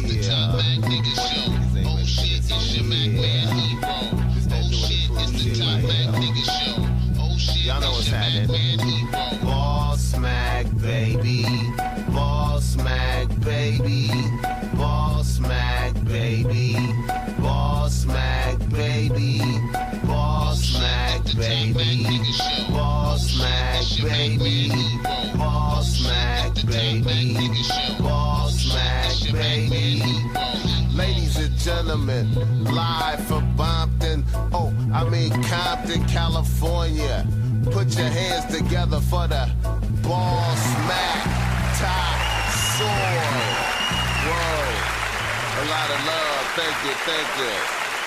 it's the Top Mac nigga show. Oh shit, it's your Mac man hero. Oh shit, it's the Top Mac nigga show. Oh shit, y'all know what's it's your Mac happening. man hero. BossMack, baby. BossMack, baby. BossMack, baby. BossMack, baby. BossMack, baby. BossMack, baby. BossMack, baby. BossMack, baby. Ladies and gentlemen, live from Compton, California. Put your hands together for the BossMack top sword. Whoa. A lot of love. Thank you, thank you.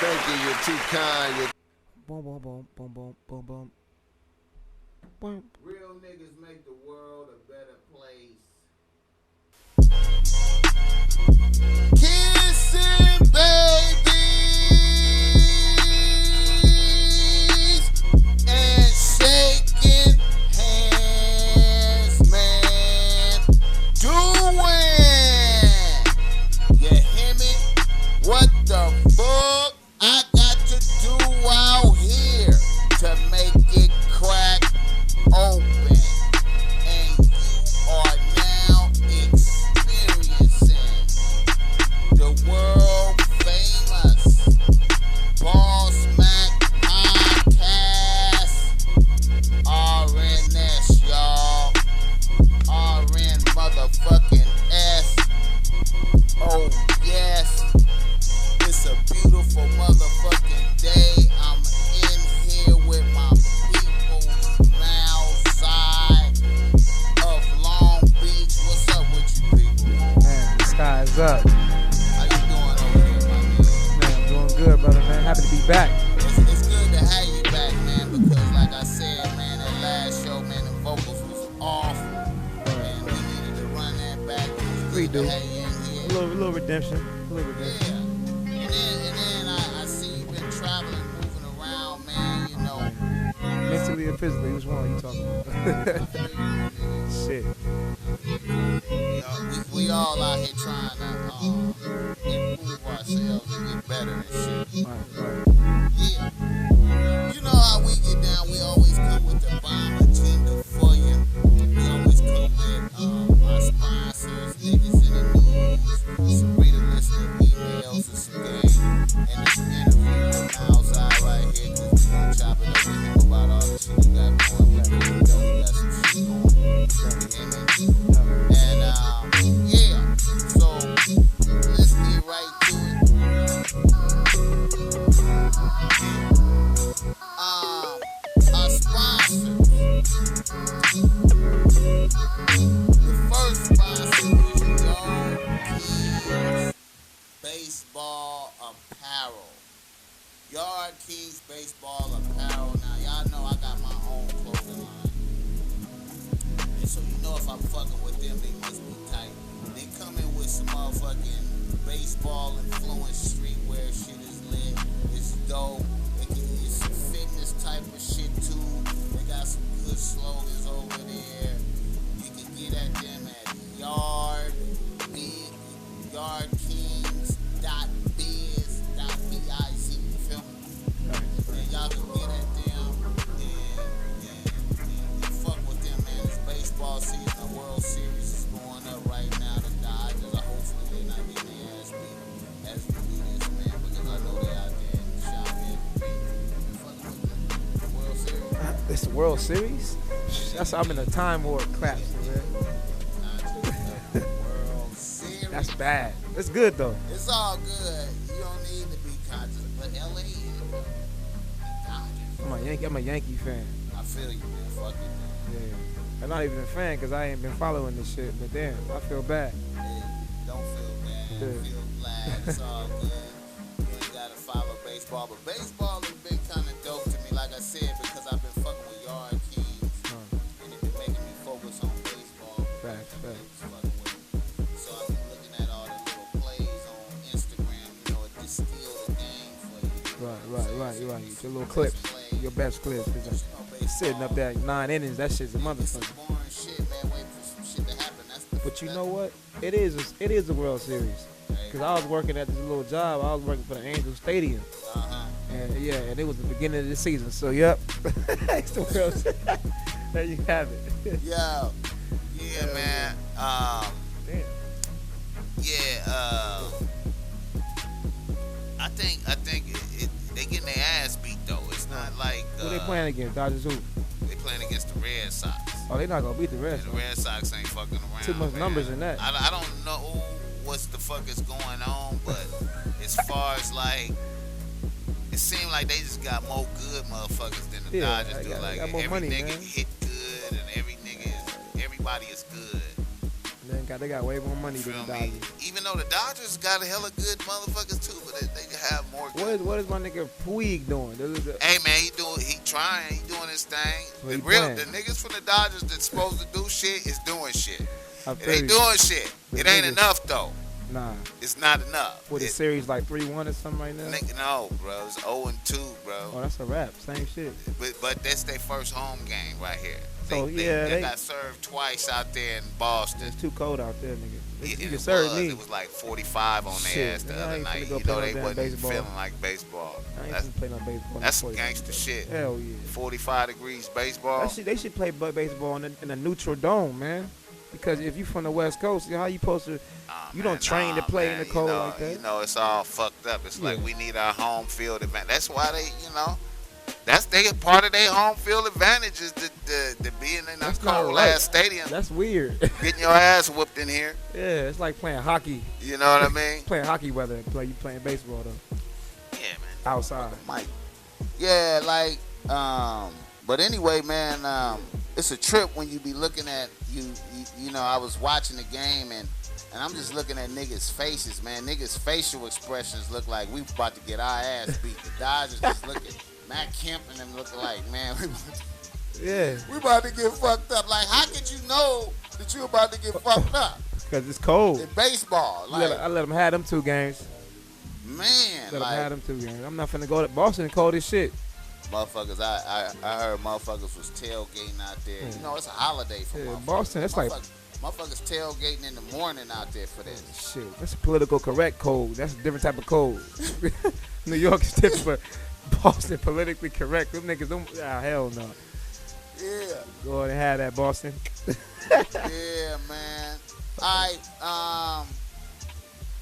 Thank you, you're too kind. Boom, boom, boom, boom, boom, boom, boom. Boom. Real niggas make the world a better place. Kissing babies and shaking hands, man. Doing. You hear me? What the fuck I got to do out here to make it crack open? And you are now experiencing the world famous BossMack podcast. RNS, y'all. RN motherfucking S. Oh yes, it's a beautiful motherfucking day. I'm in here with my people outside of Long Beach. What's up with you people? Man, the sky is up. How you doing over here, my man? Man, I'm doing good, brother, man. Happy to be back. It's good to have you back, man, because like I said, man, that last show, man, the vocals was off, and we needed to run that back. We do. To have you in A here. little redemption. A little redemption. Yeah. And then I see you've been traveling, moving around, man, you know. Mentally or physically, which one are you talking about? Shit. We all out here trying to improve ourselves and get better and shit. Right. Yeah. You know how we get down. We always come with the bomb agenda for you. We always come with our sponsors, niggas in the news, some reader listening emails and some game. And this interview with outside right here, because we gonna chop it up with him about all the shit he got going. We got some shit going. And yeah, so let's get right to it. Our sponsor. The first sponsor is Yard Kings Baseball Apparel. Yard Kings Baseball Apparel. Now y'all know I got my own clothing line. And so you know if I'm fucking with them, they must be tight. They come in with some motherfucking baseball influenced streetwear shit is lit. It's dope. It's some fitness type of shit too. They got some good slogans over there. You can get at them at yardkings.biz.biz. You feel me? And y'all can get at them and fuck with them, man. It's baseball season. The World Series is going up right now. The Dodgers are hopefully they're not getting their ass beat as we do this, man, because I know they out there in the shop fucking with the World Series. It's the World Series? That's I'm in a time warp claps, man. World Series. That's bad. It's good though. It's all good. You don't need to be conscious, but LA is Dodgers. I'm a Yankee fan. I feel you, man. Fuck it, man. Yeah. I'm not even a fan because I ain't been following this shit. But damn, I feel bad. Hey, don't feel bad. Yeah. Feel glad. It's all good. You ain't gotta follow baseball, but baseball has been kind of dope to me. Like I said, because I've been fucking with Yard Kings, and it's been making me focus on baseball. Facts. So I've been looking at all the little plays on Instagram. You know, it distill the game for you. Right. Your little clips. Your best clips. Cause sitting up there 9 innings, that shit's a motherfucker. Boring shit, man. Waiting for some shit to happen. That's the But But you know what? It is a World Series. Cause I was working at this little job. I was working for the Angel Stadium. And yeah, and it was the beginning of the season. So yep, it's the World Series. There you have it. Yeah, man. Damn. Yeah. I think they getting their ass beat though. It's not like Who they playing against? Dodgers who? They playing against the Red Sox. Oh, they not gonna beat the Reds. The Red Sox ain't fucking around. Too much man. numbers in that. I don't know what's the fuck is going on, but as far as like, it seemed like they just got more good motherfuckers than the Dodgers do. Like got more every money, nigga man. hit good and everybody is good. They got way more money than Feel the me? Dodgers. Even though the Dodgers got a hella good motherfuckers too, but they have more. What is my nigga Puig doing? Hey man, he doing his thing. What he The playing? niggas from the Dodgers that's supposed to do shit is doing shit. I It feel ain't you. doing shit. The It ain't niggas- enough though. Nah. It's not enough. What, the It- series like 3-1 or something right now? Nigga, no, bro. It's 0-2, bro. Oh, that's a wrap. Same shit. But that's their first home game right here. So, yeah, they they- got served twice out there in Boston. It's too cold out there, nigga. You And can it serve me. It was like 45 on Shit, their ass the man, I other ain't night. finna go You play know no they damn wasn't baseball. feeling like baseball. I ain't That's gonna play no baseball. that's before gangster shit. Hell yeah. 45 degrees baseball. They should play baseball in a neutral dome, man. Because if you from the West Coast, how you supposed to? You don't train to play in the cold like that. You know, it's all fucked up. It's like Yeah. we need our home field advantage. That's why that's part of their home field advantage is the being in a That's not cold right. ass stadium, That's weird. getting your ass whooped in here. Yeah, it's like playing hockey. You know what I mean? Playing hockey weather. You playing baseball though. Yeah, man. Outside. Mike. Yeah, like, but anyway, man, it's a trip when you be looking at you know, I was watching the game and I'm just looking at niggas' faces, man. Niggas' facial expressions look like we about to get our ass beat. The Dodgers just looking, Matt Kemp and them looking like, man, we about to get fucked up. Like, how could you know that you about to get fucked up Because it's cold. in baseball? I Like, let them have them 2 games. man, Let them like, have them 2 games. I'm not finna go to Boston cold as shit. motherfuckers, I heard motherfuckers was tailgating out there. You know, it's a holiday for Yeah, motherfuckers. Boston, it's like- Motherfuckers tailgating in the morning out there for this. Shit, that's a political correct cold. That's a different type of cold. New York is different, but Boston politically correct. Them niggas, hell no. Yeah, Go ahead and have that, Boston. yeah, man. Alright,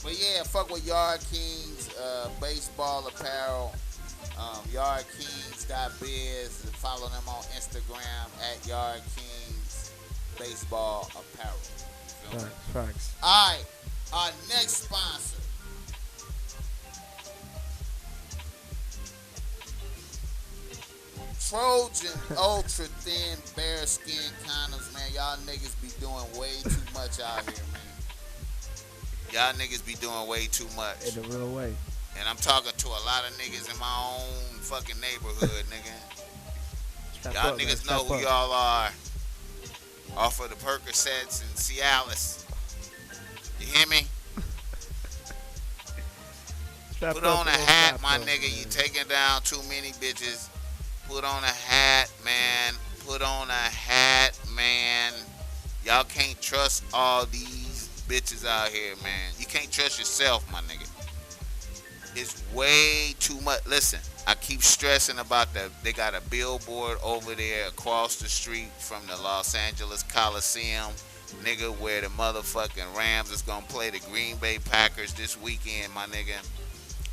but yeah, fuck with Yard Kings, baseball apparel, yardkings.biz. Follow them on Instagram at Yard Kings Baseball Apparel. You feel me? Facts. Alright, our next sponsor. Trojan Ultra Thin Bearskin Condoms, man. Y'all niggas be doing way too much out here, man. Y'all niggas be doing way too much. In the real way. And I'm talking to a lot of niggas in my own fucking neighborhood, nigga. Strap Y'all up, man, niggas strap know who up. y'all are. Off of the Percocets and Cialis. You hear me? Strap Put up, on a man, hat, strap my up, nigga. man. You taking down too many bitches. Put on a hat, man. Put on a hat, man. Y'all can't trust all these bitches out here, man. You can't trust yourself, my nigga. It's way too much. Listen, I keep stressing about they got a billboard over there across the street from the Los Angeles Coliseum, nigga, where the motherfucking Rams is gonna play the Green Bay Packers this weekend, my nigga.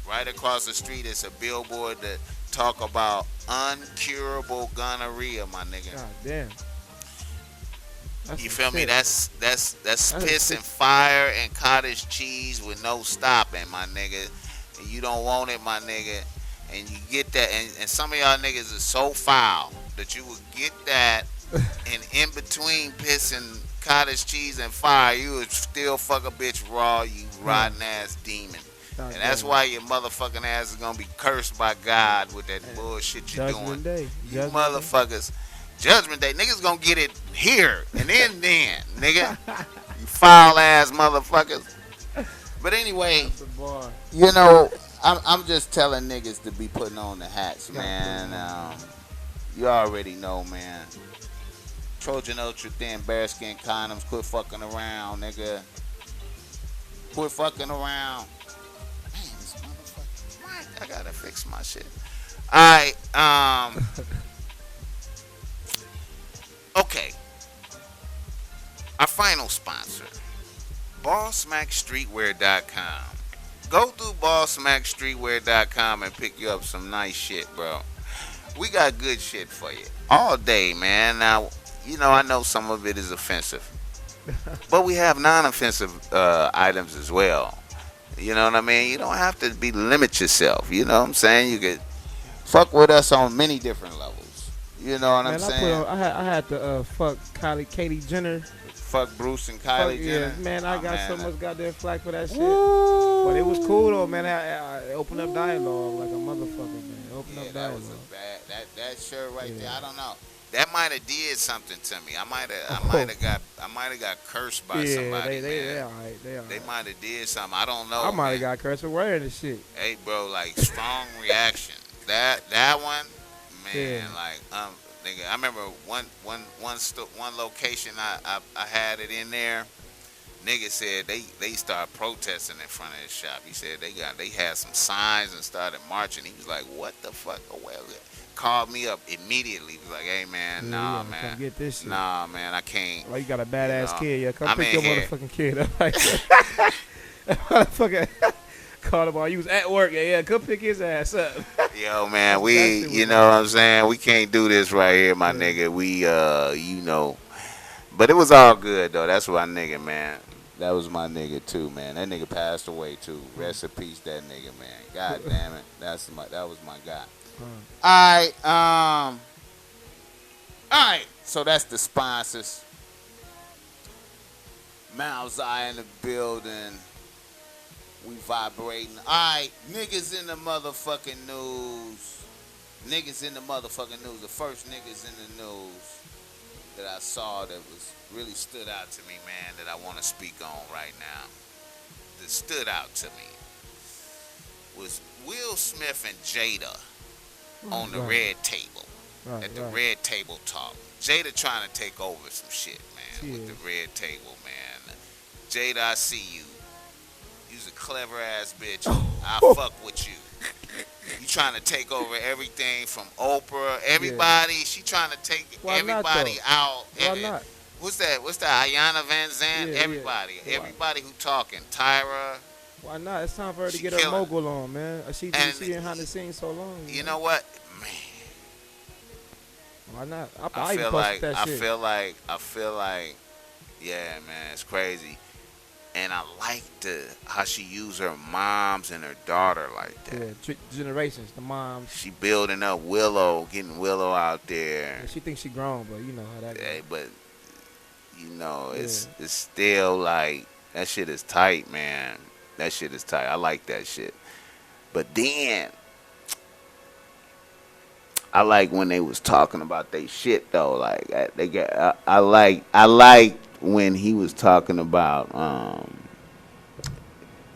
Right across the street is a billboard that talk about uncurable gonorrhea, my nigga. God damn. That's You some feel me? shit. That's That's piss sick. and fire and cottage cheese with no stopping, my nigga. And you don't want it, my nigga. And you get that, and some of y'all niggas are so foul that you will get that, and in between piss and cottage cheese and fire, you would still fuck a bitch raw, you rotten ass demon. God And that's damn. why your motherfucking ass is gonna be cursed by God with that bullshit you Judgment doing. Day. You Judgment motherfuckers. Judgment Day. Niggas gonna get it here and then, nigga. You foul ass motherfuckers. But anyway, That's a bar. you know, I'm just telling niggas to be putting on the hats, man. You already know, man. Trojan Ultra Thin Bearskin Condoms. Quit fucking around, nigga. Quit fucking around. Man, this motherfucker. I gotta fix my shit. Alright, okay. Our final sponsor, BossMackStreetwear.com. Go through BossMackStreetwear.com and pick you up some nice shit, bro. We got good shit for you all day, man. Now, you know, I know some of it is offensive, but we have non-offensive items as well. You know what I mean? You don't have to limit yourself. You know what I'm saying? You could fuck with us on many different levels. You know what I'm saying? I had to fuck Katie Jenner. Fuck Bruce and Kylie Jenner. Yeah, man, I got so much goddamn flack for that shit. Woo. But it was cool though, man. I opened up dialogue like a motherfucker, man. Open up dialogue. That was a bad. That shirt right there. I don't know. That might have did something to me. I might have got cursed by somebody. They all right. They might have did something. I don't know. I might have got cursed for wearing this shit. Hey, bro, like strong reaction. That one, man, like nigga, I remember one location I had it in there. Nigga said they started protesting in front of his shop. He said they had some signs and started marching. He was like, "What the fuck?" Well, called me up immediately. He was like, "Hey man, nah man, come get this shit. Nah man, I can't." Well, you got a badass kid. Yeah, come pick your motherfucking kid up. Like motherfucker called him while you was at work. Yeah, come pick his ass up. Yo man, you know what I'm saying? We can't do this right here, my nigga. We you know, but it was all good though. That's my nigga, man. That was my nigga too, man. That nigga passed away too. Rest in peace, that nigga, man. God damn it, that was my guy. All right. So that's the sponsors. Miles Eye in the building. We vibrating. All right, niggas in the motherfucking news. The first niggas in the news that I saw that was really stood out to me, man, that I want to speak on right now. That stood out to me was Will Smith and Jada on the red table. At the red table talk. Jada trying to take over some shit, man, with the red table, man. Jada, I see you. You's a clever ass bitch. I fuck with you. You trying to take over everything from Oprah, everybody. She trying to take everybody out. Why not? What's that? Ayanna Van Zandt? Everybody who talking. Tyra. Why not? It's time for her to get her mogul on, man. She behind the scenes so long. You know what, man? Why not? I feel like, yeah, man, it's crazy. And I like how she used her moms and her daughter like that. Yeah, generations, the moms. She building up Willow, getting Willow out there. Yeah, she thinks she grown, but you know how that goes. Yeah, but you know, it's still like, that shit is tight, man. That shit is tight. I like that shit. But then I like when they was talking about they shit though. Like I like when he was talking about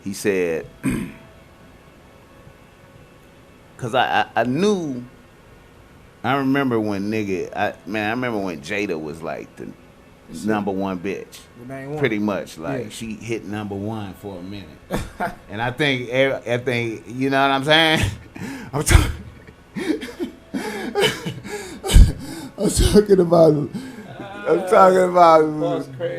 he said cause I remember when I remember when Jada was like the number one bitch. Pretty much. Like she hit number one for a minute. And I think you know what I'm saying? I'm talking about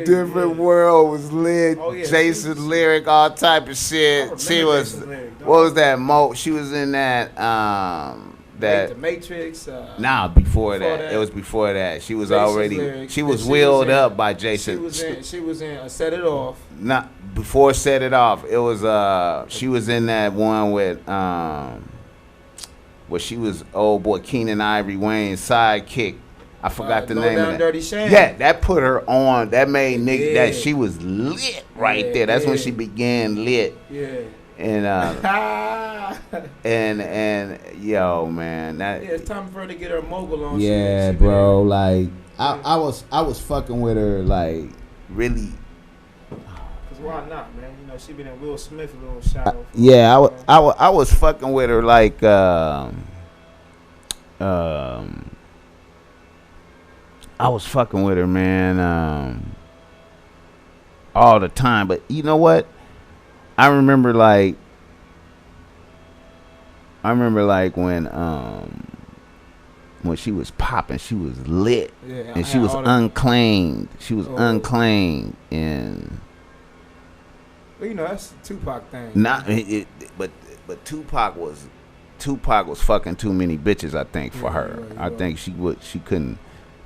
different world was lit. Jason Lyric, all type of shit. She was what was that? She was in that The Matrix. Before that. It was before that. She was already. She was wheeled up by Jason. She was in Set It Off. Not before Set It Off. It was she was in that one with where she was old boy Keenan Ivory Wayne's sidekick. I forgot the name of that. Dirty Shame. Yeah, that put her on. That made nigga that she was lit right there. That's when she began lit. Yeah. And and yo, man, it's time for her to get her mogul on. Yeah, bro. Like I was fucking with her, like really. Cause why not, man? You know she been in Will Smith a little shadow. I was fucking with her like I was fucking with her, man, all the time. But you know what? I remember like when she was popping, she was lit, and she was unclaimed. She was unclaimed, and well, you know that's the Tupac thing. But Tupac was fucking too many bitches. I think for her, I think she couldn't.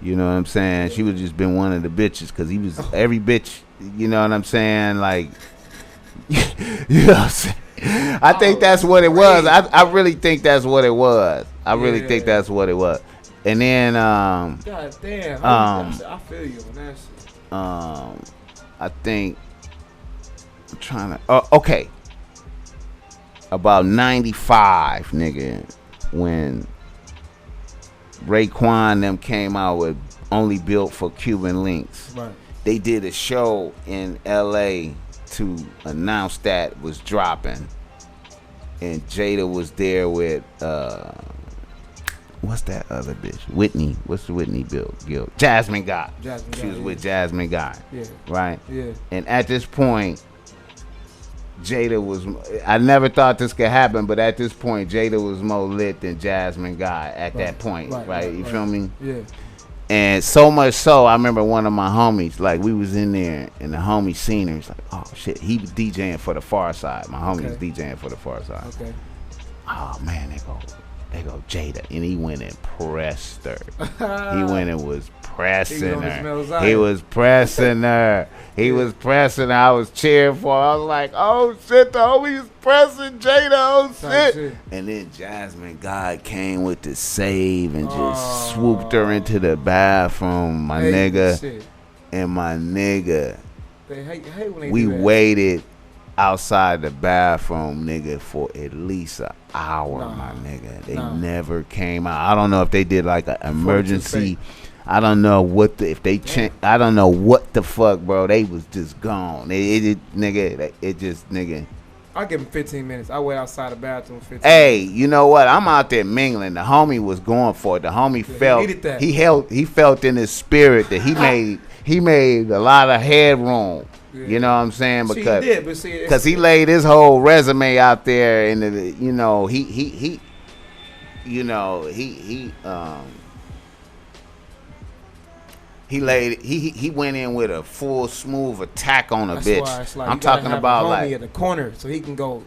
You know what I'm saying? She would just been one of the bitches because he was every bitch. You know what I'm saying? Like, you know what I'm saying? I think that's what it was. I really think that's what it was. I really think that's what it was. And then God damn, I feel you on that shit. I think I'm trying to okay. About 95, nigga, when Raekwon them came out with Only Built for Cuban Links. Right. They did a show in LA to announce that was dropping, and Jada was there with what's that other bitch? Whitney. What's the Whitney Guild? Jasmine Guy. She was with Jasmine Guy. Yeah. Right? Yeah. And at this point, Jada was, I never thought this could happen, but at this point, Jada was more lit than Jasmine Guy at that point. Right? You feel me? Yeah. And so much so, I remember one of my homies, like we was in there, and the homie seen her. He's like, oh shit, he was DJing for the Far Side. My homie was DJing for the Far Side. Okay. Oh man, they go Jada, and he went and pressed her. He went and was pressing her. He was pressing her. He was pressing her. I was cheering for her. I was like, oh shit, the homie's pressing Jada. Oh shit. And then Jasmine Guy came with the save and just swooped her into the bathroom, my nigga. Shit. And my nigga, They hate when they we do that. waited outside the bathroom, nigga, for at least an hour, my nigga. They never came out. I don't know if they did like an emergency. I don't know what I don't know what the fuck, bro. They was just gone. It just I'll give him 15 minutes. I wait outside the bathroom 15 Hey, minutes. you know what? I'm out there mingling. The homie was going for it. The homie felt that. He felt in his spirit that he made a lot of headroom. Yeah. You know what I'm saying? Because he laid his whole resume out there, and he went in with a full smooth attack on a bitch. Why it's like I'm talking about like at the corner so he can go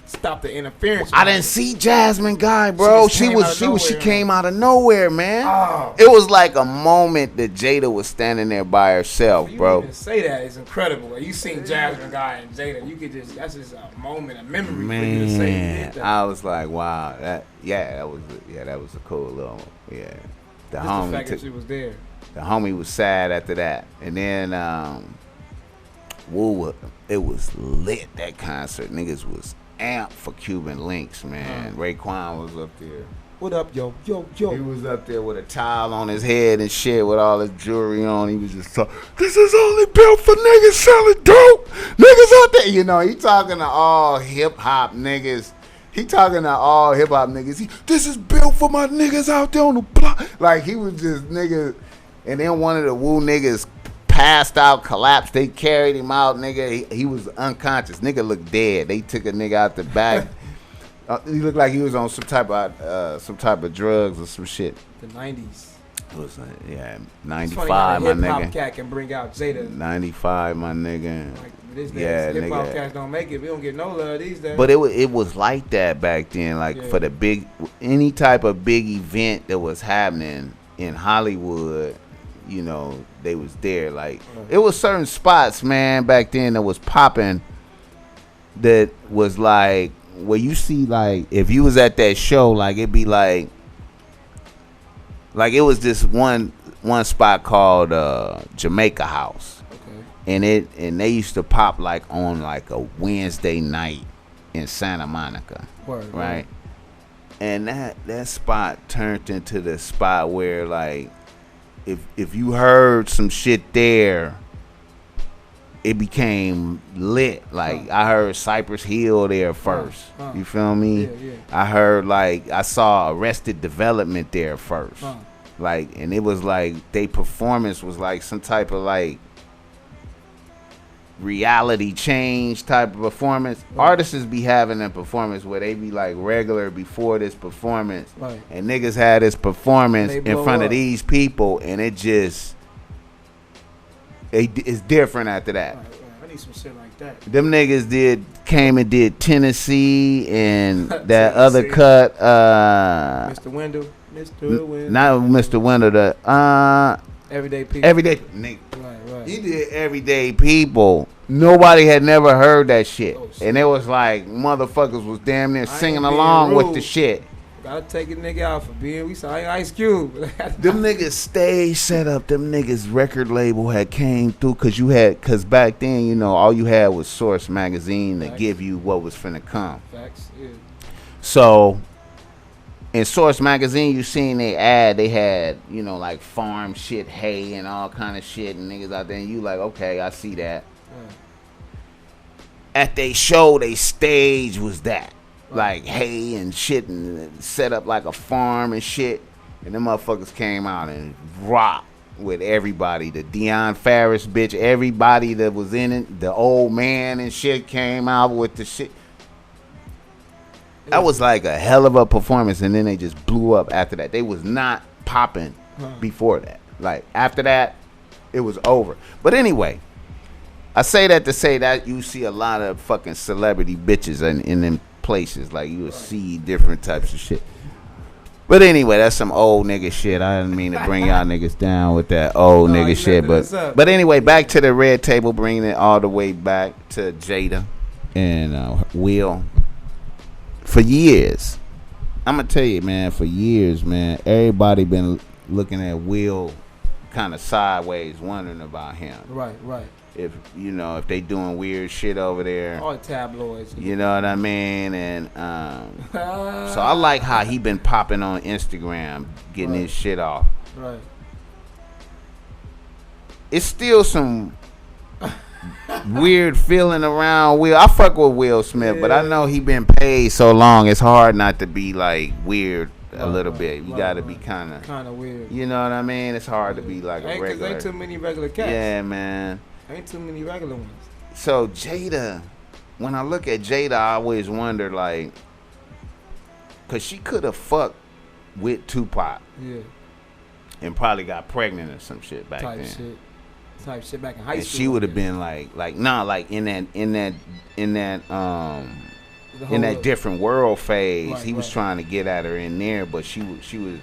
stop the interference. I didn't see Jasmine Guy, bro. She came out of nowhere, man. Oh. It was like a moment that Jada was standing there by herself, bro. You even say that is incredible. Like, you seen Jasmine Guy and Jada, that's just a moment, a memory for you to say you did that. I was like, wow, that was a cool little The fact that she was there. The homie was sad after that, and then it was lit. That concert, niggas was amped for Cuban Links, man. Raekwon was up there. What up, yo? He was up there with a towel on his head and shit with all his jewelry on. He was just talking, this is only built for niggas selling dope. Niggas out there. You know, he talking to all hip-hop niggas. This is built for my niggas out there on the block. Like, he was just niggas. And then one of the Woo niggas passed out, collapsed. They carried him out, nigga. He was unconscious. Nigga looked dead. They took a nigga out the back. He looked like he was on some type of drugs or some shit. The 90s. It was 95, my nigga. Hip-hop cat can bring out Jada. 95, my nigga. Like, these days, hip-hop cats don't make it. We don't get no love these days. But it was like that back then. Like, for the any type of big event that was happening in Hollywood, you know, they was there. Like, it was certain spots, man, back then that was popping, that was like, where you see, like, if you was at that show, like, it'd be like it was this one spot called Jamaica House. Okay. And they used to pop like on like a Wednesday night in Santa Monica. Right? And that spot turned into the spot where, like, if you heard some shit there, it became lit. Like, I heard Cypress Hill there first. You feel me? Yeah. I heard, like, I saw Arrested Development there first. Like, and it was like they performance was like some type of like reality change type of performance. Right. Artists be having a performance where they be like regular before this performance, right. And niggas had this performance in front of these people, and it just it's different after that. Right. I need some shit like that. Them niggas came and did Tennessee and that other cut. Mr. Wendell. Not Mr. Wendell. The Everyday People. Everyday nigga. Right. He did Everyday People. Nobody had never heard that shit. And it was like motherfuckers was damn near singing along with the shit. Gotta take a nigga out for being, we saw Ice Cube. Them niggas stage set up, them niggas record label had came through cause back then, you know, all you had was Source magazine to give you what was finna come. Facts, yeah. So in Source magazine, you seen they ad, they had, you know, like farm shit, hay and all kind of shit and niggas out there, and you like, okay, I see that. At they show, they stage was that. Like hay and shit and set up like a farm and shit. And them motherfuckers came out and rocked with everybody. The Deion Ferris bitch, everybody that was in it, the old man and shit came out with the shit. That was like a hell of a performance, and then they just blew up after that. They was not popping before that. Like after that, it was over. But anyway, I say that to say that you see a lot of fucking celebrity bitches in them places. Like you will see different types of shit. But anyway, that's some old nigga shit. I didn't mean to bring y'all niggas down with that old nigga shit. But anyway, back to the red table, bringing it all the way back to Jada and Will. For years, I'm gonna tell you, man. For years, man, everybody been looking at Will kind of sideways, wondering about him. Right. If you know, if they doing weird shit over there, all the tabloids, you know what I mean. And so I like how he been popping on Instagram, getting his shit off. Right. It's still some weird feeling around Will. I fuck with Will Smith, but I know he been paid so long. It's hard not to be like weird a little bit. You gotta be kind of weird. You know what I mean? It's hard to be like a regular. Ain't too many regular cats. Yeah, man. Ain't too many regular ones. So Jada, when I look at Jada, I always wonder like, cause she could have fucked with Tupac. Yeah. And probably got pregnant or some shit back then. Type shit back in high school. And she would have been like in that different world phase. He was trying to get at her in there, but she was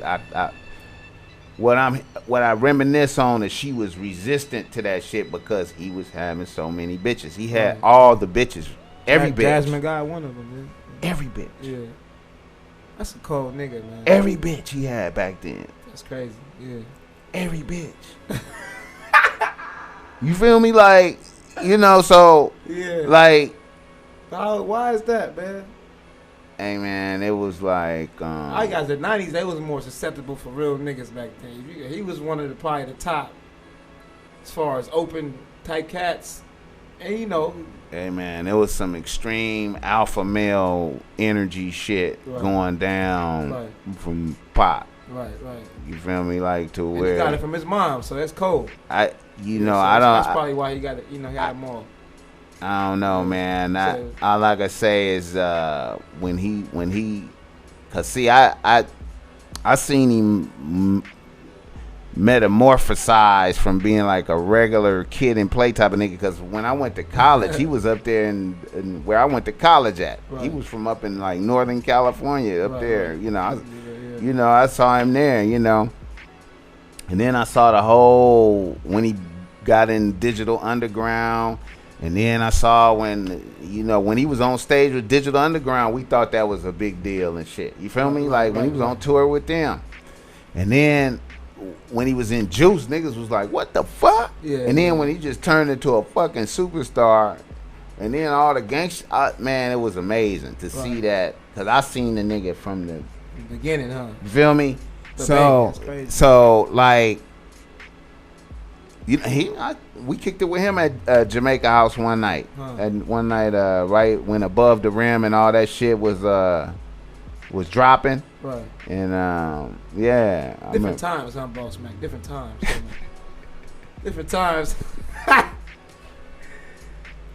what I reminisce on is she was resistant to that shit because he was having so many bitches. He had all the bitches, every bitch. Jasmine got one of them, man. Every bitch. Yeah. That's a cold nigga, man. Every bitch he had back then. That's crazy. Yeah. Every bitch. You feel me? Like, you know, so like. Why is that, man? Hey man, it was like I got the 90s. They was more susceptible for real niggas back then. He was one of probably the top as far as open type cats, and you know. Hey man, there was some extreme alpha male energy shit going down from Pop. Right. You feel me? Like to and where he got it from his mom, so that's cold. I don't. That's probably why he got it. You know, he had them all. I don't know, man. All I can say is when he, cause see, I seen him metamorphosize from being like a regular kid and play type of nigga. Cause when I went to college, he was up there in where I went to college at. Right. He was from up in like Northern California, up there. You know, you know, I saw him there. You know, and then I saw the whole when he got in Digital Underground. And then I saw when he was on stage with Digital Underground, we thought that was a big deal and shit. You feel me? Like when he was on tour with them. And then when he was in Juice, niggas was like, what the fuck? Yeah, and then when he just turned into a fucking superstar, and then all the gangsta, man, it was amazing to see that. Because I seen the nigga from the beginning, huh? You feel me? So like, we kicked it with him at Jamaica House one night. And one night, right when Above the Rim and all that shit was was dropping. Right. And yeah. Different times, huh, BossMack? Different times. Different times.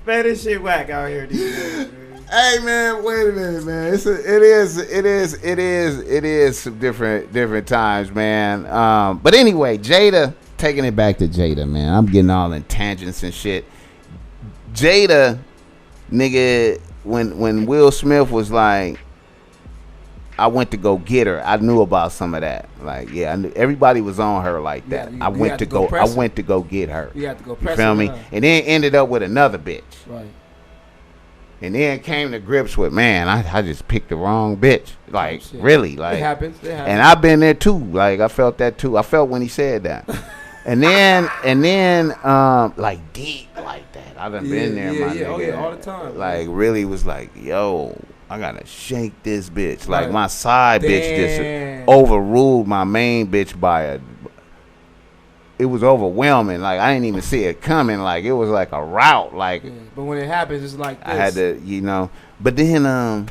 Man, this shit whack out here these days, man. Hey man, wait a minute, man. It is some different times, man. But anyway, Jada, taking it back to Jada, man. I'm getting all in tangents and shit. Jada, nigga, when Will Smith was like, I went to go get her, I knew about some of that. Like, yeah, I knew everybody was on her like that. I went to go get her. You had to go press her. You feel me? And then ended up with another bitch. Right. And then came to grips with, man, I just picked the wrong bitch. Like, really, like, it happens. And I've been there too. Like, I felt that too. I felt when he said that. and then, like deep like that. I done been there, my nigga. Oh yeah, all the time. Like, really was like, yo, I gotta shake this bitch. Like, my side bitch just overruled my main bitch by it was overwhelming. Like, I didn't even see it coming. Like, it was like a rout. Like, but when it happens, it's like this. I had to, you know. But then,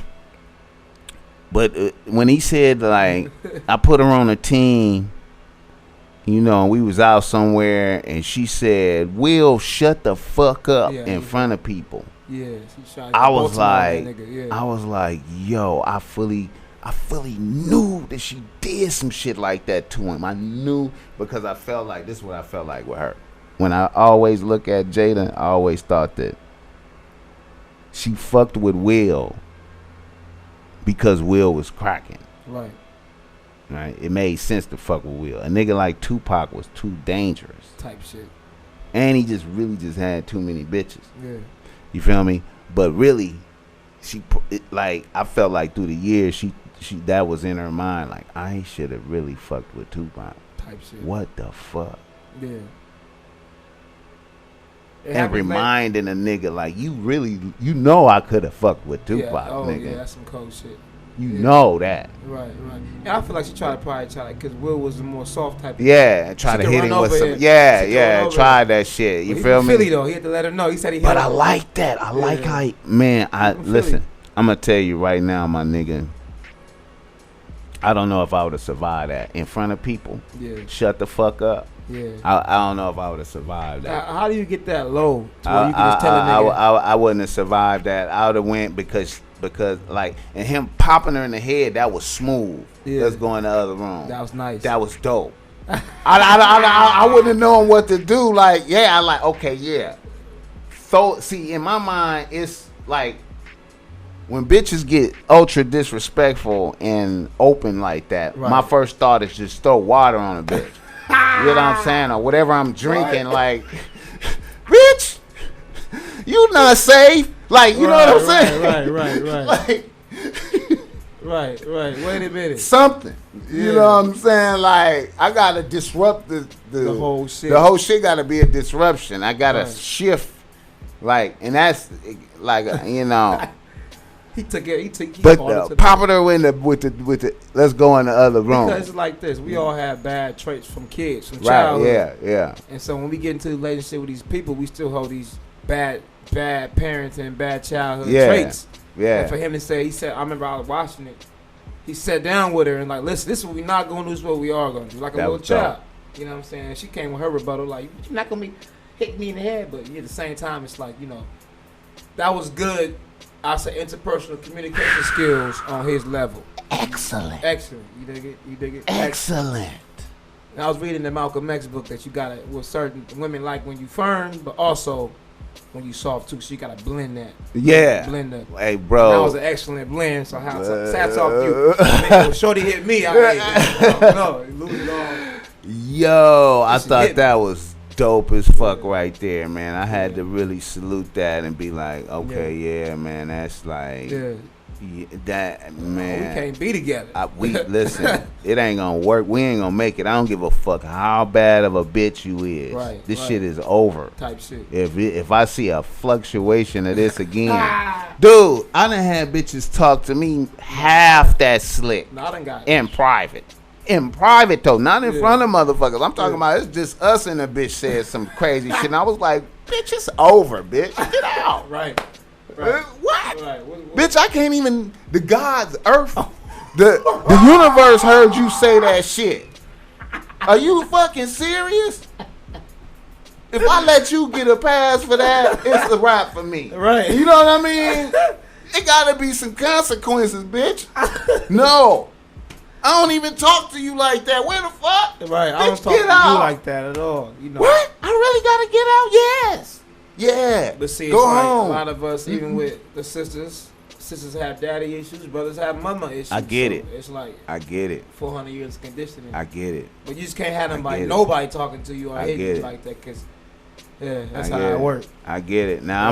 when he said, like, I put her on a team, you know, we was out somewhere, and she said, Will, shut the fuck up in front of people. Yeah, I was like, yo, I fully knew that she did some shit like that to him. I knew, because I felt like, this is what I felt like with her. When I always look at Jada, I always thought that she fucked with Will because Will was cracking. Right. Right. It made sense to fuck with Will. A nigga like Tupac was too dangerous. Type shit. And he just really had too many bitches. Yeah. You feel me? But really, I felt like through the years, she that was in her mind. Like, I should have really fucked with Tupac. Type shit. What the fuck? Yeah. And reminding a nigga, like, you know I could have fucked with Tupac, nigga. Yeah, that's some cold shit. You know that. Right. And I feel like she tried because Will was the more soft type of and try to hit him with some. Tried that shit. You feel me? Philly, though. He had to let her know. He said he But I like that. I like how, man, listen, I'm going to tell you right now, my nigga. I don't know if I would have survived that in front of people. Yeah. Shut the fuck up. Yeah. I don't know if I would have survived that. How do you get that low to where you can just tell a nigga? I wouldn't have survived that. I would have went because like, and him popping her in the head, that was smooth. Yeah. Let's go in the other room. That was nice. That was dope. I wouldn't have known what to do. Like, okay, yeah. So, see, in my mind, it's like, when bitches get ultra disrespectful and open like that, my first thought is just throw water on a bitch. You know what I'm saying? Or whatever I'm drinking, like, bitch, you not safe. Like, you know what I'm saying? Right. Like, right. Wait a minute. Something. You know what I'm saying? Like, I got to disrupt the whole shit. The whole shit got to be a disruption. I got to shift. Like, and that's, like, you know. He took it. But popping her with the let's go in the other room. Because it's like this, we all have bad traits from kids, from childhood. Yeah. And so when we get into the relationship with these people, we still hold these bad parents and bad childhood traits. Yeah. And for him to say, he said, I remember I was watching it. He sat down with her and like, listen, this is what we're not gonna do. This is what we are gonna do. Like a little child. You know what I'm saying? She came with her rebuttal, like, you're not gonna be hitting me in the head, but at the same time, it's like, you know, that was good. I say interpersonal communication skills on his level. Excellent. You dig it? Excellent. And I was reading the Malcolm X book that you gotta, with certain women like when you firm, but also when you soft too. So you gotta blend that. Yeah. Blend that. Hey, bro. That was an excellent blend. So hats off you. I mean, Shorty hit me. I don't know. Lose it all. Yo, I thought that was dope as fuck right there, man. I had to really salute that and be like, okay, yeah, man, that's like, that, man. We can't be together. Listen, it ain't gonna work. We ain't gonna make it. I don't give a fuck how bad of a bitch you is. Right. This shit is over. Type shit. If I see a fluctuation of this again, dude, I done had bitches talk to me half that slick in private. In private though, not in front of motherfuckers. I'm talking about it's just us and a bitch said some crazy shit. And I was like, bitch, it's over, bitch. Get out. Right. What? Bitch, I can't even, the gods, earth, The universe heard you say that shit. Are you fucking serious? If I let you get a pass for that, it's a wrap for me. Right. You know what I mean? It gotta be some consequences, bitch. No. I don't even talk to you like that. Where the fuck? Right. Bitch, I don't talk to you like that at all. You know. What? I really gotta get out? Yes. Yeah. But see, go it's like home. A lot of us, even with the sisters have daddy issues, brothers have mama issues. I get it. It's like I get it. 400 years of conditioning. I get it. But you just can't have nobody talking to you or hitting you like that, cause that's how it works. I get it. Now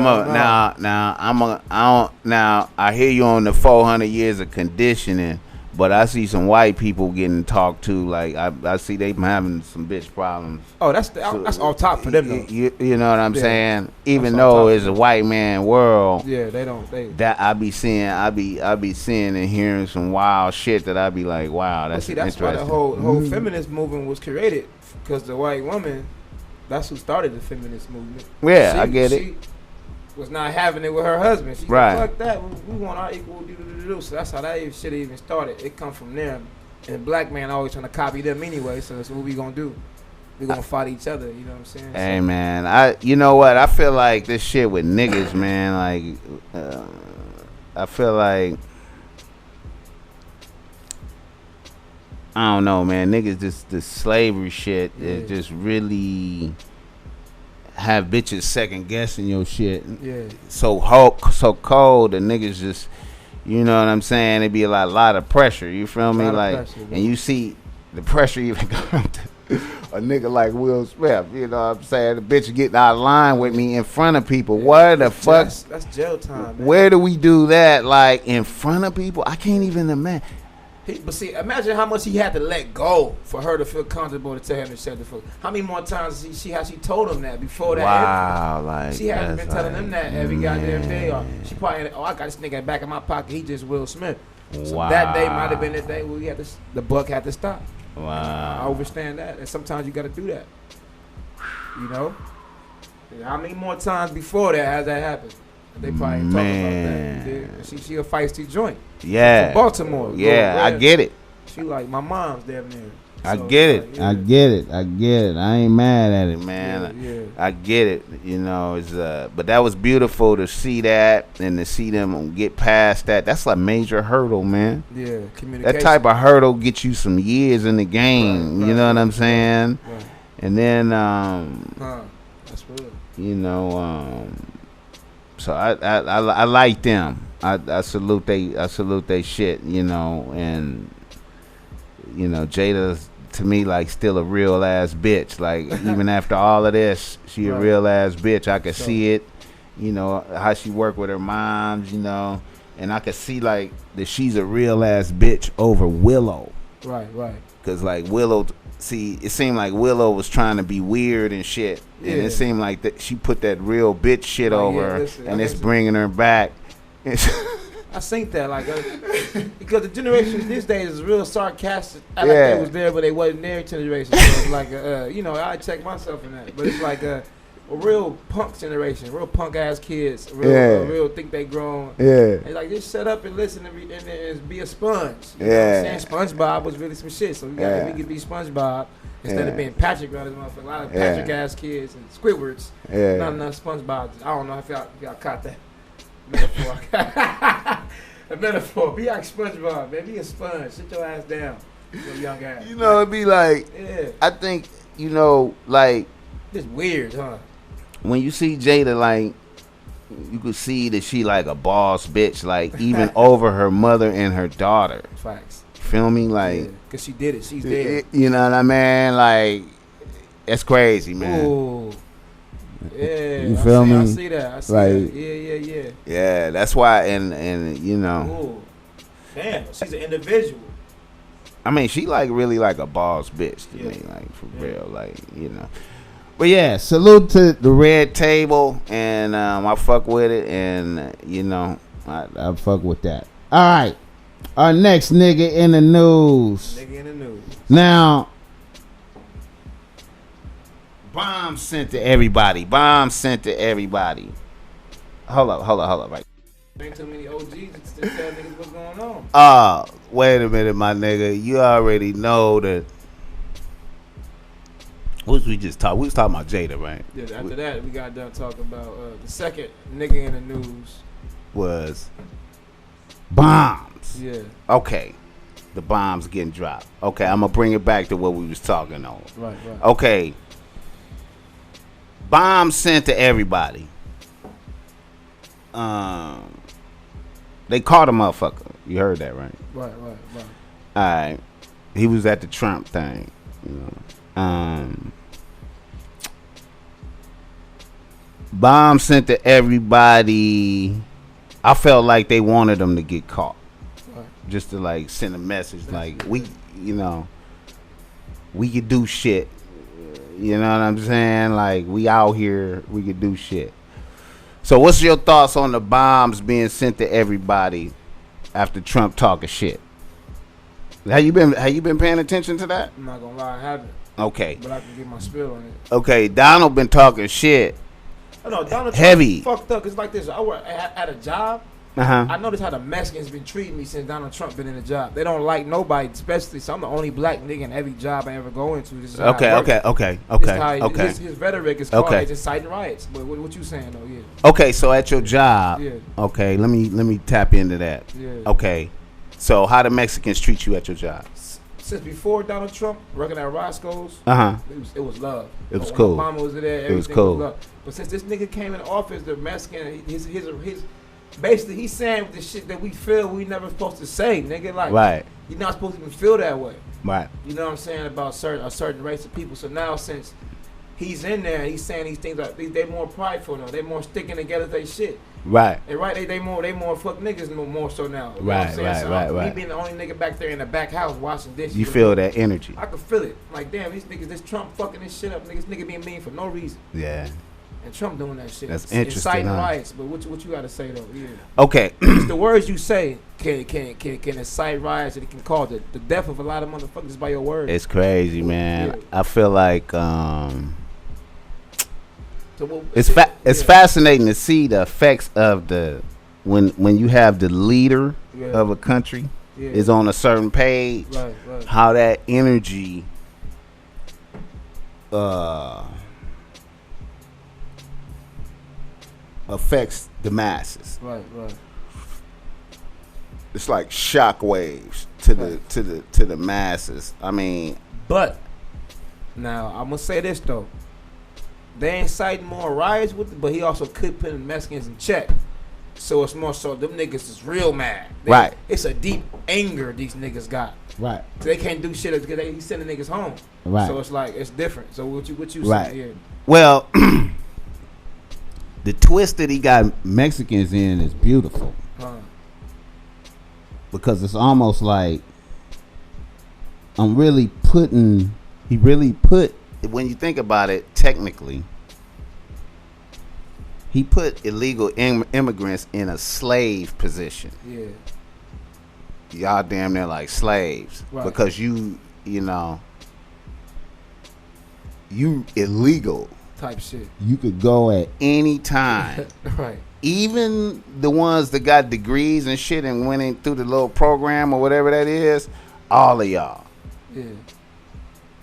I hear you on the 400 years of conditioning. But I see some white people getting talked to. Like I see they having some bitch problems. Oh, that's off top for them though. You know what I'm saying? Even though it's a white man world. Yeah, they that I be seeing and hearing some wild shit that I be like, wow, that's interesting. Why the whole feminist movement was created, because the white woman, that's who started the feminist movement. Yeah, I get it. Was not having it with her husband. She's like, fuck that. We want our equal. So that's how that shit even started. It come from them. And the black man always trying to copy them anyway. So that's what we gonna do. We gonna fight each other. You know what I'm saying? Hey man, you know what? I feel like this shit with niggas, man. Like, I feel like I don't know, man. Niggas, this slavery shit is just really have bitches second guessing your shit. Yeah. So cold, the niggas just, you know what I'm saying? It be a lot of pressure. You feel me? Like, pressure, and you see the pressure even come to a nigga like Will Smith. You know what I'm saying? The bitch getting out of line with me in front of people. Yeah, what the fuck? That's jail time, man. Where do we do that? Like in front of people? I can't even imagine. But see, imagine how much he had to let go for her to feel comfortable to tell him to shut the fuck. How many more times she told him that before that? Wow, like she hasn't been telling him that every goddamn day. Or she probably, I got this nigga back in my pocket. He just Will Smith. So that day might have been the day where the buck had to stop. Wow, I understand that, and sometimes you got to do that. You know, how many more times before that has that happened? They probably talk about that. She a feisty joint. Yeah. From Baltimore. Yeah, I get it. She like my mom's damn near. I get it. I get it. I ain't mad at it, man. Yeah. I get it. You know, it's but that was beautiful to see that and to see them get past that. That's a major hurdle, man. Yeah, communication. That type of hurdle gets you some years in the game. Right, you know what I'm saying? Right. And then that's real. You know, so I like them. I salute they shit, you know, and you know, Jada's to me like still a real ass bitch. Like even after all of this, she a real ass bitch. I could see it, you know, how she worked with her moms, you know, and I could see like that she's a real ass bitch over Willow. Right. Cause like Willow, see, it seemed like Willow was trying to be weird and shit, and it seemed like that she put that real bitch shit over her, and it's bringing her back. I think that like because the generation these days is real sarcastic. I like they was there, but they wasn't their generation. So it's like you know, I check myself in that, but it's like a real punk generation, real punk ass kids, real think they grown. Yeah, and like just shut up and listen and be a sponge. You know what I'm saying? SpongeBob was really some shit, so we could be SpongeBob. Instead of being Patrick around this motherfucker, a lot of Patrick ass kids and Squidwards. Not enough SpongeBob. I don't know if y'all caught that metaphor. A metaphor. Be like SpongeBob, man. Be a sponge. Sit your ass down. Your young ass. You know, it'd be like, I think, you know, like. It's weird, huh? When you see Jada, like, you could see that she like a boss bitch, like even over her mother and her daughter. Facts. Feel me? Like, cause she did it. She's dead. You know what I mean? Like, that's crazy, man. Ooh. Yeah, you feel me? I see that. I see that. Yeah. Yeah, that's why, and you know. Ooh. Damn, she's an individual. I mean, she like really like a boss bitch to me, like for real, like, you know. But yeah, salute to the Red Table, and I fuck with it, and you know, I fuck with that. All right, our next nigga in the news. Now, bomb sent to everybody. Hold up, right. Ain't too many OGs to tell niggas what's going on. Wait a minute, my nigga. You already know that. What was we just talking? We was talking about Jada, right? Yeah. After that, we got done talking about the second nigga in the news was bombs. Yeah. Okay. The bombs getting dropped. Okay, I'm gonna bring it back to what we was talking on. Right. Okay. Bombs sent to everybody. They caught a motherfucker. You heard that, right? Right. Alright. He was at the Trump thing. You know. Bomb sent to everybody. I felt like they wanted them to get caught. Right. Just to like send a message like we could do shit. You know what I'm saying? Like we out here, we could do shit. So what's your thoughts on the bombs being sent to everybody after Trump talking shit? Have you been paying attention to that? I'm not gonna lie, I haven't. Okay. But I can get my spill on it. Okay, Donald been talking shit. I know Donald heavy. Trump fucked up. It's like this. I work at a job. I noticed how the Mexicans been treating me since Donald Trump been in the job. They don't like nobody, especially. So I'm the only black nigga in every job I ever go into. This is Okay. His rhetoric is called inciting riots. But what you saying though? Yeah. Okay, so at your job. Yeah. Okay, let me tap into that. Yeah. Okay, so how the Mexicans treat you at your job? Since before Donald Trump, working at Roscoe's, it was love. It was cool. Obama was there. Everything was cool. Was love. But since this nigga came in office, the Mexican, his basically he's saying the shit that we feel we never supposed to say, nigga. Like, right. You're not supposed to even feel that way. Right. You know what I'm saying about a certain race of people. So now since he's in there, he's saying these things like they more prideful now. They more sticking together they shit. Right. And they more fuck niggas more so now. You right. Know what I'm saying? Me being the only nigga back there in the back house washing dishes. You feel that energy. I can feel it. Like damn, these niggas, this Trump fucking this shit up. Nigga being mean for no reason. Yeah. And Trump doing that shit. That's interesting. Inciting riots. But what you gotta say though? Yeah. Okay. The words you say can incite riots and it can cause the death of a lot of motherfuckers by your words. It's crazy, man. Yeah. I feel like it's fascinating to see the effects of the when you have the leader of a country is on a certain page. Right. How that energy affects the masses. Right. It's like shock waves to the masses. I mean, but now I'm gonna say this though, they inciting more riots with it, but he also could put the Mexicans in check. So it's more so them niggas is real mad. Right. It's a deep anger these niggas got. Right. So they can't do shit because he's sending niggas home. Right. So it's like it's different. So what you right. saying? Yeah. Well, the twist that he got Mexicans in is beautiful. Because it's almost like he really put, when you think about it, technically, he put illegal immigrants in a slave position. Yeah. Y'all damn near like slaves. Right. Because you illegal. Type shit. You could go at any time. Right. Even the ones that got degrees and shit and went in through the little program or whatever that is, all of y'all. Yeah.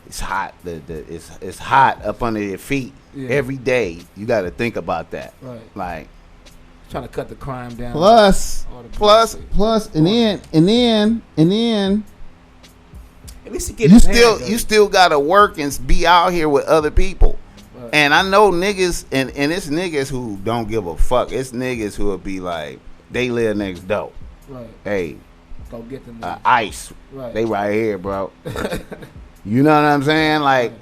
It's hot. It's hot up under your feet every day. You got to think about that. Right. Like trying to cut the crime down. Plus, and then. At least he you still got to work and be out here with other people. Right. And I know niggas, and it's niggas who don't give a fuck. It's niggas who will be like, they live next door. Right. Hey, go get them. Ice. Right. They right here, bro. You know what I'm saying? Like,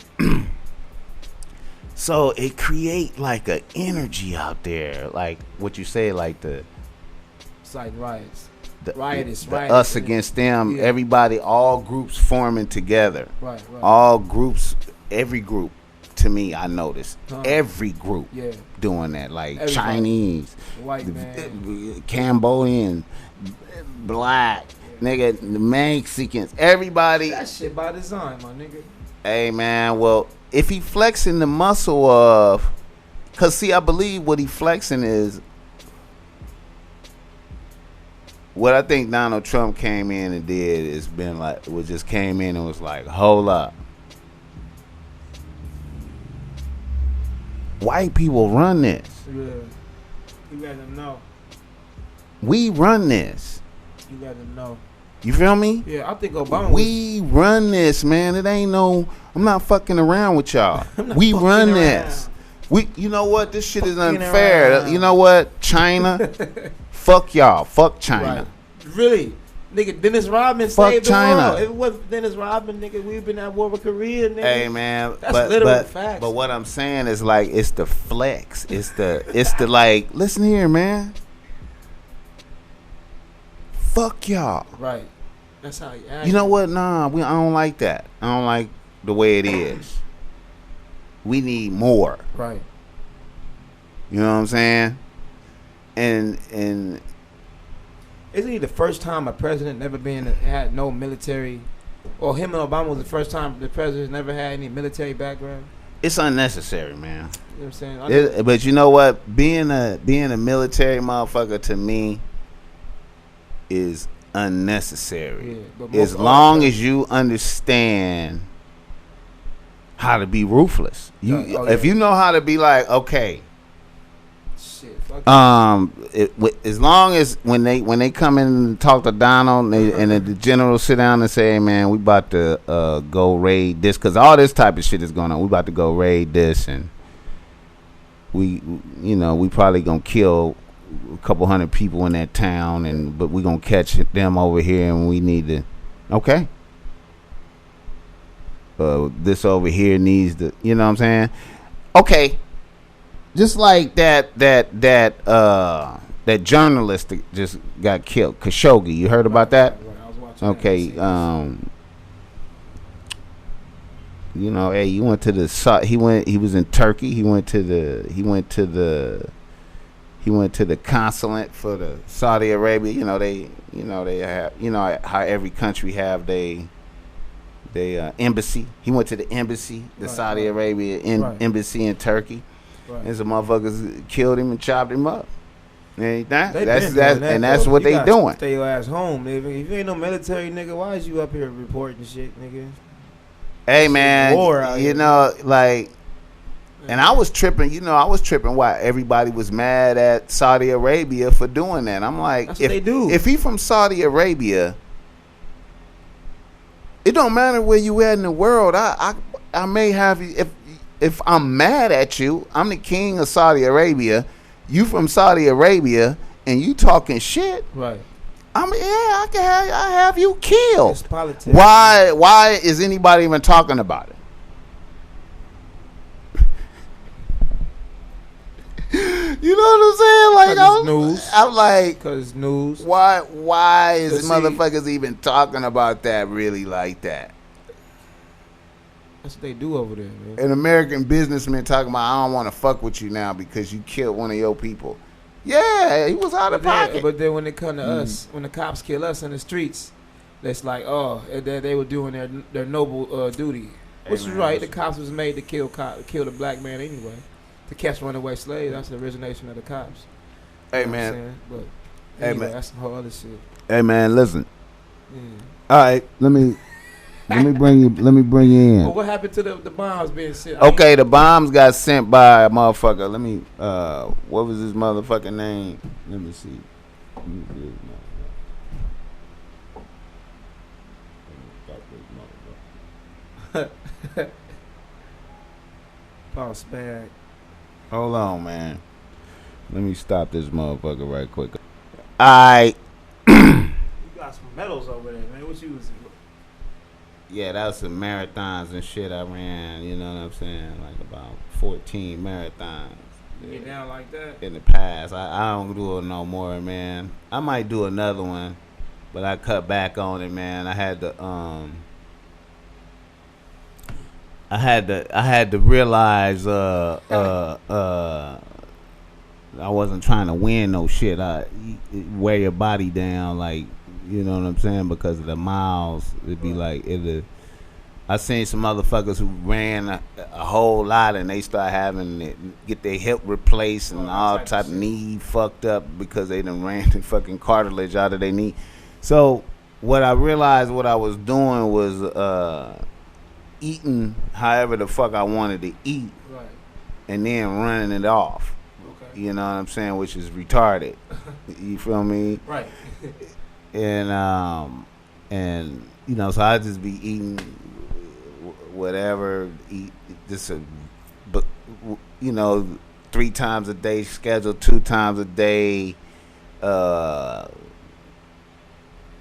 so it create like an energy out there, like what you say, like the side riots, riotous, us against them. Yeah. Everybody, all groups forming together. Right. All groups, every group. To me, I noticed every group doing that, like everybody. Chinese, white man, Cambodian, black, nigga, the Mexicans, everybody. That shit by design, my nigga. Hey man, well, if he flexing the muscle of, cause see, I believe what he flexing is what I think Donald Trump came in and did is been like, just came in and was like, hold up. White people run this. Yeah. You let them know. We run this. You let them know. You feel me? Yeah, I think Obama. We run this, man. It ain't no. I'm not fucking around with y'all. We run this. You know what? This shit is unfair. Around. You know what? China. Fuck y'all. Fuck China. Right. Really? Nigga, Dennis Rodman fuck saved China. the world. If it wasn't Dennis Rodman, nigga, we've been at war with Korea, nigga. Hey man, that's literal facts. But what I'm saying is like it's the flex. It's the like, listen here, man. Fuck y'all. Right. That's how you act. You know what? Nah, I don't like that. I don't like the way it is. We need more. Right. You know what I'm saying? And isn't he the first time a president never had no military, or him and Obama was the first time the president never had any military background? It's unnecessary, man. You know what I'm saying? But you know what? Being a military motherfucker to me is unnecessary. Yeah, as long as you understand how to be ruthless. If you know how to be like, okay. As long as when they come in and talk to Donald and the general sit down and say, hey, man, we about to go raid this, because all this type of shit is going on. We about to go raid this, and we probably gonna kill a couple hundred people in that town, but we gonna catch them over here, and we need to, okay. This over here needs to, you know what I'm saying? Okay. Just like that journalist that just got killed, Khashoggi. You heard about that? Right. I was watching. Okay. You know, hey, you went to the. He was in Turkey. He went to the consulate for the Saudi Arabia. They have. How every country have they embassy. He went to the embassy, the Saudi Arabia embassy in Turkey. Right. And some motherfuckers killed him and chopped him up. That's what they doing. Stay your ass home, nigga. If you ain't no military, nigga, why is you up here reporting shit, nigga? Hey, man, and I was tripping. I was tripping why everybody was mad at Saudi Arabia for doing that. I'm like, that's what they do. If he from Saudi Arabia, it don't matter where you at in the world. I may have you if I'm mad at you, I'm the king of Saudi Arabia. You from Saudi Arabia and you talking shit. Right. I have you killed. It's politics. Why is anybody even talking about it? You know what I'm saying? Like, I'm like, because news. Why is motherfuckers even talking about that really like that? That's what they do over there, man. An American businessman talking about, I don't want to fuck with you now because you killed one of your people. Yeah, he was out of pocket. But then when they come to us, when the cops kill us in the streets, it's like, they were doing their noble duty. Which is right. The cops was made to kill the black man anyway. To catch runaway slaves. That's the origination of the cops. Hey, you know man. But anyway, that's some whole other shit. Hey, man, listen. Yeah. All right, let me bring you in. Well, what happened to the bombs being sent? Okay, the bombs got sent by a motherfucker. Let me what was his motherfucking name? Let me see. BossMack. Hold on, man. Let me stop this motherfucker right quick. You got some medals over there, man. What you was? Yeah, that was some marathons and shit I ran, you know what I'm saying? Like about 14 marathons. You get down like that? In the past. I don't do it no more, man. I might do another one, but I cut back on it, man. I had to realize I wasn't trying to win no shit. Wear your body down, like, you know what I'm saying, because of the miles. It'd be like I seen some motherfuckers who ran a whole lot and they start having to get their hip replaced and all type of knee fucked up because they done ran the fucking cartilage out of their knee. So what I realized what I was doing was eating however the fuck I wanted to eat, right, and then running it off. Okay. You know what I'm saying? Which is retarded. You feel me? Right. And you know, so I just be eating whatever, eat just but you know, 3 times a day scheduled, 2 times a day,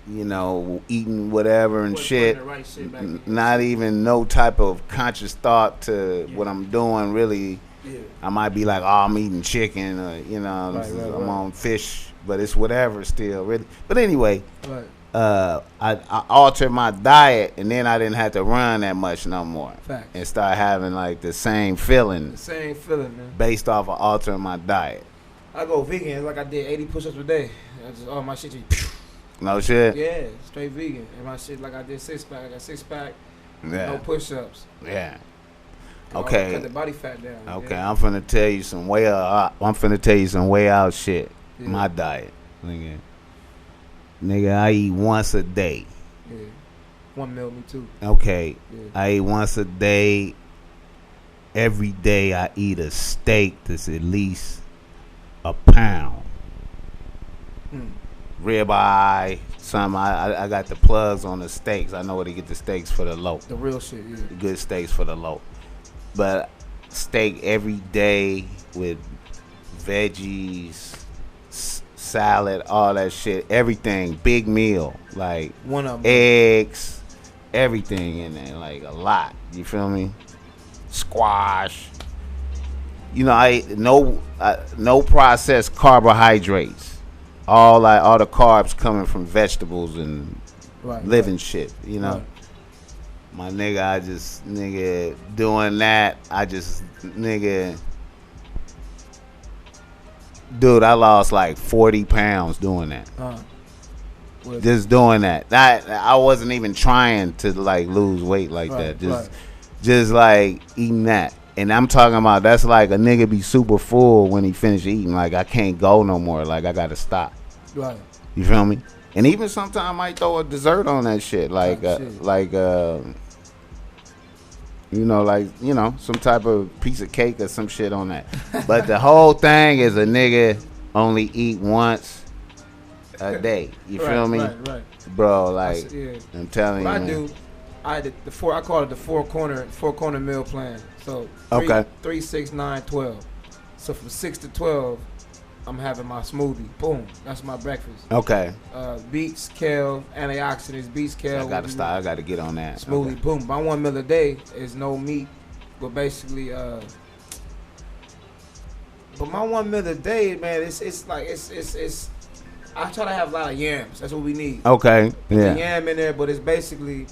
you know, eating whatever and shit, right shit not even no type of conscious thought to what I'm doing really. I might be like, oh, I'm eating chicken, you know, I'm on fish, but it's whatever still really. But anyway, I altered my diet, and then I didn't have to run that much no more. Fact. And start having like the same feeling. The same feeling, man. Based off of altering my diet. I go vegan. It's like I did 80 push-ups a day. All my shit just. No shit. Yeah, straight vegan. And my shit like I did 6-pack. I got 6-pack. Yeah. No push-ups. Yeah. Okay. Cut the body fat down. Okay, yeah. I'm finna tell you some way out shit. Yeah. My diet, nigga, I eat once a day. Yeah. 1 meal, me too. Okay. Yeah. I eat once a day. Every day I eat a steak that's at least a pound. Ribeye, something. I got the plugs on the steaks. I know where to get the steaks for the low. The real shit, yeah. The good steaks for the low. But steak every day with veggies, salad, all that shit. Everything. Big meal. Like one of them. Eggs, everything in there. Like a lot. You feel me? Squash. You know, I eat no processed carbohydrates. All the carbs coming from vegetables and living shit, you know. Right. My nigga, I just doing that. Dude, I lost like 40 pounds doing that. Just doing that. I wasn't even trying to like lose weight like that. Just like eating that. And I'm talking about that's like a nigga be super full when he finish eating. Like I can't go no more. Like I gotta stop. Right. You feel me? And even sometimes I might throw a dessert on that shit. Like some type of piece of cake or some shit on that. But the whole thing is a nigga only eat once a day. You feel me? Right. Bro, like I'm telling you. I call it the four corner meal plan. So 3, 6, 9, 12. So from 6 to 12, I'm having my smoothie. Boom. That's my breakfast. Okay. Beets, kale, antioxidants, beets, kale. I gotta stop. I gotta get on that. Smoothie. Okay. Boom. My 1 meal a day is no meat, but basically, but my 1 meal a day, man, it's. I try to have a lot of yams. That's what we need. Okay. Yeah. The yam in there, but it's basically.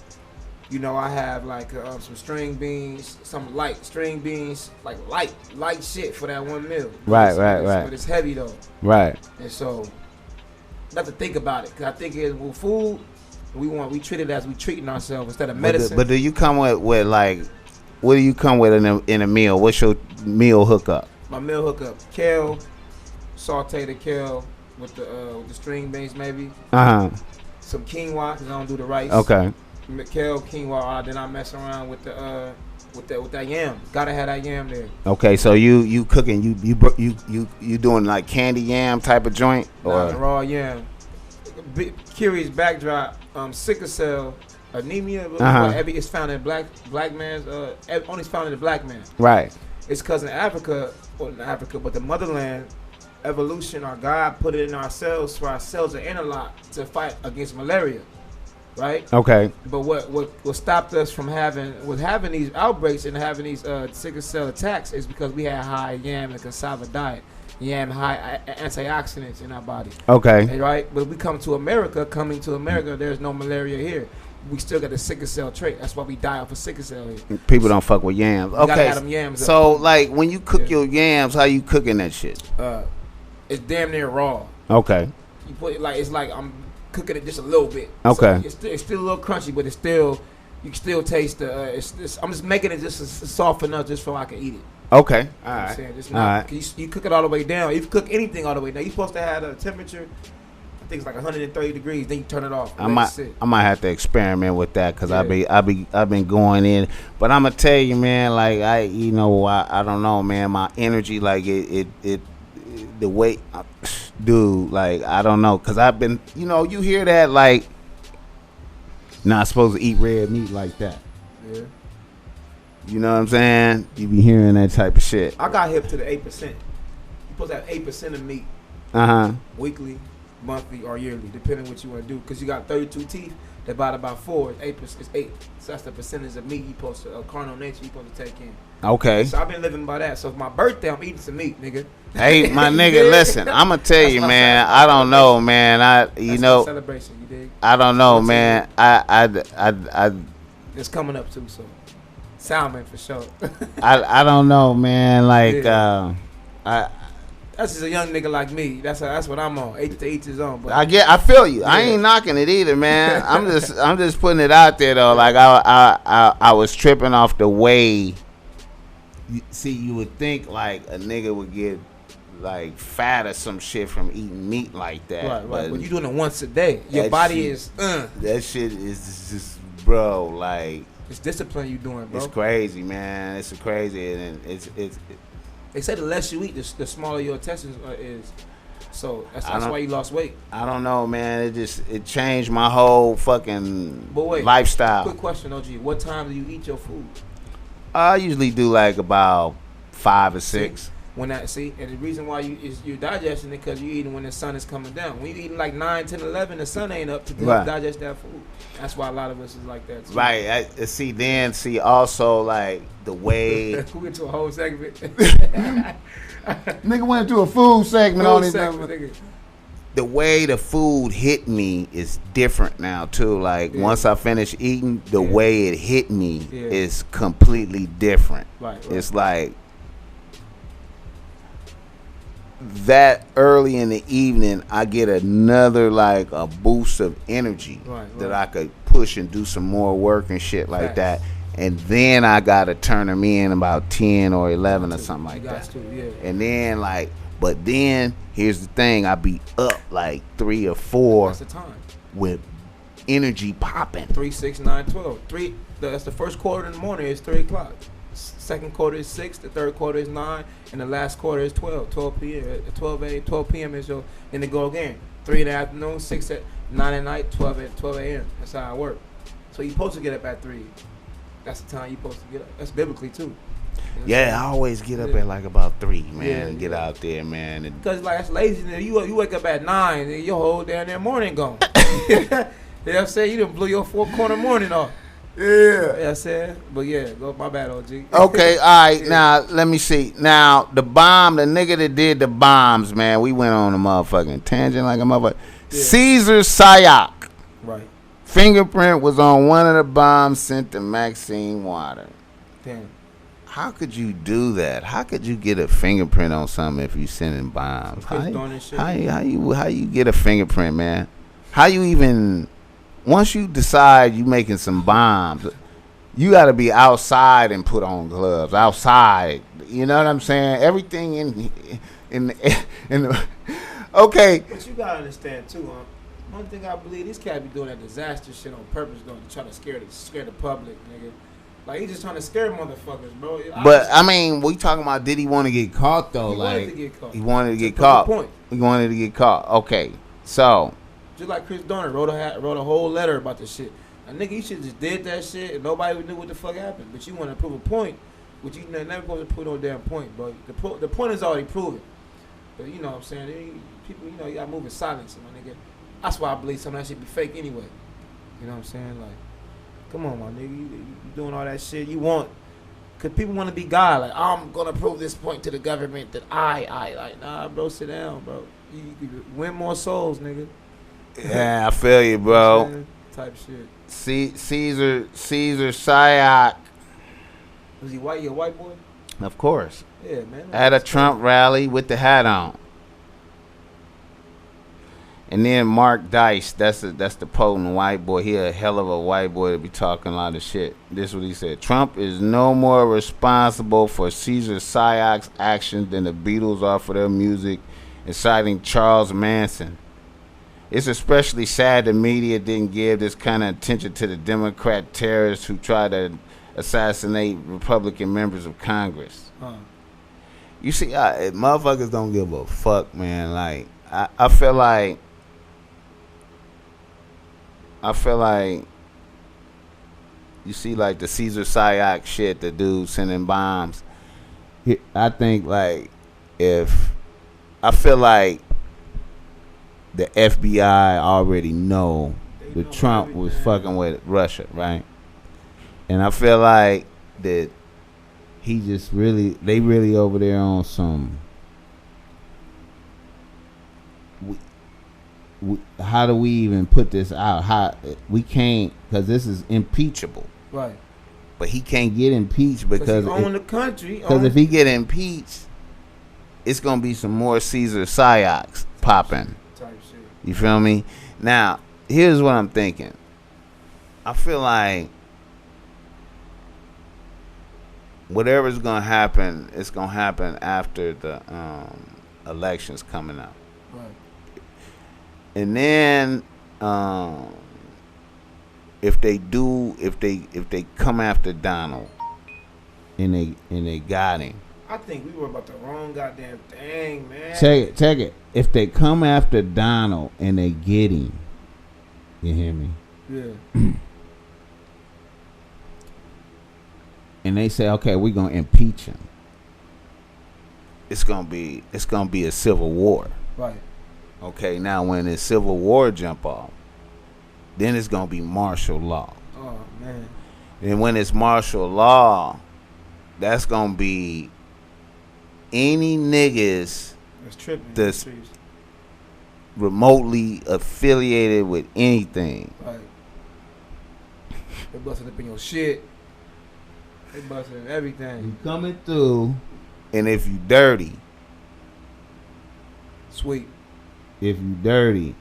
You know, I have like some string beans, some light string beans, like light shit for that 1 meal. Right. But it's heavy though. Right. And so, I have to think about it because I think with food, we treat it as we treating ourselves instead of medicine. But do you come with like, what do you come with in a meal? What's your meal hookup? My meal hookup: kale, saute the kale with the string beans maybe. Some quinoa because I don't do the rice. Okay. Kale, quinoa, then I mess around with that yam. Gotta have that yam there. Okay, so you cooking you doing like candy yam type of joint or raw yam. Curious backdrop. Sickle cell anemia. It's found in black man's. Only it's found in the black man. Right. It's because in Africa, but the motherland. Evolution, our God put it in our cells for our cells to interlock to fight against malaria. Right. Okay. But what stopped us from having these outbreaks and having these sickle cell attacks is because we had high yam and cassava diet. Yam high antioxidants in our body. Okay. Right. But we coming to America, there's no malaria here. We still got the sickle cell trait. That's why we die off of sickle cell here. People don't fuck with yams. Okay. Have them yams so like when you cook your yams, how you cooking that shit? It's damn near raw. Okay. You put it like it's like I'm cooking it just a little bit. Okay. So it's still a little crunchy, but it's still you can still taste the. I'm just making it just soft enough just so I can eat it. Okay. All right. It's not, all right. You cook it all the way down. If you cook anything all the way down, you're supposed to have a temperature. I think it's like 130 degrees. Then you turn it off. I might have to experiment with that because I've been going in. But I'm gonna tell you, man. Like I don't know, man. My energy, like it the weight, dude. Like I don't know, because I've been, you hear that like, not supposed to eat red meat like that. Yeah. You know what I'm saying? You be hearing that type of shit. I got hip to the 8%. You're supposed to have 8% of meat. Weekly, monthly, or yearly, depending what you want to do. Because you got 32 teeth, divided by 4, 8%. It's 8. So that's the percentage of meat you supposed to, carnal nature you supposed to take in. Okay. So I've been living by that. So for my birthday, I'm eating some meat, nigga. Hey, my nigga, listen. I'm gonna tell you, man. I don't know, man. That's celebration. You dig? I don't know, man. It's coming up too, so. Salmon for sure. I don't know, man. Like that's just a young nigga like me. That's what I'm on. Each his own. But I feel you. Yeah. I ain't knocking it either, man. I'm just putting it out there though. Like I was tripping off the way. You would think like a nigga would get like fat or some shit from eating meat like that. Right. But you doing it once a day. Your body is. That shit is just, bro. Like. It's discipline you doing, bro. It's crazy, man. It's crazy, and it's. They say the less you eat, the smaller your intestines is. So that's why you lost weight. I don't know, man. It changed my whole fucking lifestyle. Quick question, OG. What time do you eat your food? I usually do like about 5 or 6. And the reason why you're digesting it because you're eating when the sun is coming down. When you're eating like 9, 10, 11, the sun ain't up to digest that food. That's why a lot of us is like that too. Right. Also like the way. We went to a whole segment. Nigga went to a food segment on his number. The way the food hit me is different now too. Like once I finish eating, the way it hit me is completely different. Right. It's like. That early in the evening, I get another like a boost of energy that I could push and do some more work and shit like that. And then I gotta turn them in about 10 or 11 or something like that. And then but then here's the thing: I be up like 3 or 4. That's the time with energy popping. 3, 6, 9, 12. That's the first quarter in the morning. It's 3 o'clock. Second quarter is 6, the third quarter is 9, and the last quarter is 12 p.m. 12 p.m. is your, then they go again. 3 in the afternoon, 6 at 9 at night, 12 a.m. That's how I work. So you're supposed to get up at 3. That's the time you're supposed to get up. That's biblically too. I always get up at like about 3, man, and get out there, man. Because that's laziness. You wake up at 9, and your whole damn there morning gone. You know what I'm saying? You done blew your 4-corner morning off. Yeah, I said, but go my bad, OG. Okay, all right. Now let me see. Now the nigga that did the bombs, man. We went on a motherfucking tangent like a motherfucker. Caesar Sayak. Right. Fingerprint was on one of the bombs sent to Maxine Water. Damn. How could you do that? How could you get a fingerprint on something if you sending bombs? How you get a fingerprint, man? How you even? Once you decide you making some bombs, you got to be outside and put on gloves. Outside, you know what I'm saying? Everything in the okay. But you gotta understand too, one thing I believe, these cats be doing that disaster shit on purpose, to try to scare the public, nigga. Like he just trying to scare motherfuckers, bro. But I mean, we talking about did he want to get caught though? He wanted to get caught. He wanted to get caught. He wanted to get caught. Okay, so. Just like Chris Dorner wrote a whole letter about this shit. A nigga, you should just did that shit and nobody knew what the fuck happened. But you want to prove a point, which you never supposed to prove no damn point, bro. The point is already proven. But you know what I'm saying? People, you got to move in silence, my nigga. That's why I believe some of that shit be fake anyway. You know what I'm saying? Like, come on, my nigga. You doing all that shit. You want, because people want to be God. Like, I'm going to prove this point to the government that like, nah, bro, sit down, bro. You win more souls, nigga. Yeah, I feel you, bro. Type shit. Caesar Sayak. Was he white? You a white boy? Of course. Yeah, man. At a Trump rally with the hat on. And then Mark Dice, that's the potent white boy. He a hell of a white boy to be talking a lot of shit. This is what he said. Trump is no more responsible for Caesar Syak's actions than the Beatles are for their music, inciting Charles Manson. It's especially sad the media didn't give this kind of attention to the Democrat terrorists who tried to assassinate Republican members of Congress. You see, motherfuckers don't give a fuck, man. Like, I feel like you see, like the Caesar Syak shit, the dude sending bombs. I think like I feel like the FBI already know that Trump was fucking with Russia, right? And I feel like that they really over there on some. How do we even put this out? How we can't, because this is impeachable, right? But he can't get impeached because he own the country. Because if he get impeached, it's gonna be some more Caesar Syaks popping. Type shit. You feel me? Now, here's what I'm thinking. I feel like whatever's gonna happen, it's gonna happen after the elections coming out. Right. And then, if they come after Donald, and they got him, I think we were about the wrong goddamn thing, man. Check it. If they come after Donald and they get him, you hear me? Yeah. And they say, okay, we're gonna impeach him. It's gonna be a civil war. Right. Okay, now when the Civil War jump off, then it's gonna be martial law. Oh man! And when it's martial law, that's gonna be any niggas that's remotely affiliated with anything. Right. They busting up in your shit. They busting everything. You coming through, and if you dirty, sweet. If you dirty,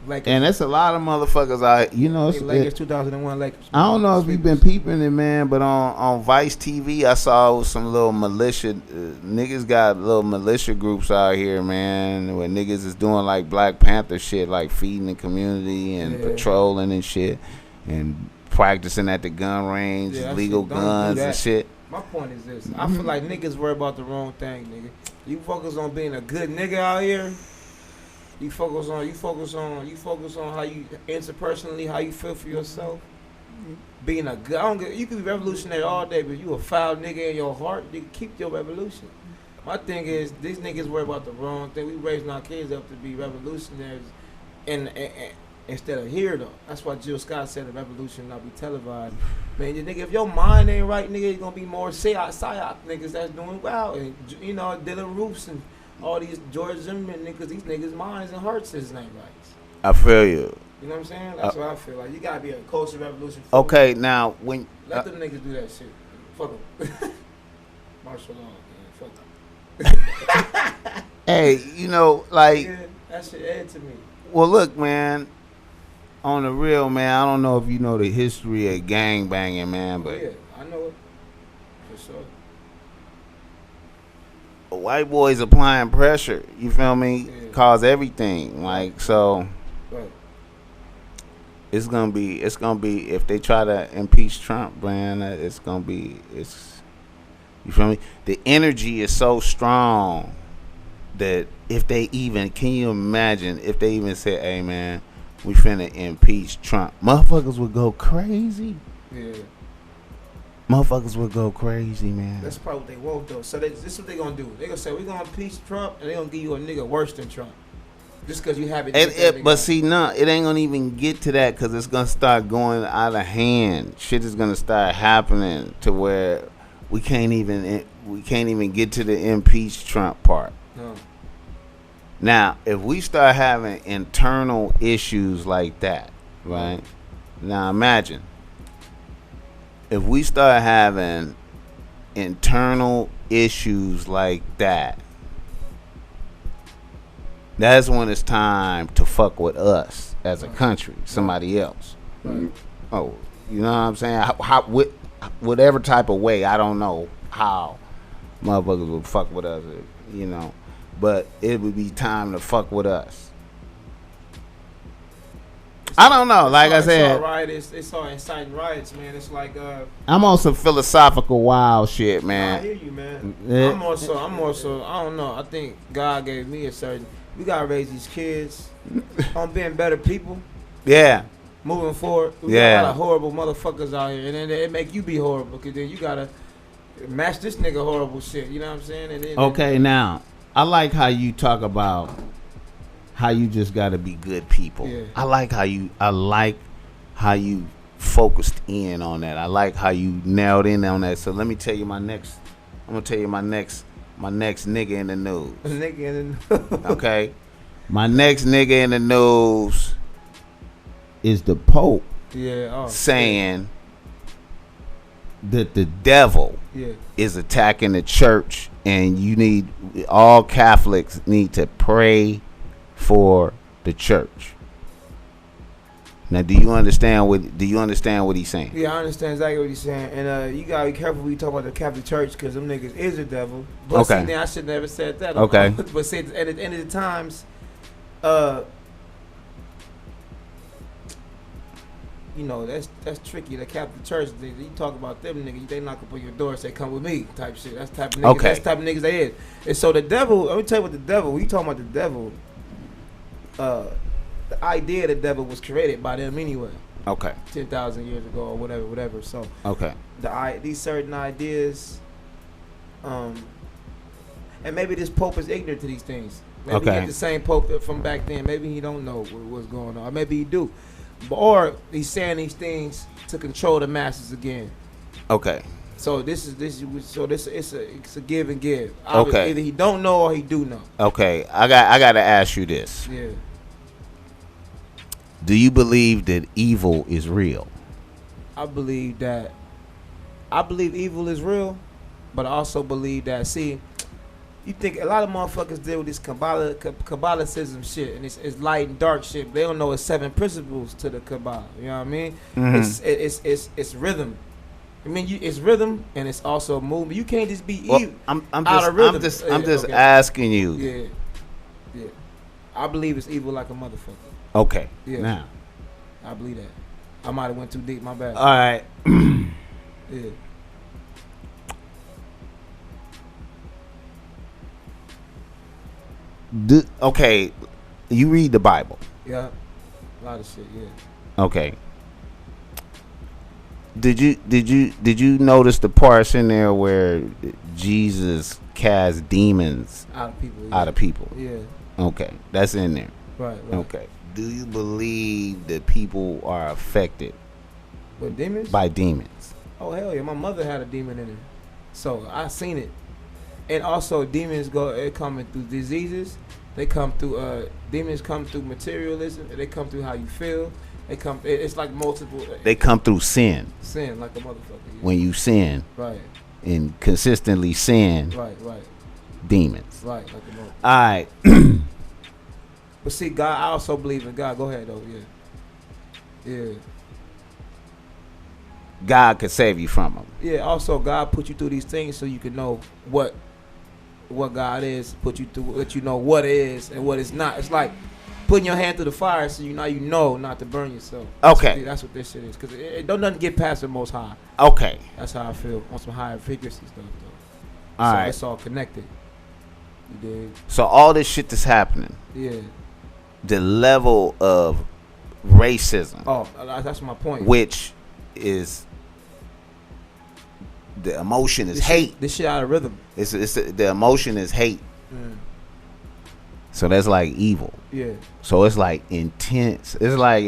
Lakers. And that's a lot of motherfuckers out. You know, Lakers 2001 Lakers. I don't know if you've been peeping it, man, but on Vice TV, I saw some little militia niggas got little militia groups out here, man, where niggas is doing like Black Panther shit, like feeding the community and patrolling and shit, and practicing at the gun range, legal guns and shit. My point is this: I feel like niggas worry about the wrong thing, nigga. You focus on being a good nigga out here. You focus on how you interpersonally, how you feel for yourself. Being a good, you can be revolutionary all day, but you a foul nigga in your heart, you keep your revolution. My thing is, these niggas worry about the wrong thing. We raising our kids up to be revolutionaries, and instead of here though. That's why Jill Scott said the revolution not be televised. Man, nigga, if your mind ain't right, nigga, you're gonna be more psyop niggas that's doing well, and you know, Dylan Roofs and all these George Zimmerman niggas, these niggas' minds and hearts is ain't right. I feel you. You know what I'm saying? That's what I feel like. You gotta be a culture revolution. Okay, now when let them niggas do that shit. Fuck them. Martial law, man. Fuck them. Hey, you know, like that shit add to me. Well, look, man. On the real, man, I don't know if you know the history of gang banging, man, but yeah, I know it for sure. White boys applying pressure, you feel me? Yeah. Cause everything, like so. Right. It's gonna be if they try to impeach Trump, man. You feel me? The energy is so strong that if they even, can you imagine if they even said, "Hey, man, we finna impeach Trump," motherfuckers would go crazy. Yeah. Motherfuckers would go crazy, man. That's probably what they want, though. So this is what they gonna do. They gonna say, we're gonna impeach Trump, and they gonna give you a nigga worse than Trump. Just because you have it. But see, no, it ain't gonna even get to that because it's gonna start going out of hand. Shit is gonna start happening to where we can't even get to the impeach Trump part. No. Now, if we start having internal issues like that, right? Now imagine if we start having internal issues like that, that's when it's time to fuck with us as a country, somebody else. Right. Oh, you know what I'm saying? Whatever type of way, I don't know how motherfuckers would fuck with us, you know, but it would be time to fuck with us. I don't know. Like I said, it's all inciting riots, man. It's like I'm on some philosophical wild shit, man. I hear you, man. I'm also. I don't know. I think God gave me a certain. We gotta raise these kids on being better people. Yeah. Moving forward. We got a lot of horrible motherfuckers out here, and then it make you be horrible, because then you gotta match this nigga horrible shit. You know what I'm saying? And then, okay, now I like how you talk about how you just gotta be good people. Yeah. I like how you focused in on that. I like how you nailed in on that. So let me tell you my next nigga in the news. Nigga in the news. Okay. My next nigga in the news is the Pope. Yeah. Saying that the devil is attacking the church, and all Catholics need to pray for the church. Now, do you understand what he's saying? Yeah, I understand exactly what he's saying, and you gotta be careful when you talk about the Catholic Church, because them niggas is the devil. But see, then I should never said that. Okay. But see, at the end of the times, you know, that's tricky. The Catholic Church, you talk about them niggas, they knock up on your door and say, "Come with me," type shit. That's the type of niggas. Okay. That's the type of niggas they is. And so the devil. Let me tell you what the devil. When you talking about the devil, the idea of the devil was created by them anyway. Okay. 10,000 years ago or whatever. So okay. These certain ideas, and maybe this Pope is ignorant to these things. Maybe he's the same Pope from back then. Maybe he don't know what's going on. Or maybe he do. Or he's saying these things to control the masses again. Okay. So it's a give and give. Okay. Either he don't know or he do know. Okay. I got to ask you this. Yeah. Do you believe that evil is real? I believe evil is real, but I also believe that, see, you think a lot of motherfuckers deal with this Kabbalicism shit, and it's light and dark shit. They don't know it's 7 principles to the Kabbalah. You know what I mean? Mm-hmm. It's rhythm. I mean, it's rhythm, and it's also movement. You can't just be well, evil. I'm just asking you. Yeah. I believe it's evil like a motherfucker. Okay. Yeah. Now, I believe that. I might have went too deep. My bad. All right. Yeah. Okay. You read the Bible. Yeah. A lot of shit. Yeah. Okay. Did you notice the parts in there where Jesus cast demons out of people? Out of people. Yeah. Okay, that's in there. Right. Okay. Do you believe that people are affected with demons? By demons? Oh hell yeah! My mother had a demon in her, so I seen it. And also, demons coming through diseases. They come through demons come through materialism. They come through how you feel. They come. It's like multiple. They come through sin. Sin like a motherfucker. Yeah. When you sin. Right. And consistently sin. Right. Demons. Right. Like a motherfucker. All right. But see, God, I also believe in God. Go ahead, though. Yeah. God could save you from them. Yeah. Also, God put you through these things so you can know what God is. Put you through, let you know what it is and what it's not. It's like putting your hand through the fire so you know not to burn yourself. Okay. That's what this shit is. Because it don't nothing get past the Most High. Okay. That's how I feel on some higher frequency stuff, though. All so right. It's all connected. You dig? So all this shit that's happening. Yeah. The level of racism. Oh, that's my point. Which is the emotion is hate. This shit out of rhythm. It's the emotion is hate. Mm. So that's like evil. Yeah. So it's like intense. It's like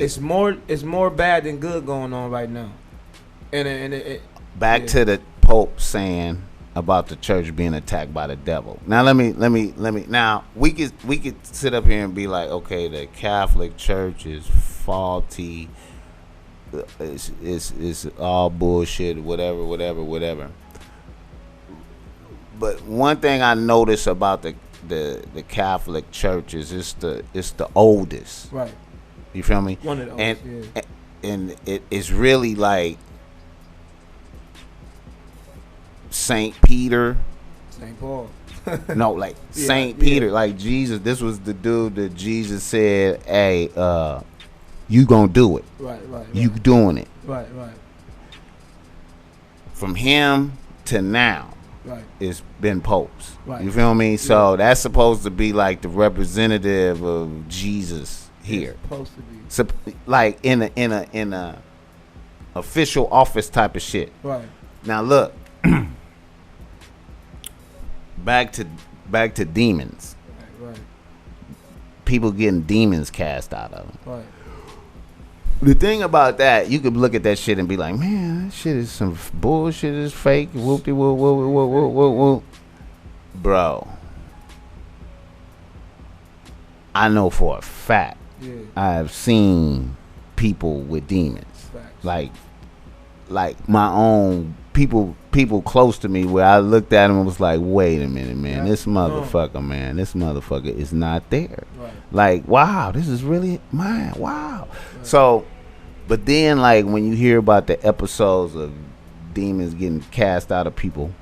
it's more bad than good going on right now. And back to the Pope saying about the church being attacked by the devil. Now let me. Now we could sit up here and be like, okay, the Catholic Church is faulty. It's all bullshit. Whatever. But one thing I notice about the Catholic churches. It's the oldest. Right. You feel me? One of the oldest, and it's really like Saint Peter. Saint Paul. No, like Saint Peter, like Jesus. This was the dude that Jesus said, "Hey, you gonna do it. Right. You doing it." Right. From him to now, right, it's been popes. Right. You feel me? So that's supposed to be like the representative of Jesus here. It's supposed to be. So, like in a official office type of shit. Right. Now look, back to demons. Right. People getting demons cast out of them. Right. The thing about that, you could look at that shit and be like, man, that shit is some bullshit. It's fake. Whoop-de whoop, whoop, whoop, whoop, whoop, whoop. Bro, I know for a fact I have seen people with demons. Facts. Like my own people close to me where I looked at him and was like, wait a minute, man, this motherfucker is not there. Right. Like, wow, this is really mine. Wow. Right. So, but then like when you hear about the episodes of demons getting cast out of people,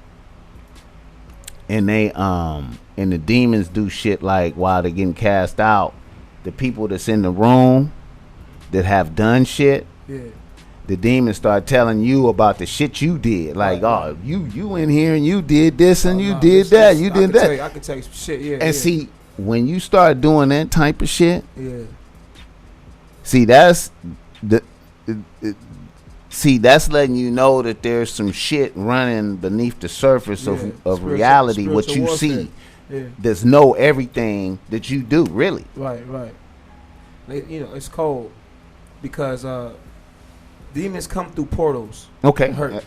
and they and the demons do shit like while they're getting cast out, the people that's in the room that have done shit, the demons start telling you about the shit you did. Like, oh, you in here and you did this and you did that. You did that. I can tell you some shit, And see, when you start doing that type of shit, see, that's that's letting you know that there's some shit running beneath the surface of reality, what you see. There's no everything that you do, really. Right. You know, it's cold because demons come through portals. Okay. Hurt.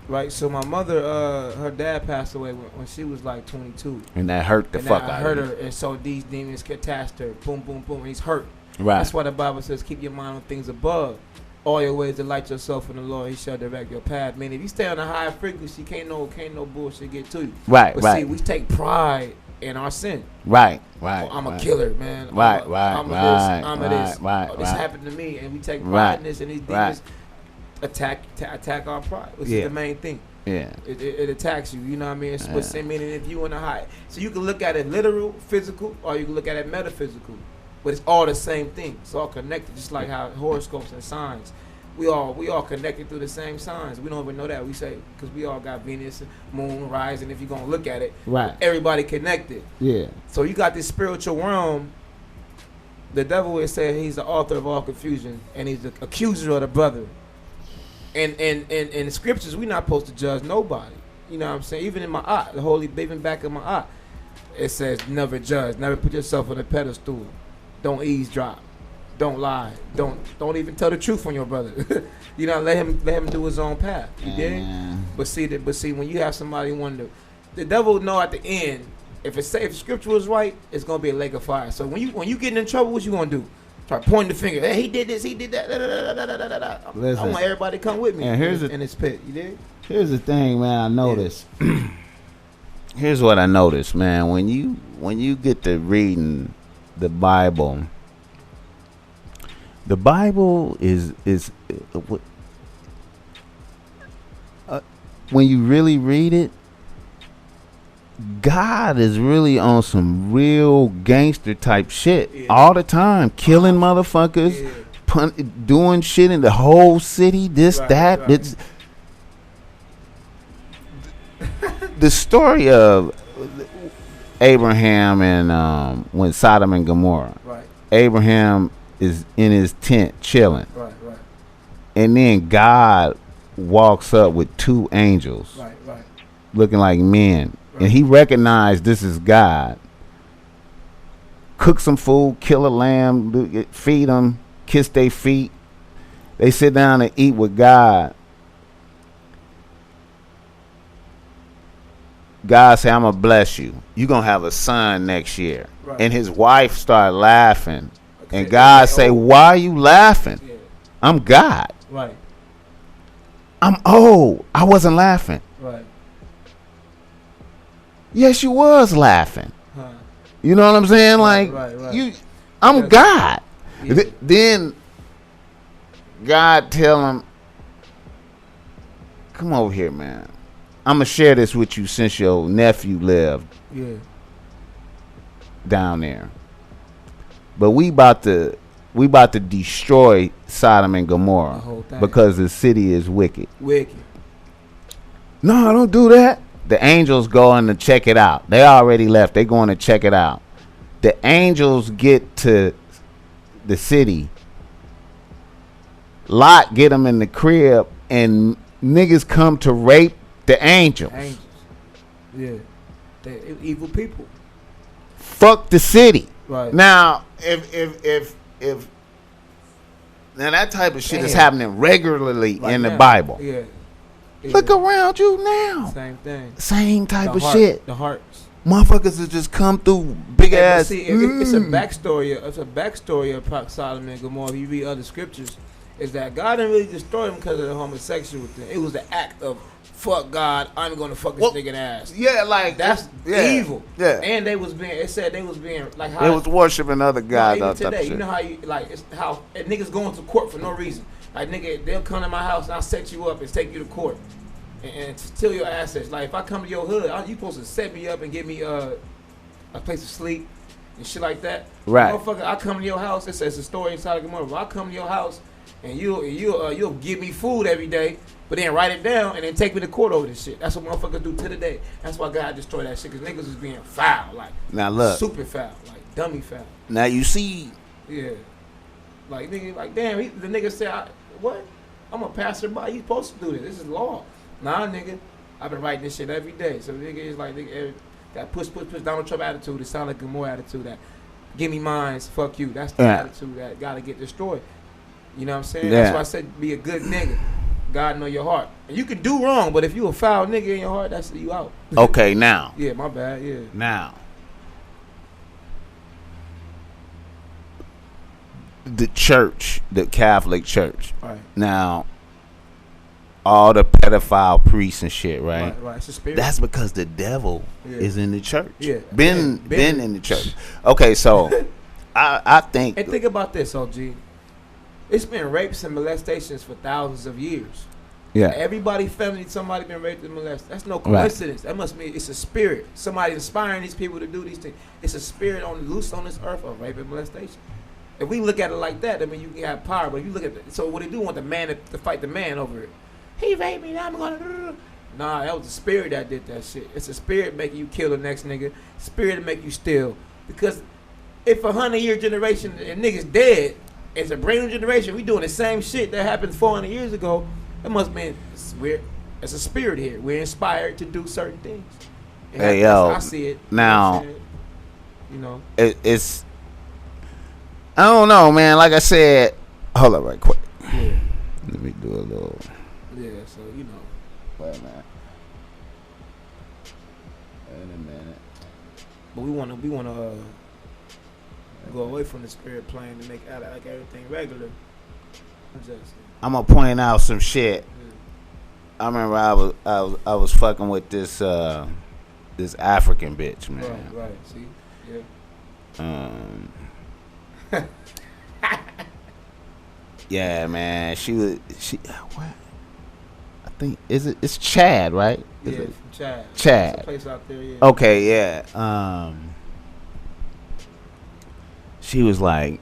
Right. So my mother, her dad passed away when she was like 22. And that hurt the fuck out of her. Hurt her, and so these demons attached her. Boom, boom, boom. And he's hurt. Right. That's why the Bible says, keep your mind on things above. All your ways delight yourself in the Lord. He shall direct your path. I mean, if you stay on a high frequency, can't no bullshit get to you. Right. But see, we take pride in our sin. Right. Oh, I'm a killer, man. I'm this. This happened to me, and we take pride in this, and these demons attack our pride, which is the main thing. Yeah, it attacks you. You know what I mean? It's what's meaning if you in a high. So you can look at it literal, physical, or you can look at it metaphysical. But it's all the same thing. It's all connected, just like how horoscopes and signs. We all connected through the same signs. We don't even know that. We say because we all got Venus, Moon, rising. If you're gonna look at it, everybody connected. Yeah. So you got this spiritual realm. The devil is saying he's the author of all confusion, and he's the accuser of the brother. And in the scriptures, we're not supposed to judge nobody. You know what I'm saying? Even in my eye, the holy, even back in my eye, it says never judge, never put yourself on a pedestal. Don't eavesdrop. Don't lie. Don't even tell the truth on your brother. You know, let him do his own path. You dig? But see, when you have somebody wonder, the devil know at the end if scripture is right, it's gonna be a lake of fire. So when you getting in trouble, what you gonna do? Try pointing the finger. Hey, he did this. He did that. I want everybody to come with me. In this pit. You dig? Here's the thing, man. I noticed. Here's what I noticed, man. When you get to reading the Bible is when you really read it, God is really on some real gangster type shit all the time, killing motherfuckers, doing shit in the whole city, that. It's the story of Abraham and when Sodom and Gomorrah. Right. Abraham is in his tent chilling. Right. And then God walks up with two angels. Right. Looking like men. Right. And he recognized this is God. Cook some food, kill a lamb, feed them, kiss their feet. They sit down and eat with God. God said, I'm going to bless you. You're going to have a son next year. Right. And his wife started laughing. Okay. And God say, why are you laughing? Yeah. I'm God. Right. I'm old. I wasn't laughing. Right. Yes, you was laughing. Huh. You know what I'm saying? Like, I'm God. Yeah. Then God tell him, come over here, man. I'm going to share this with you since your nephew lived down there. But we about to destroy Sodom and Gomorrah because the city is wicked. No, don't do that. The angels going to check it out. They already left. They going to check it out. The angels get to the city. Lot get them in the crib, and niggas come to rape the angels. Yeah, they evil people. Fuck the city. Right now, if now that type of shit is happening regularly in the Bible. Yeah. Look around you now. Same thing. Same type of shit. The hearts. Motherfuckers that just come through big ass. See, it's a backstory. It's a backstory of Sodom and Gomorrah. If you read other scriptures, is that God didn't really destroy them because of the homosexual thing. It was the act of fuck God. I'm gonna fuck this nigga ass. Yeah, like that's evil. Yeah, and they was being. It said they was being like how they was worshiping other gods. Even today, you know how you like it's how niggas going to court for no reason. Like nigga, they'll come to my house and I'll set you up and take you to court and steal your assets. Like if I come to your hood, you supposed to set me up and give me a place to sleep and shit like that. Right. Motherfucker, I come to your house. It's a story inside of Gomorrah. I come to your house and you'll give me food every day, but then write it down and then take me to court over this shit. That's what motherfuckers do to the day. That's why God destroyed that shit, because niggas was being foul, like now look, super foul, like dummy foul. Now you see, yeah, like nigga, like damn, the nigga said, what? I'm a passerby. You supposed to do this. This is law. Nah, nigga, I've been writing this shit every day. So nigga is like that push Donald Trump attitude. It sound like a more attitude that give me mines, fuck you. That's the attitude that gotta get destroyed. You know what I'm saying? Yeah. That's why I said be a good nigga. God know your heart. And you can do wrong, but if you a foul nigga in your heart, that's you out. Okay, now. Yeah, my bad. Yeah. Now. The church, the Catholic Church. Right. Now, all the pedophile priests and shit, right? Right. It's a spirit. That's because the devil is in the church. Yeah. Been in the church. Okay, so I think. And think about this, OG. It's been rapes and molestations for thousands of years. Yeah. Everybody family, somebody been raped and molested. That's no coincidence. That must mean it's a spirit. Somebody inspiring these people to do these things. It's a spirit loose on this earth of rape and molestation. If we look at it like that, I mean, you can have power. But if you look at it, so what they do want the man to fight the man over it. He raped me, now I'm gonna. Nah, that was the spirit that did that shit. It's a spirit making you kill the next nigga. Spirit to make you steal. Because if 100-year generation and niggas dead, it's a brand new generation. We doing the same shit that happened 400 years ago. It must mean it's a spirit here. We're inspired to do certain things. And hey yo, I see it now. You know, it's. I don't know, man. Like I said, hold up, right quick. Yeah. Let me do a little. Yeah. So you know. Wait a minute. But we wanna go away from the spirit plane and make out like everything regular. I'm gonna point out some shit. I remember I was fucking with this African bitch, man. Right. See, yeah. Yeah, man. She what? I think it's Chad, right? From Chad. Chad. There's a place out there, yeah. Okay, yeah. She was like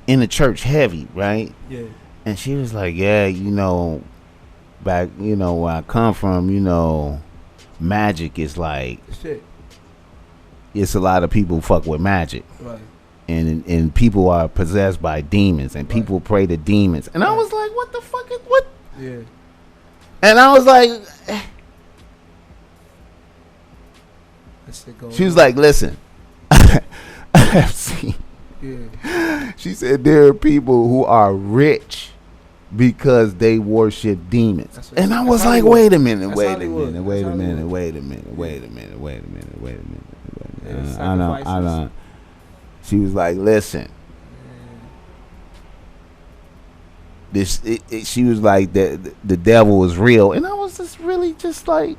in the church heavy, right? Yeah. And she was like, yeah, you know, back, you know, where I come from, you know, magic is like shit. It's a lot of people fuck with magic. Right. And people are possessed by demons, and people pray to demons. And I was like, what the fuck is what? Yeah. And I was like, she was like, listen, I have seen. Yeah. She said there are people who are rich because they worship demons. And I was like, wait a minute. I don't. She was like, listen. She was like, the devil is real. And I was just really just like,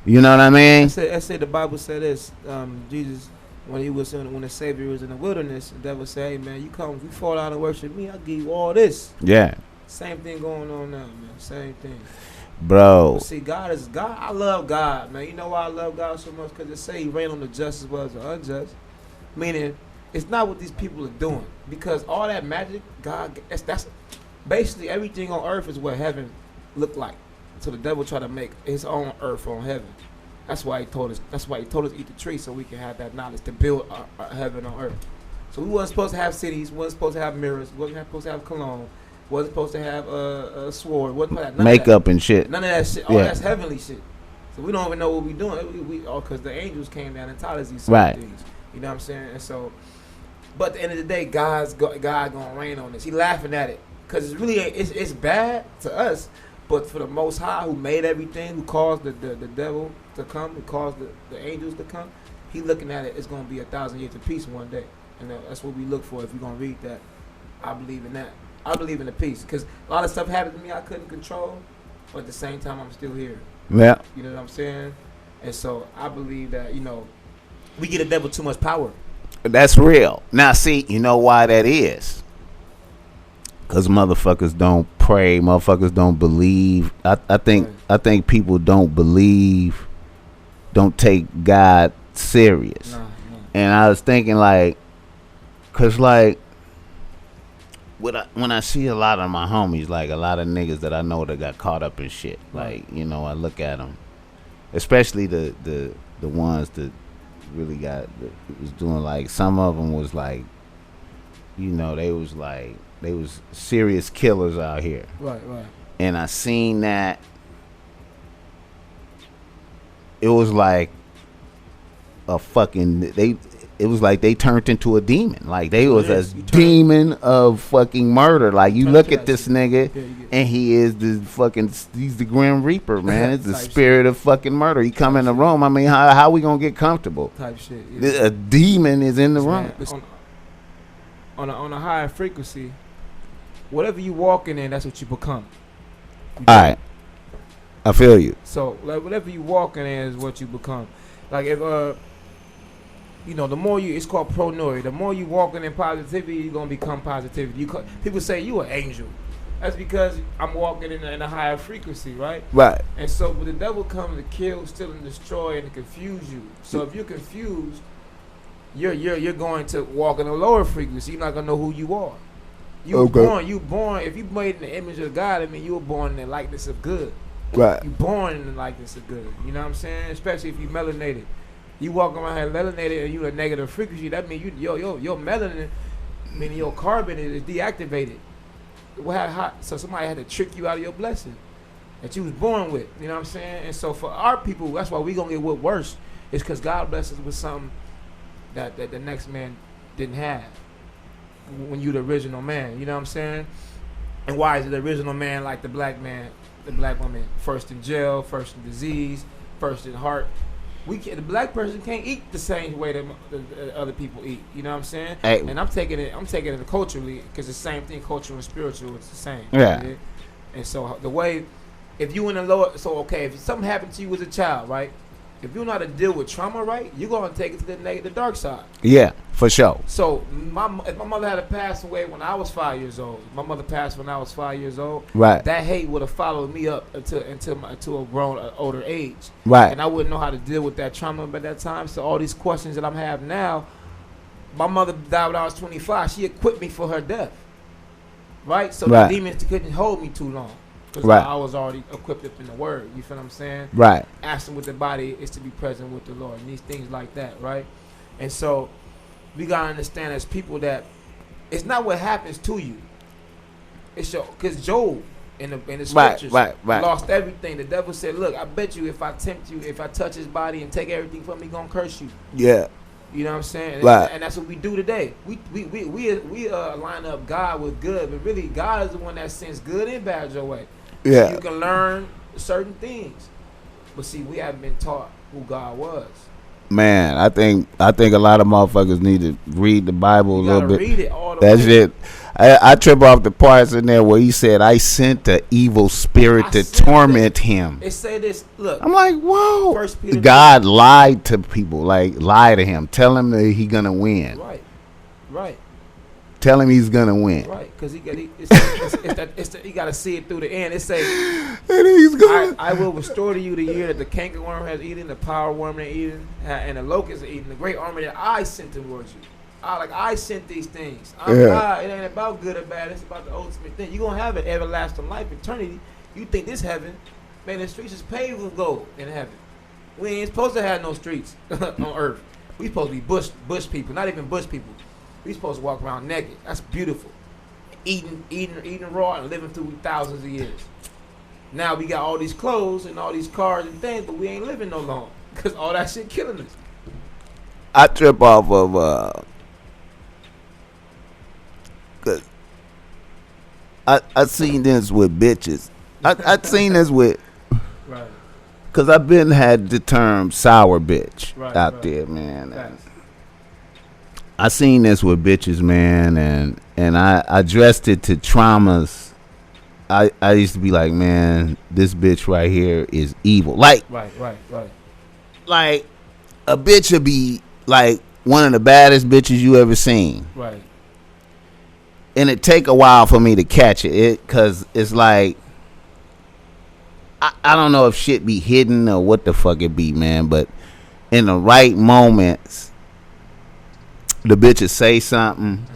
You know what I mean? I said the Bible said this. Jesus, when the Savior was in the wilderness, the devil said, "Hey man, you fall down and worship me, I'll give you all this." Yeah. Same thing going on now, man. Same thing. Bro. But see, God is God. I love God, man. You know why I love God so much? Because it say He reign on the just as well as the unjust. Meaning, it's not what these people are doing. Because all that magic, God, that's basically everything on earth is what heaven looked like. So the devil tried to make his own earth on heaven. That's why he told us. That's why he told us to eat the tree so we can have that knowledge to build our heaven on earth. So we wasn't supposed to have cities. We wasn't supposed to have mirrors. We wasn't supposed to have cologne. Wasn't supposed to have a sword. Wasn't supposed to have makeup and shit. None of that shit. All that's heavenly shit. So we don't even know what we doing. We all because the angels came down and taught us these things. You know what I'm saying? And so, but at the end of the day, God gonna reign on this. He laughing at it because it's really it's bad to us, but for the Most High who made everything, who caused the devil to come, who caused the angels to come, He looking at it. It's gonna be 1,000 years of peace one day, and that's what we look for. If we're gonna read that, I believe in that. I believe in the peace because a lot of stuff happened to me I couldn't control, but at the same time I'm still here. Yeah. You know what I'm saying? And so I believe that, we give the devil too much power. That's real. Now see, you know why that is? Because motherfuckers don't pray, motherfuckers don't believe. I think people don't believe, don't take God serious. No. And I was thinking cause when I see a lot of my homies, like a lot of niggas that I know that got caught up in shit, I look at them, especially the ones that really was doing some of them was they was serious killers out here. Right. And I seen that it was like a fucking it was like they turned into a demon. Like they was a demon of fucking murder. Like you look at this nigga and he's the Grim Reaper, man. It's the spirit of fucking murder. He come in the room. I mean, how we gonna get comfortable? Type shit. Yeah. A demon is in the room. On a higher frequency, whatever you walking in, that's what you become. All right. I feel you. So whatever you walking in is what you become. Like if the more it's called pronoia. The more you walking in positivity, you're gonna become positivity. People say you an angel. That's because I'm walking in a higher frequency, right? Right. And so when the devil comes to kill, steal, and destroy, and to confuse you. So if you're confused, you're going to walk in a lower frequency. You're not gonna know who you are. You born. If you made in the image of God, I mean you were born in the likeness of good. Right. You born in the likeness of good. You know what I'm saying? Especially if you melanated. You walk around here melanated and you a negative frequency. That means your melanin, meaning your carbon is deactivated. So somebody had to trick you out of your blessing that you was born with. You know what I'm saying? And so for our people, that's why we gonna get worse. It's because God blesses us with something that the next man didn't have. When you the original man, you know what I'm saying? And why is it the original man like the black man, the black woman? First in jail, first in disease, first in heart. The black person can't eat the same way that the other people eat. You know what I'm saying? Hey. And I'm taking it culturally because it's the same thing, cultural and spiritual. It's the same. Yeah. Right? And so the way, if you in the lower, if something happened to you as a child, right? If you know how to deal with trauma, right, you're gonna take it to the dark side. Yeah, for sure. So if my mother had passed away when I was 5 years old, my mother passed when I was 5 years old. Right. That hate would have followed me up until a grown older age. Right. And I wouldn't know how to deal with that trauma by that time. So all these questions that I'm having now, my mother died when I was 25. She equipped me for her death. Right. So the demons couldn't hold me too long. Because I was already equipped up in the word. You feel what I'm saying? Right. Absent with the body is to be present with the Lord. And these things like that, right? And so we got to understand as people that it's not what happens to you. It's because Job in the scriptures lost everything. The devil said, look, I bet you if I tempt you, if I touch his body and take everything from me, he's going to curse you. Yeah. You know what I'm saying? Right. And that's what we do today. We line up God with good, but really God is the one that sends good and bad your way. Yeah. So you can learn certain things. But see, we haven't been taught who God was. Man, I think a lot of motherfuckers need to read the Bible a little bit. Read it all the That shit. I trip off the parts in there where he said, "I sent the evil spirit to torment him." It say this. Look, I'm like, whoa. God lied to people, like lie to him, tell him that he gonna win. Right. Tell him he's gonna win. Right, because he got you got to see it through the end. It say, I will restore to you the year that the cankerworm has eaten, the power worm has eaten, and the locust has eaten, the great army that I sent towards you. I sent these things. God, it ain't about good or bad. It's about the ultimate thing. You're going to have an everlasting life, eternity. You think this heaven, man, the streets is paved with gold in heaven. We ain't supposed to have no streets on earth. We supposed to be bush people, not even bush people. We supposed to walk around naked. That's beautiful. Eating raw and living through thousands of years. Now we got all these clothes and all these cars and things, but we ain't living no long because all that shit killing us. I trip off of I seen this with bitches. I seen this with right. Cause I've been had the term sour bitch out there, man. I seen this with bitches, man, and I addressed it to traumas. I used to be like, man, this bitch right here is evil. Like, right. Like a bitch would be like one of the baddest bitches you ever seen. Right. And it take a while for me to catch it, cause it's like I don't know if shit be hidden or what the fuck it be, man. But in the right moments, the bitches say something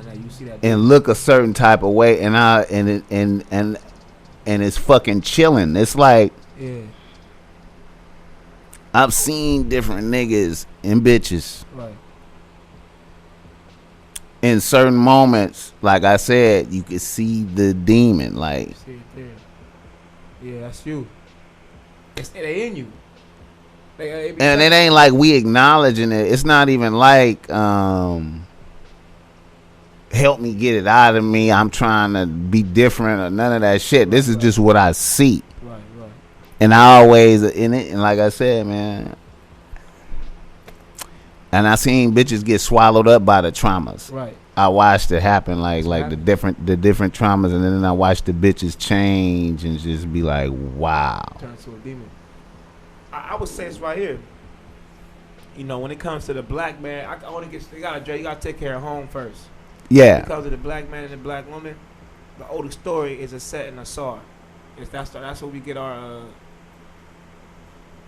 and look a certain type of way, and it's fucking chilling. It's like I've seen different niggas and bitches. Right. In certain moments, like I said, you can see the demon. Like, see it there. Yeah, that's you. They in you. And it ain't like we acknowledging it. It's not even like help me get it out of me. I'm trying to be different or none of that shit. This is just what I see. Right. And I always in it. And like I said, man. And I seen bitches get swallowed up by the traumas. Right. I watched it happen, like the different traumas, and then I watched the bitches change and just be like, wow. Turn into a demon. I would say it's right here. You know, when it comes to the black man, you gotta take care of home first. Yeah. When it comes to the black man and the black woman, the oldest story is a set and a saw. That's where we get our.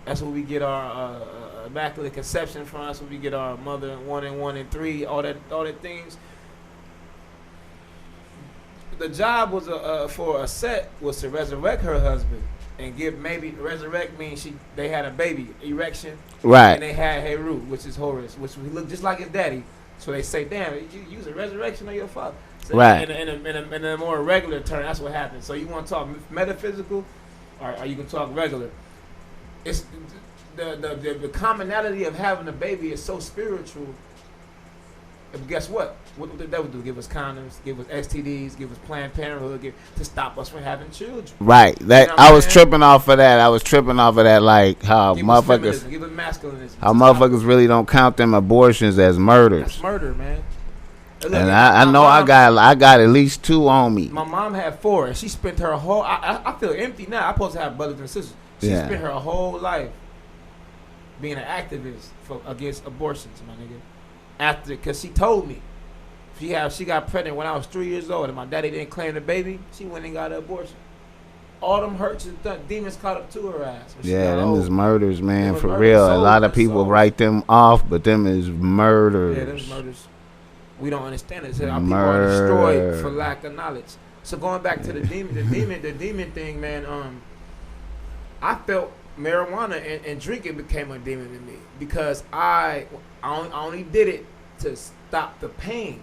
That's where we get our immaculate conception from. That's where we get our mother 1 and 1 and 3. All that things. The job was for a set was to resurrect her husband and resurrect means they had a baby erection, right? And they had Heru, which is Horus, which looked just like his daddy. So they say, damn, you use a resurrection of your father, so right? In a more regular term, that's what happens. So you want to talk metaphysical, or you can talk regular. It's the commonality of having a baby is so spiritual. And guess what? What would the devil do? Give us condoms, give us STDs, give us Planned Parenthood, to stop us from having children. Right. That you know I was tripping off of that. Like how give motherfuckers, give us masculinism. How motherfuckers really don't count them abortions as murders. That's murder, man. Look, and I know mom, I got at least 2 on me. My mom had 4, and she spent her whole. I feel empty now. I'm supposed to have brothers and sisters. She spent her whole life being an activist against abortions, my nigga. Because she told me she got pregnant when I was 3 years old, and my daddy didn't claim the baby. She went and got an abortion. All them hurts and demons caught up to her ass. Yeah, them is murders, man, for real. A lot of people write them off, but them is murders. Yeah, them is murders. We don't understand it. Our people are destroyed for lack of knowledge. So going back to the demon thing, man. I felt marijuana and drinking became a demon to me because I only did it to stop the pain.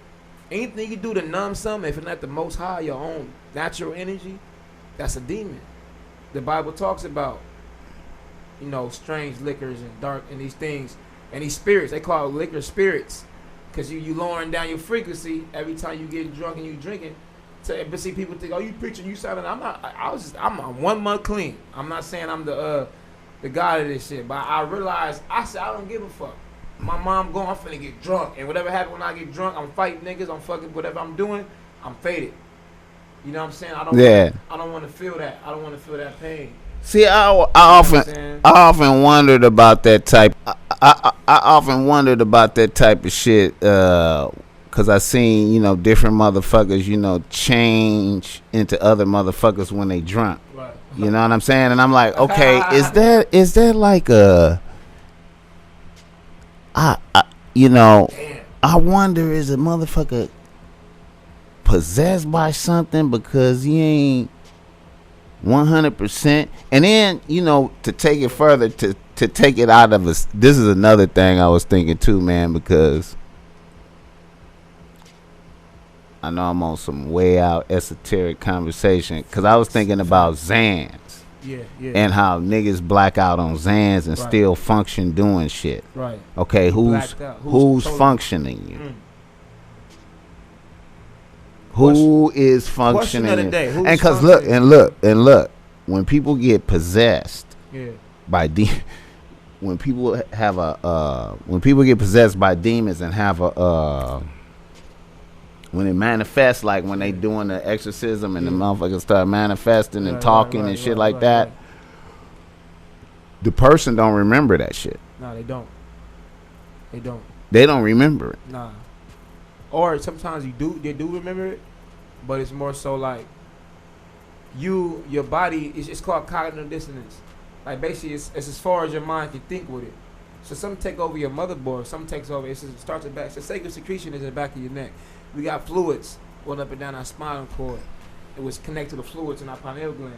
Anything you do to numb something, if it's not the Most High, your own natural energy, that's a demon. The Bible talks about, strange liquors and dark and these things and these spirits. They call it liquor spirits because you lowering down your frequency every time you get drunk and you drinking. But see, people think, oh, you preaching, you sounding. I'm not. I'm 1 month clean. I'm not saying I'm the God of this shit, but I realized I don't give a fuck. my mom going, I'm finna get drunk. And whatever happens when I get drunk, I'm fighting niggas, I'm fucking whatever I'm doing, I'm faded. You know what I'm saying? I don't want to feel that. I don't want to feel that pain. See, I often wondered about that type. I often wondered about that type of shit. Cause I seen, you know, different motherfuckers, you know, change into other motherfuckers when they drunk. Right. You know what I'm saying? And I'm like, okay, is that like a, you know, damn. I wonder, is a motherfucker possessed by something because he ain't 100%? And then, you know, to take it further, to take it out of us, this is another thing I was thinking too, man, because I know I'm on some way out esoteric conversation, because I was thinking about Xans. Yeah. And how niggas black out on Xans and still function doing shit. Right. Okay, who's functioning you? Who is functioning? Question of the day. And because look, when people get possessed by when people get possessed by demons and have a when it manifests, like when they doing the exorcism and the motherfuckers start manifesting and talking and shit like that, the person don't remember that shit. No, they don't. They don't remember it. Nah. Or sometimes they do remember it, but it's more so like your body it's called cognitive dissonance. Like basically it's as far as your mind can think with it. So some take over your motherboard, some takes over. It starts at back. So sacral secretion is in the back of your neck. We got fluids going up and down our spinal cord. It was connected to the fluids in our pineal gland.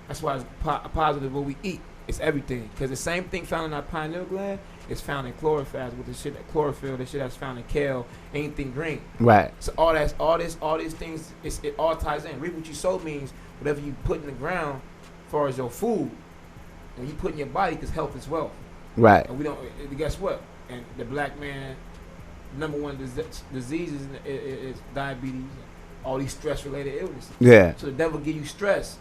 That's why it's positive what we eat. It's everything. Because the same thing found in our pineal gland is found in chlorophyll with the shit that chlorophyll, the shit that's found in kale, anything green. Right. So all these things, it all ties in. Reap what you sow means whatever you put in the ground as far as your food, and you put in your body, because health is wealth. Right. And we don't, guess what? And the black man, number one disease is diabetes, all these stress-related illnesses. Yeah. So the devil give you stress,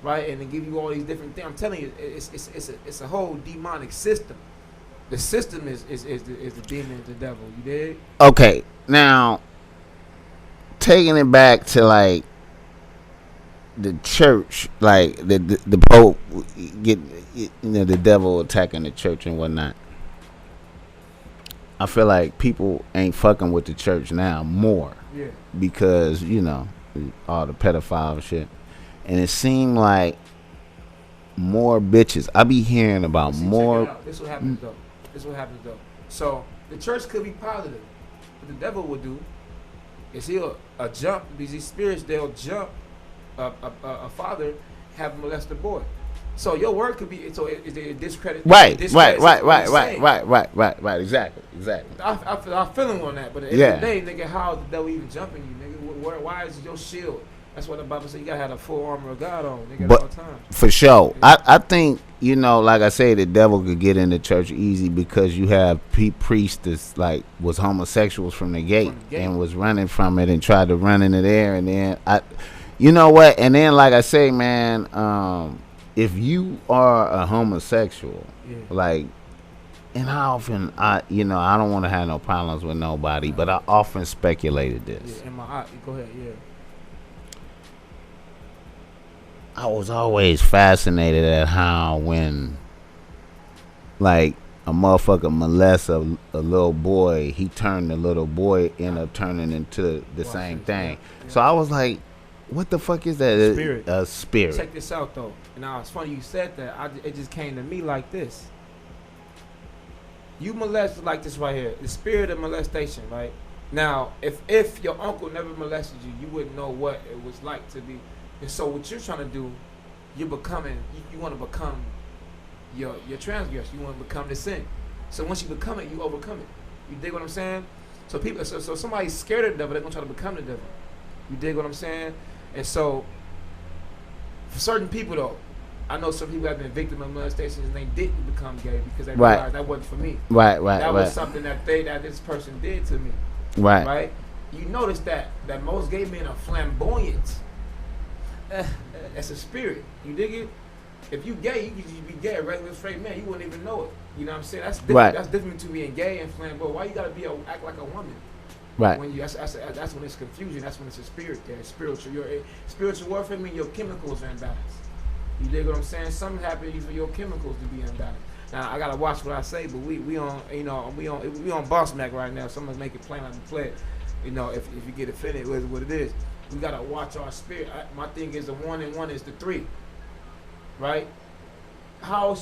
right, and then give you all these different things. I'm telling you, it's a whole demonic system. The system is the demon, the devil. You dig? Okay, now taking it back to like the church, like the Pope get, you know, the devil attacking the church and whatnot. I feel like people ain't fucking with the church now more. Yeah. Because, you know, all the pedophile shit. And it seemed like more bitches. I be hearing about more. This what happens though. So the church could be positive. What the devil will do is he'll jump, these spirits, they'll jump a father, have molest a boy. So your word could be, so is it discredit? Right. Exactly. I feel him on that, but at the end of the day, nigga, how the devil even jumping you, nigga? Why is your shield? That's what the Bible says. You gotta have the full armor of God on, nigga, at all times. For sure, yeah. I think, you know, like I say, the devil could get in the church easy because you have priests that like was homosexuals from the gate and was running from it and tried to run into there, and then you know what? And then, like I say, man, if you are a homosexual, like, and how often I don't want to have no problems with nobody, but I often speculated this. Yeah, go ahead, yeah. I was always fascinated at how when, like, a motherfucker molests a little boy, he turned the little boy end up turning into the same thing. Yeah. So I was like, what the fuck is that? Spirit. A spirit. Check this out, though. Now, it's funny you said that. It just came to me like this. You molested like this right here. The spirit of molestation, right? Now, if your uncle never molested you, you wouldn't know what it was like to be. And so what you're trying to do, you're becoming, you want to become your transgression. You want to become the sin. So once you become it, you overcome it. You dig what I'm saying? So people, so somebody's scared of the devil, they're going to try to become the devil. You dig what I'm saying? And so, for certain people though, I know some people have been victim of molestations and they didn't become gay because they realized that wasn't for me. That was something that this person did to me. Right? You notice that most gay men are flamboyant. That's a spirit. You dig it? If you gay, you could just be gay, a regular straight man. You wouldn't even know it. You know what I'm saying? That's different. Right. That's different to being gay and flamboyant. Why you gotta act like a woman? Right. When you that's when it's confusion. That's when it's a spirit there. Spiritual. Your spiritual warfare means your chemicals are imbalanced. You dig what I'm saying? Something happened for your chemicals to be imbalanced. Now I gotta watch what I say, but we on we on BossMack right now. Someone's making it plain like the play. You know, if you get offended with what it is, we gotta watch our spirit. My thing is the 1 and 1 is the 3, right? How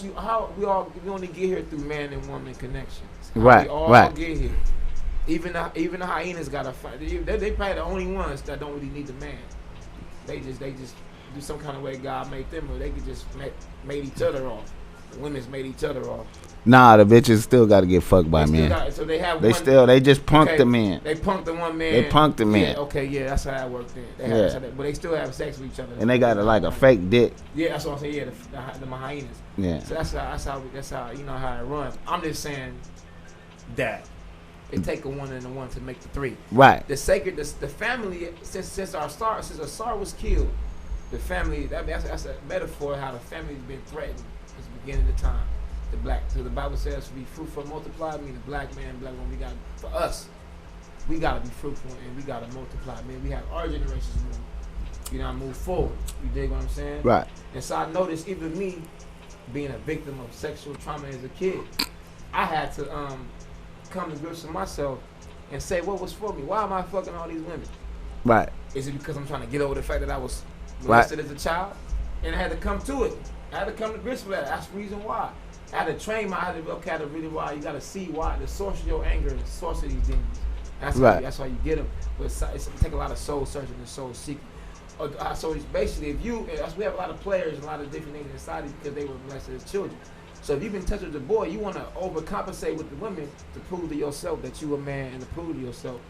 we only get here through man and woman connections. Right. We all right. get here. Even the hyenas gotta fight. They probably the only ones that don't really need the man. They just do some kind of way God made them, or they could just made each other off. The women's made each other off. Nah, the bitches still got to get fucked by men. So they have. They just punked the men. They punked the one man. They punked the man. Yeah, okay, yeah, that's how it worked then. But they still have sex with each other. And they got like a fake dick. Yeah, that's what I'm saying. Yeah, the hyenas. Yeah. So that's how you know how it runs. I'm just saying that it take a 1 and a 1 to make the 3. Right. The family since our star was killed, the family that's a metaphor how the family's been threatened since the beginning of time. So the Bible says to be fruitful, multiply. I mean, the black man, black woman, for us, we gotta be fruitful and we gotta multiply. Man, we have our generations move forward. You dig what I'm saying? Right. And so I noticed even me being a victim of sexual trauma as a kid, I had to come to grips with myself and say what was for me. Why am I fucking all these women? Right. Is it because I'm trying to get over the fact that I was molested as a child? And I had to come to it. I had to come to grips with that. That's the reason why. I had to train I had to really why you got to see why the source of your anger and the source of these demons. That's why you get them. But it take a lot of soul searching and soul seeking. So it's basically we have a lot of players and a lot of different things in society because they were molested as children. So if you've been touched with a boy, you want to overcompensate with the women to prove to yourself that you a man and to prove to yourself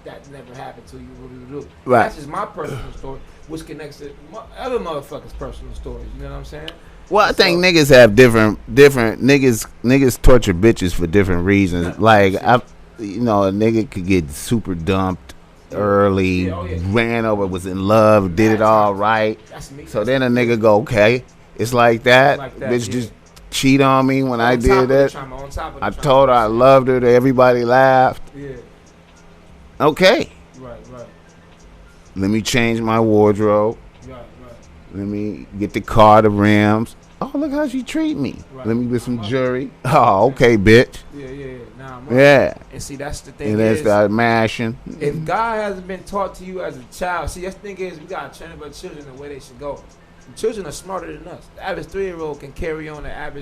that never happened to you. Right. That's just my personal story, which connects to other motherfuckers' personal stories. You know what I'm saying? Well, I think niggas have different niggas torture bitches for different reasons. Like a nigga could get super dumped early, ran over, was in love, did it all right. So then a nigga go, okay, it's like that. Bitch just cheat on me when I did that. I told her I loved her. Everybody laughed. Yeah. Okay. Right. Let me change my wardrobe. Right. Let me get the car, the rims. Oh, look how she treat me. Right. Let me get some jewelry. Oh, okay, bitch. Yeah. Yeah. And see, that's the thing. And that's that mashing. If God hasn't been taught to you as a child, see, that's the thing is we gotta train up our children the way they should go. The children are smarter than us. The average 3-year-old can carry on a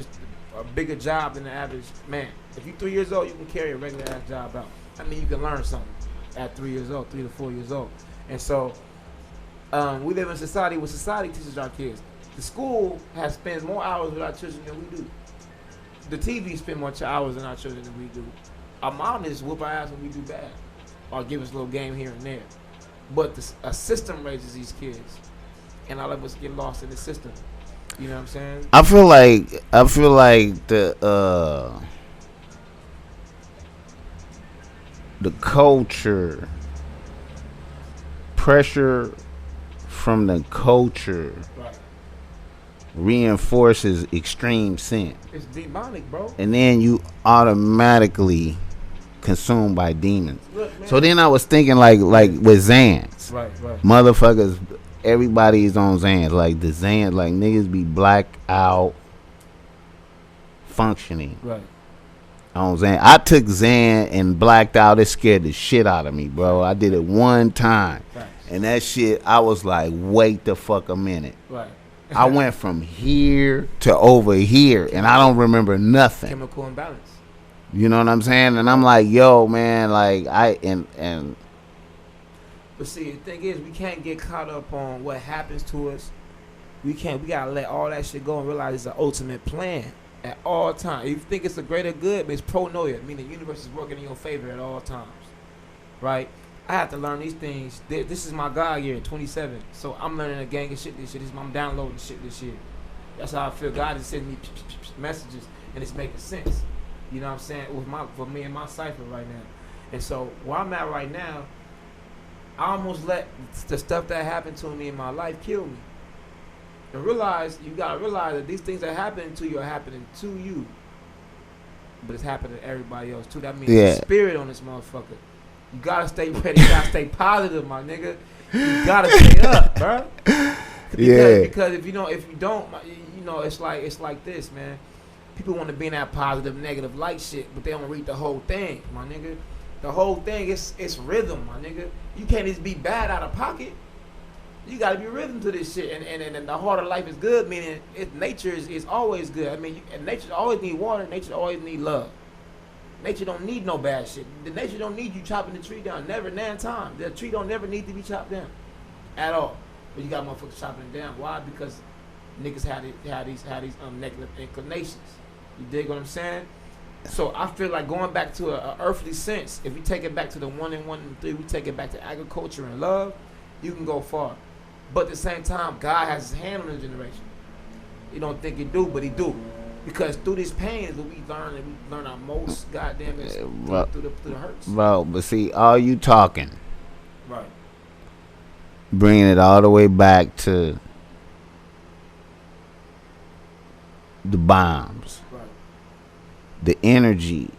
bigger job than the average man. If you're 3 years old, you can carry a regular ass job out. I mean, you can learn something at 3 years old, 3 to 4 years old. And so we live in a society where society teaches our kids. The school spends more hours with our children than we do. The TV spend more hours on our children than we do. Our mom just whoop our ass when we do bad, or give us a little game here and there. But a system raises these kids, and all of us get lost in the system. You know what I'm saying? I feel like the culture, pressure from the culture, right, reinforces extreme sin. It's demonic, bro. And then you automatically consumed by demons. Look, so then I was thinking like with Xans. Right. Motherfuckers, everybody's on Xans. Like the Xans, like niggas be black out functioning. Right. On Xan. I took Xan and blacked out. It scared the shit out of me, bro. I did it one time. Right. And that shit, I was like, wait the fuck a minute. Right. I went from here to over here, and I don't remember nothing. Chemical imbalance. You know what I'm saying? And I'm like, yo, man, like and. But see, the thing is, we can't get caught up on what happens to us. We gotta let all that shit go and realize it's an ultimate plan at all times. If you think it's a greater good, but it's pronoia, meaning the universe is working in your favor at all times, right? I have to learn these things. This is my God year, 27. So I'm learning a gang of shit this year. I'm downloading shit this year. That's how I feel. God is sending me messages, and it's making sense. You know what I'm saying? For me and my cipher right now. And so where I'm at right now, I almost let the stuff that happened to me in my life kill me. And you gotta realize that these things that are happening to you are happening to you. But it's happening to everybody else too. That means the spirit on this motherfucker. You gotta stay ready. You gotta stay positive, my nigga. You gotta stay up, bro. Because if you don't, it's like this, man. People want to be in that positive, negative light shit, but they don't read the whole thing, my nigga. The whole thing is rhythm, my nigga. You can't just be bad out of pocket. You gotta be rhythm to this shit, and the heart of life is good, meaning nature is always good. I mean, nature always need water. Nature always need love. Nature don't need no bad shit. The nature don't need you chopping the tree down. Never, nan time. The tree don't never need to be chopped down, at all. But you got motherfuckers chopping it down. Why? Because niggas had these negative inclinations. You dig what I'm saying? So I feel like going back to a earthly sense, if we take it back to the 1 and 1 and 3, we take it back to agriculture and love, you can go far. But at the same time, God has his hand on the generation. You don't think he do, but he do. Because through this pain is what we learn our most goddamn is through the hurts. Bro, but see, all you talking. Right. Bringing it all the way back to the bombs. Right. The energy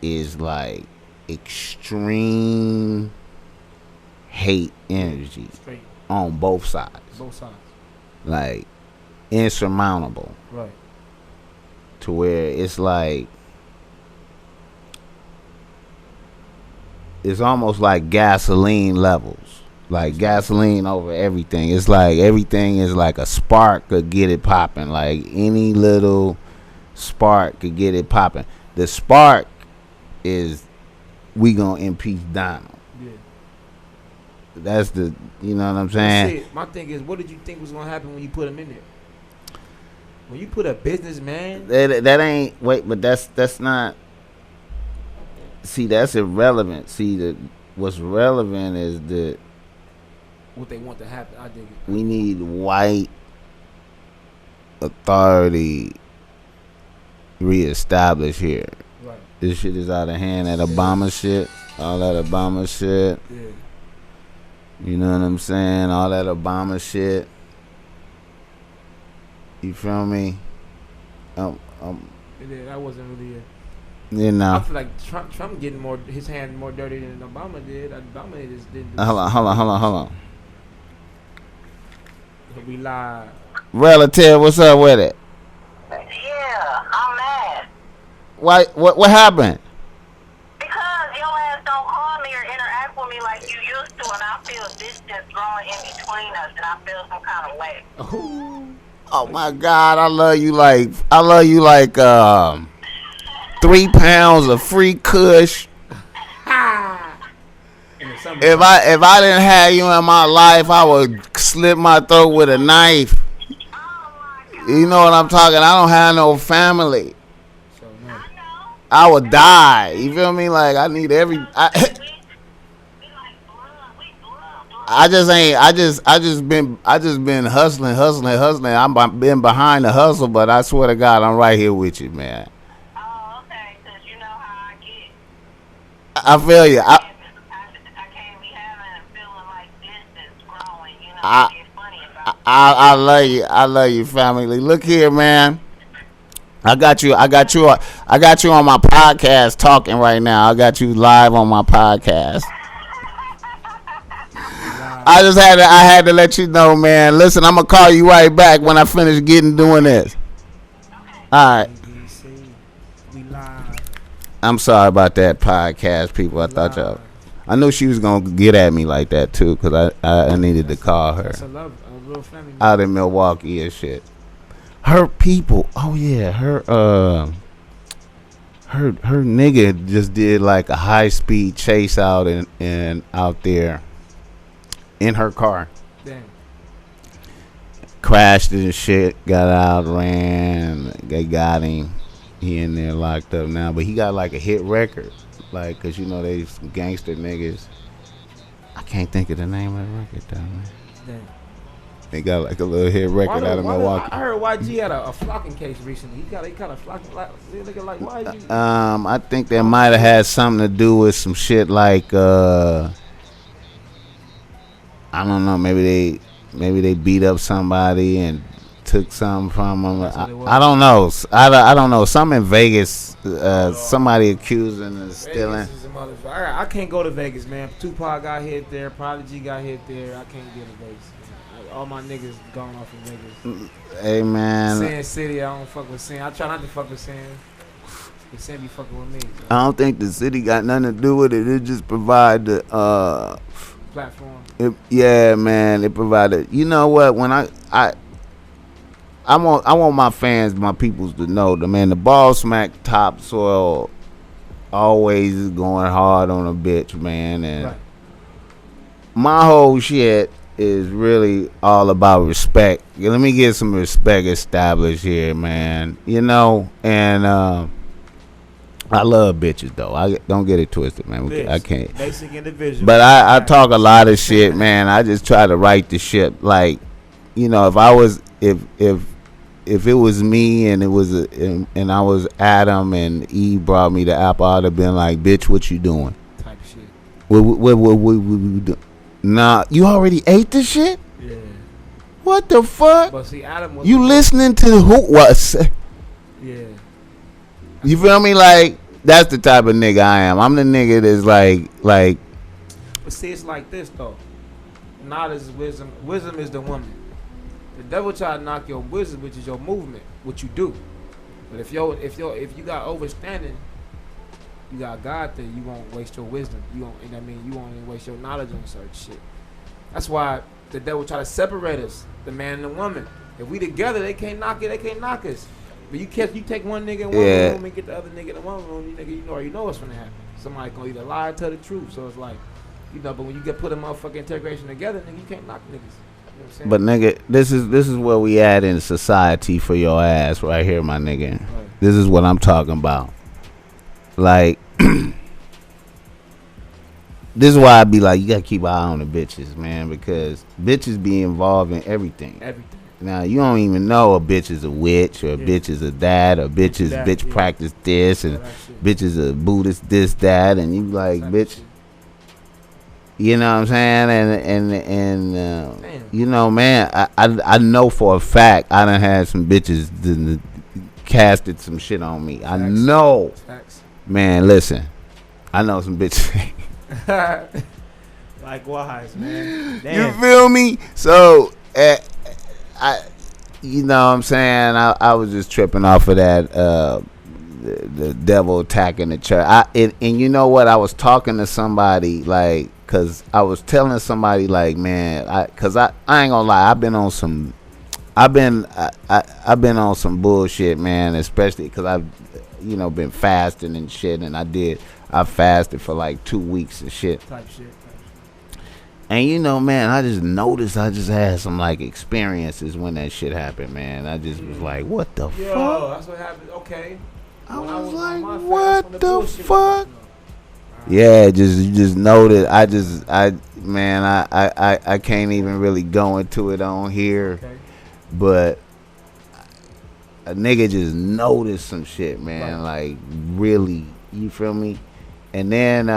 is like extreme hate energy. Straight. On both sides. Both sides. Like, insurmountable. Right. To where it's like, it's almost like gasoline levels. Like gasoline over everything. It's like everything is like a spark could get it popping. Like any little spark could get it popping. The spark is we gonna impeach Donald. That's the, you know what I'm saying? My thing is, what did you think was gonna happen when you put him in there? When you put a businessman, that ain't but that's not. See, that's irrelevant. See, what's relevant is that what they want to happen. I dig it. We need white authority reestablished here. Right. This shit is out of hand. That Obama shit, all that Obama shit. Yeah. You know what I'm saying? All that Obama shit. You feel me? Yeah, that wasn't really you know. I feel like Trump getting his hand more dirty than Obama did. Obama just didn't. Hold on. We live. Relative, what's up with it? Yeah, I'm mad. Why? What happened? Because your ass don't call me or interact with me like you used to, and I feel distance growing in between us, and I feel some kind of way. Oh my God, I love you like 3 pounds of free Kush. If I didn't have you in my life, I would slit my throat with a knife. You know what I'm talking? I don't have no family. I would die. You feel me? Like I need I just been hustling. I've been behind the hustle, but I swear to God, I'm right here with you, man. Oh, okay, because you know how I get. I feel you. I can't be having a feeling like distance growing, you know, I get funny about it. I love you. I love you, family. Look here, man. I got you on my podcast talking right now. I got you live on my podcast. I had to let you know, man. Listen, I'm gonna call you right back when I finish doing this. All right. I'm sorry about that podcast, people. I knew she was gonna get at me like that too, cause I needed to call her. Out in Milwaukee and shit. Her people. Oh yeah, her nigga just did like a high speed chase out and out there. In her car. Damn. Crashed it and shit. Got out, ran. They got him. He in there locked up now. But he got like a hit record. Like, cause you know they some gangster niggas. I can't think of the name of the record though, man. Damn. They got like a little hit record out of Milwaukee. I heard YG had a flocking case recently. He got a flocking like YG. I think that might have had something to do with some shit like I don't know, maybe they beat up somebody and took something from him. I don't know. I don't know. Some in Vegas, somebody accusing of stealing. I can't go to Vegas, man. Tupac got hit there. Prodigy got hit there. I can't get to Vegas. All my niggas gone off in Vegas. Hey, man. Sin City, I don't fuck with Sin. I try not to fuck with Sin. But Sin be fucking with me. So. I don't think the city got nothing to do with it. It just provide the platform. Yeah, man. It provided. You know what? When I want my fans, my peoples to know the BossMack Topsoil always is going hard on a bitch, man, and right. My whole shit is really all about respect. Let me get some respect established here, man. You know, and I love bitches though. I don't get it twisted, man. I can't. Basic individual. But I talk a lot of shit, man. I just try to write the shit like, you know, if it was me and it was and I was Adam and Eve brought me the apple, I'd have been like, bitch, what you doing? Type shit. What do? Nah, you already ate the shit? Yeah. What the fuck? But see, Adam was you listening to who? What? Yeah. You feel me? Like, that's the type of nigga I am. I'm the nigga that's like. But see, it's like this though. Knowledge is wisdom. Wisdom is the woman. The devil try to knock your wisdom, which is your movement, what you do. But if you got overstanding, you got God there, you won't waste your wisdom. You won't, you know what I mean? You won't even waste your knowledge on certain shit. That's why the devil try to separate us, the man and the woman. If we together, they can't knock it. They can't knock us. But you take one nigga in one room and get the other nigga in one room. You already know what's gonna happen. Somebody gonna either lie or tell the truth. So it's like, you know. But when you get put a motherfucking integration together, nigga, you can't knock niggas. You know what I'm saying? But nigga, this is where we at in society for your ass right here, my nigga. Right. This is what I'm talking about. Like, this is why I be like, you gotta keep an eye on the bitches, man, because bitches be involved in everything. Everything. Now you don't even know a bitch is a witch or a bitch is a dad or bitch practice this and bitch is a Buddhist this that and you like bitch. You know what I'm saying? And you know, man, I know for a fact I done had some bitches that casted some shit on me. I know. Man, listen. I know some bitches. Likewise, man. Damn. You feel me? So, you know what I'm saying? I was just tripping off of that, the devil attacking the church. And you know what? I was talking to somebody, like, because I was telling somebody, like, man, because I ain't gonna lie. I've been on some bullshit, man, especially because I've, you know, been fasting and shit, and I fasted for like 2 weeks and shit. Type shit. And you know, man, I just noticed I just had some like experiences when that shit happened, man. I just was like, what the fuck? That's what happened. Okay. I was like, what the fuck? Yeah, you just know that I can't even really go into it on here. Okay. But a nigga just noticed some shit, man. Right. Like, really, you feel me? And then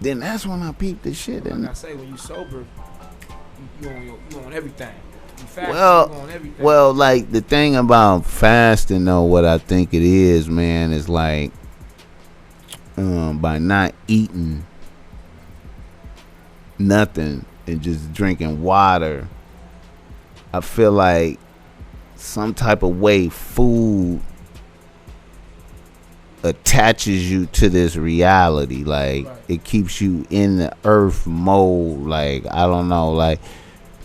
that's when I peeped the shit. Like I say, when you sober, you on everything. You fast, you on everything. Well, like, the thing about fasting, though, what I think it is, man, is like, by not eating nothing and just drinking water, I feel like some type of way food attaches you to this reality. Like, right. It keeps you in the earth mode. Like, I don't know, like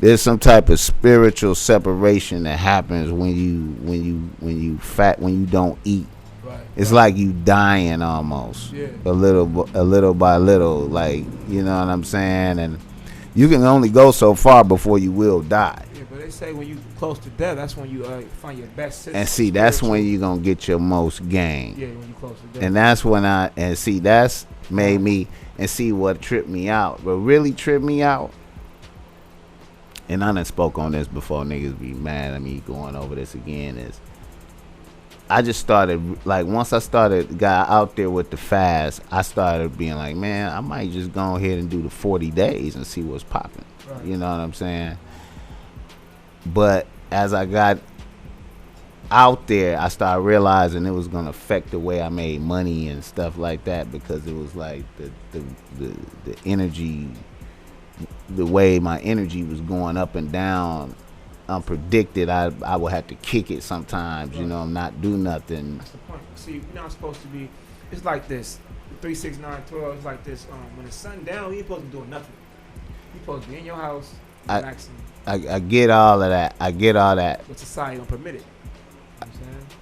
there's some type of spiritual separation that happens when you don't eat. Right. It's like you dying almost. Yeah. a little by little, like, you know what I'm saying? And you can only go so far before you will die. Yeah, but they say when you close to death, that's when you find your best system. And see, that's when you're going to get your most gain. Yeah, when you close to death. And that's when that's made me, and see what tripped me out. What really tripped me out, and I done spoke on this before, niggas be mad at me going over this again, is I just started, like, once I got out there with the fast, I started being like, man, I might just go ahead and do the 40 days and see what's popping. Right. You know what I'm saying? But as I got out there, I started realizing it was gonna affect the way I made money and stuff like that, because it was like the energy, the way my energy was going up and down, unpredicted. I would have to kick it sometimes, you know, not do nothing. That's the point. See, you're not supposed to be. It's like this. 3, 6, 9, 12. It's like this. When the sun down, you ain't supposed to be doing nothing. You supposed to be in your house, relaxing. I get all of that. I get all that. But society don't permit it. You know what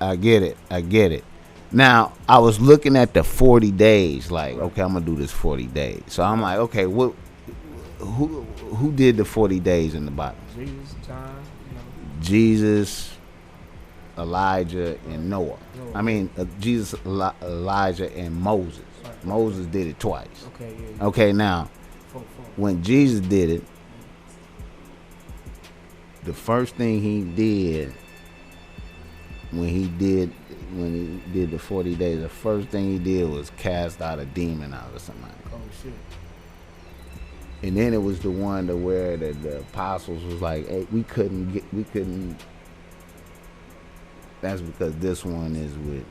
I'm saying? I get it. Now, I was looking at the 40 days, like, okay, I'm gonna do this 40 days. So I'm like, okay, who did the 40 days in the Bible? Jesus, John, you know. Jesus, Elijah, and Noah. I mean, Jesus, Elijah, and Moses. Right. Moses did it twice. Okay, yeah. Okay, now, when Jesus did it, the first thing he did when he did the 40 days, the first thing he did was cast out a demon out of somebody. Oh shit. And then it was the one to where the apostles was like, hey, we couldn't. That's because this one is with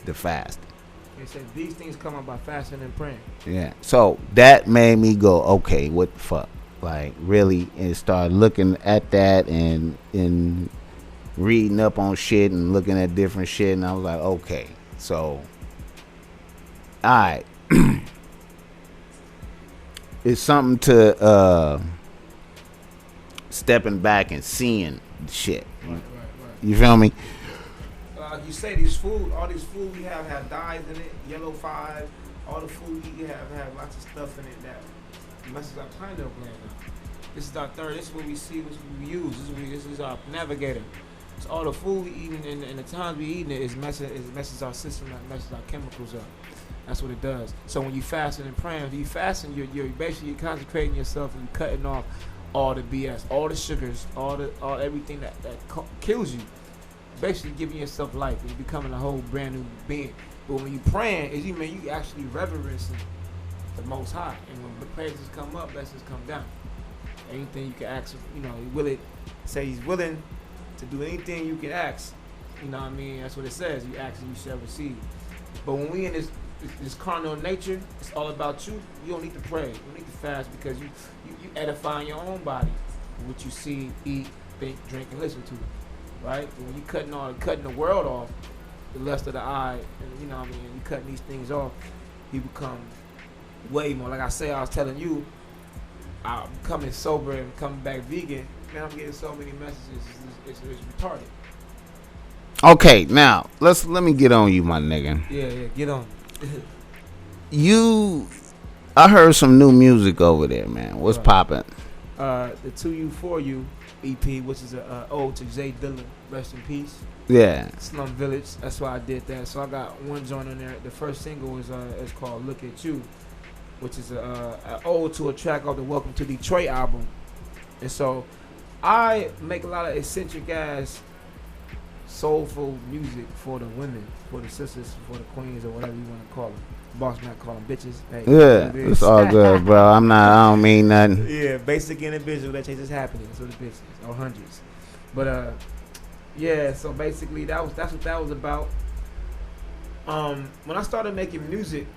the fasting. They said these things come up by fasting and praying. Yeah. So that made me go, okay, what the fuck? Like, really, and start looking at that and reading up on shit and looking at different shit, and I was like, okay, so, all right. It's something to stepping back and seeing shit. Right. You feel me? You say all these food we have dyes in it, yellow 5, all the food we have lots of stuff in it that messes our pineal gland up. This is our third. This is what we see. This is what we use. This is our navigator. So all the food we eating and the times we eating it messes our system up, messes our chemicals up. That's what it does. So when you fasting and praying, if you fasting, you're basically concentrating yourself and you're cutting off all the BS, all the sugars, all everything that kills you. Basically giving yourself life and you're becoming a whole brand new being. But when you praying, you actually reverencing the Most High. And when the praises come up, blessings come down. Anything you can ask, say he's willing to do anything you can ask. You know what I mean? That's what it says. You ask and you shall receive. But when we in this carnal nature, it's all about you. You don't need to pray. You don't need to fast because you edifying your own body. What you see, eat, think, drink, and listen to. Right? But when you cutting the world off, the lust of the eye, and you know what I mean, you cutting these things off, you become way more. Like I was telling you, I'm becoming sober and coming back vegan. Man, I'm getting so many messages. It's retarded. Okay, now let me get on you, my nigga. Yeah, get on. I heard some new music over there, man. What's poppin'? The 2U 4U EP, which is a ode to Jay Dilla, rest in peace. Yeah. Slum Village. That's why I did that. So I got one joint on there. The first single is called "Look at You," which is an ode to a track of the Welcome to Detroit album. And so I make a lot of eccentric ass soulful music for the women, for the sisters, for the queens, or whatever you want to call them. BossMack call them bitches. Hey, yeah, it's all good, bro. I don't mean nothing. Yeah, basic individual that chases happiness. That's what the bitches or hundreds. But yeah. So basically, that's what that was about. When I started making music,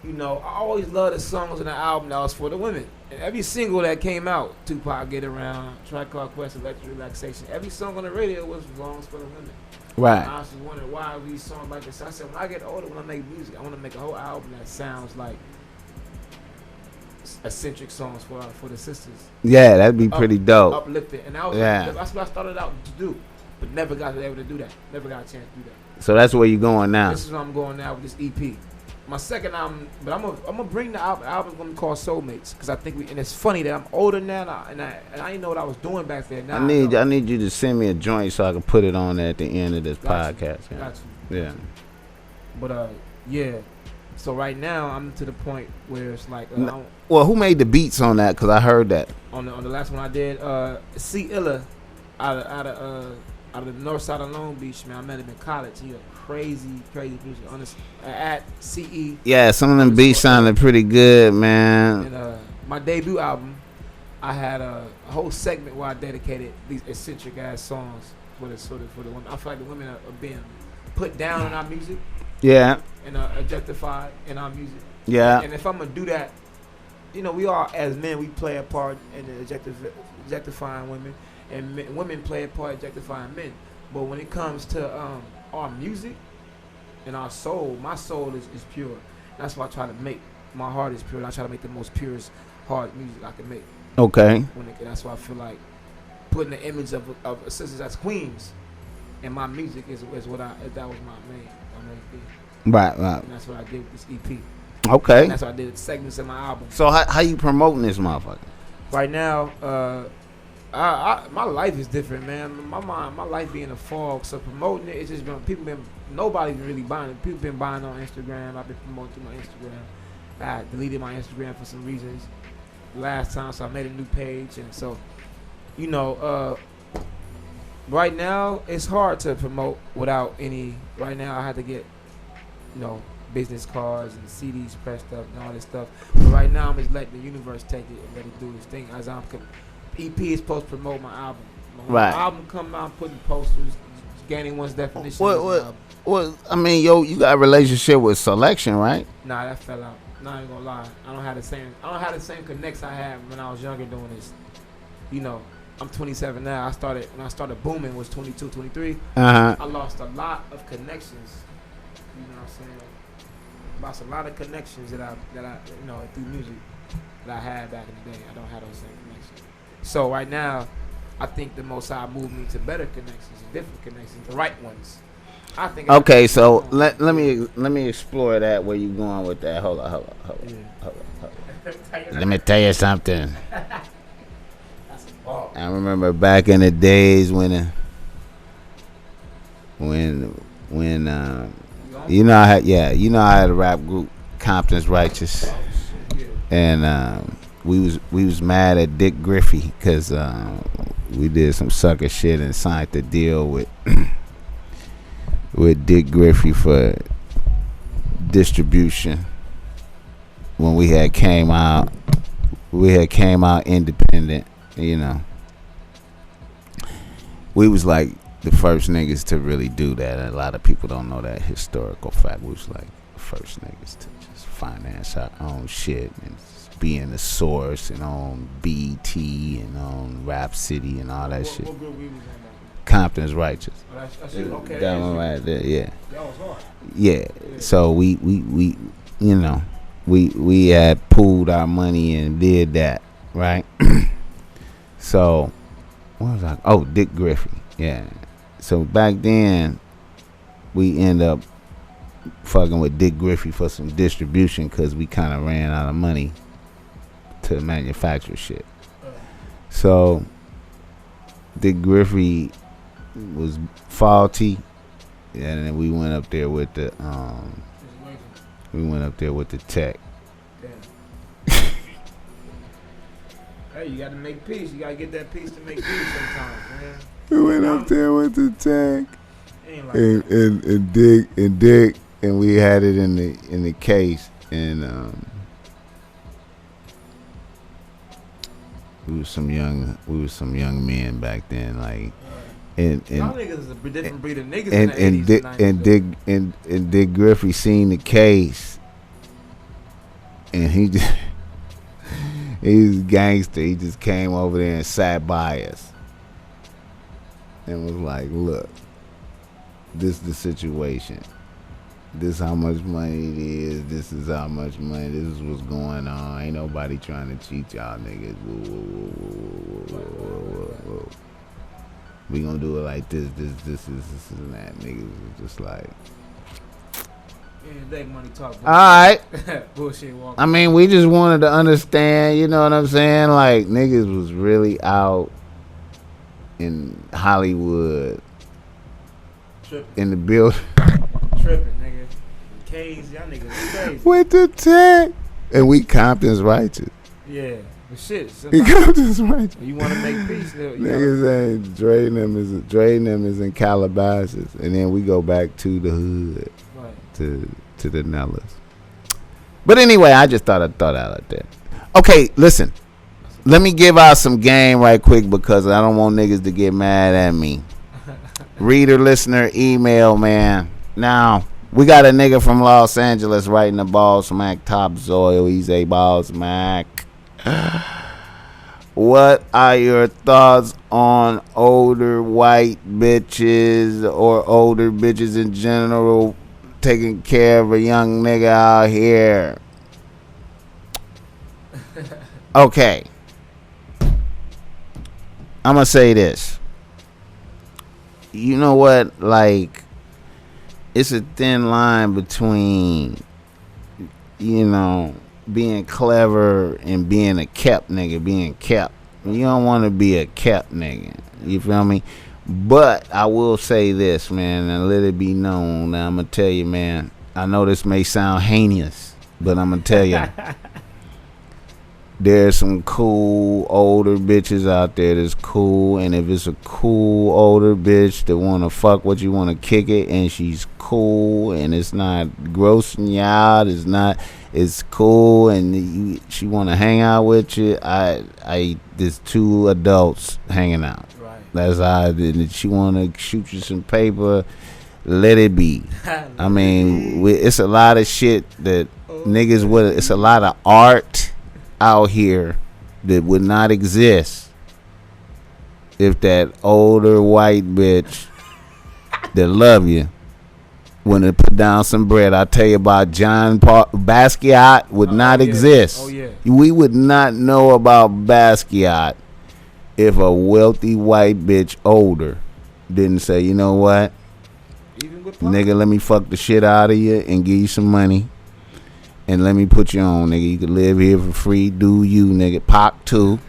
you know, I always loved the songs in the album that was for the women. And every single that came out, Tupac, Get Around, Tribe Called Quest, Electric Relaxation, every song on the radio was songs for the women. Right. I actually wondered why these songs like this. I said, when I get older, when I make music, I want to make a whole album that sounds like eccentric songs for the sisters. Yeah, that'd be pretty dope. Uplifted. And that's what I started out to do, but never got to be able to do that. Never got a chance to do that. So that's where you're going now. This is where I'm going now with this EP. My second album, but I'm gonna bring the album's gonna be called Soulmates, because I think and it's funny that I'm older now, and I didn't know what I was doing back then. Now I need you to send me a joint so I can put it on at the end of this podcast. Got you. Yeah. But yeah. So right now I'm to the point where it's like, well, who made the beats on that? Because I heard that on the last one I did. C Illa out of the north side of Long Beach, man. I met him in college. He a crazy music at CE. Yeah, some of them beats sounded pretty good, man. And my debut album, I had a whole segment where I dedicated these eccentric ass songs for the women. I feel like the women are being put down in our music. Yeah. And objectified in our music. Yeah. And if I'm gonna do that, you know, we all as men we play a part in objectifying women, and women play a part objectifying men. But when it comes to our music and our soul, my soul is pure. That's why I try to make my heart is pure. I try to make the most purest hard music I can make. Okay. That's why I feel like putting the image of sisters as queens in my music is what that was my main thing. Right. And that's what I did with this EP. Okay. And that's what I did segments in my album. So how you promoting this motherfucker? Right now, my life is different, man. My life being a fog, so promoting it, it's just been nobody's really buying it. People been buying on Instagram. I've been promoting through my Instagram. I deleted my Instagram for some reasons last time, so I made a new page, and so you know, right now it's hard to promote without any. Right now, I had to get, you know, business cards and CDs pressed up and all this stuff. But right now, I'm just letting the universe take it and let it do its thing. As EP is supposed to promote my album. My album come out, I'm putting posters, gaining one's definition. What? I mean, you got a relationship with Selection, right? Nah, that fell out. Nah, I ain't gonna lie. I don't have the same connects I had when I was younger doing this. You know, I'm 27 now. When I started booming was 22, 23. I lost a lot of connections. You know what I'm saying? Lost a lot of connections that I you know, through music that I had back in the day. I don't have those same connections. So right now, I think the Most High moved me to better connections, different connections, the right ones. I think. Okay, so let me explore that. Where you going with that? Hold on. Let me tell you something. I remember back in the days when you know I had a rap group, Compton's Righteous, and we was mad at Dick Griffey because we did some sucker shit and signed the deal with Dick Griffey for distribution when we had came out independent. You know, we was like the first niggas to really do that. And a lot of people don't know that historical fact. We was like the first niggas to just finance our own shit and be in the source and on BET and on Rap City and all that shit. What group we was in? Compton's Righteous. Oh, that's you. Okay. That one right there, yeah. That was hard. Yeah. So we you know, we had pooled our money and did that, right? So what was I? Oh, Dick Griffey. Yeah. So back then we end up fucking with Dick Griffey for some distribution because we kind of ran out of money to manufacture shit. So Dick Griffey was faulty, and then we went up there with the tech. Damn. Hey, you gotta make peace. You gotta get that peace to make peace sometimes, man. We went up there with the tech. Ain't like and Dick, and we had it in the case, and we was some young men back then, like, and y'all niggas is a different breed of niggas in the 80s and Dick Griffey seen the case, and he was gangster. He just came over there and sat by us and was like, "Look, this is the situation. This how much money it is. This is how much money. This is what's going on. Ain't nobody trying to cheat y'all niggas. Whoa. We gonna do it like this and that." Niggas was just like, they money talk. All right. Bullshit walk. I mean, we just wanted to understand. You know what I'm saying? Like, niggas was really out in Hollywood, tripping in the building. Tripping, nigga. K's, y'all niggas crazy. With the tech. And we Compton's Righteous. Yeah. But shit. We Compton's Righteous. You want to make peace. Niggas ain't Dre them is in Calabasas. And then we go back to the hood. Right. To the Nellas. But anyway, I just thought I'd throw that out there. Okay, listen. That's a let me give out some game right quick because I don't want niggas to get mad at me. Reader, listener, email, man. Now, we got a nigga from Los Angeles writing the BossMack topsoil. He's a BossMack. What are your thoughts on older white bitches or older bitches in general taking care of a young nigga out here? Okay. I'm going to say this. You know what? Like, it's a thin line between, you know, being clever and being a kept nigga, being kept. You don't want to be a kept nigga. You feel me? But I will say this, man, and let it be known. Now, I'm going to tell you, man, I know this may sound heinous, but I'm going to tell you. There's some cool older bitches out there that's cool, and if it's a cool older bitch that want to fuck with you, want to kick it, and she's cool, and it's not grossing you out, it's cool, and she want to hang out with you, there's two adults hanging out. Right. That's how I did it. She want to shoot you some paper, let it be. I mean, it's a lot of shit that niggas with, it's a lot of art out here that would not exist if that older white bitch that love you when it put down some bread. I tell you about John Basquiat would not exist. Oh yeah. We would not know about Basquiat if a wealthy white bitch older didn't say, you know what, nigga, let me fuck the shit out of you and give you some money. And let me put you on, nigga. You can live here for free. Do you, nigga. Pac too.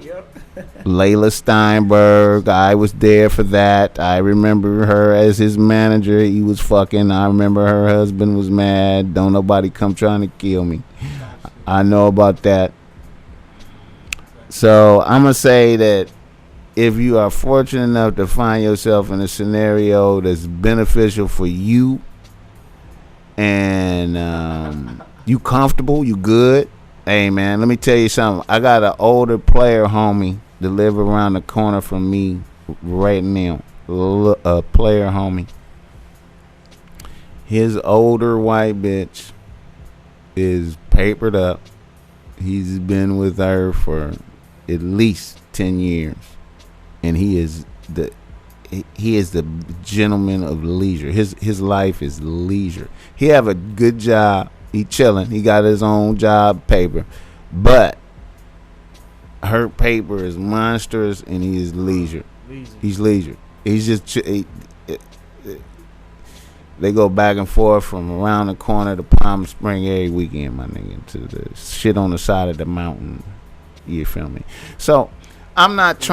Yep. Layla Steinberg. I was there for that. I remember her as his manager. He was fucking. I remember her husband was mad. Don't nobody come trying to kill me. I know about that. So I'm going to say that if you are fortunate enough to find yourself in a scenario that's beneficial for you and you comfortable, you good, hey man, let me tell you something. I got an older player homie that live around the corner from me right now. A player homie. His older white bitch is papered up. He's been with her for at least 10 years. And he is the gentleman of leisure. His life is leisure. He have a good job. He chilling. He got his own job paper. But her paper is monstrous and he is leisure. He's leisure. He's just they go back and forth from around the corner to Palm Spring every weekend, my nigga, to the shit on the side of the mountain. You feel me? So I'm not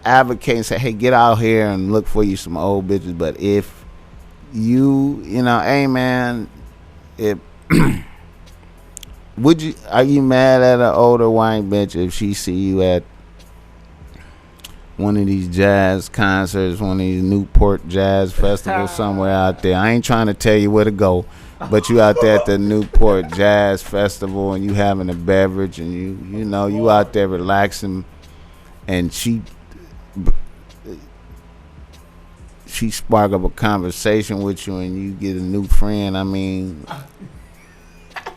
advocating say, hey, get out here and look for you some old bitches. But if you know, hey man, if are you mad at an older white bitch if she see you at one of these jazz concerts, one of these Newport Jazz Festivals somewhere out there? I ain't trying to tell you where to go, but you out there at the Newport Jazz Festival and you having a beverage and you know you out there relaxing, and she spark up a conversation with you and you get a new friend. I mean,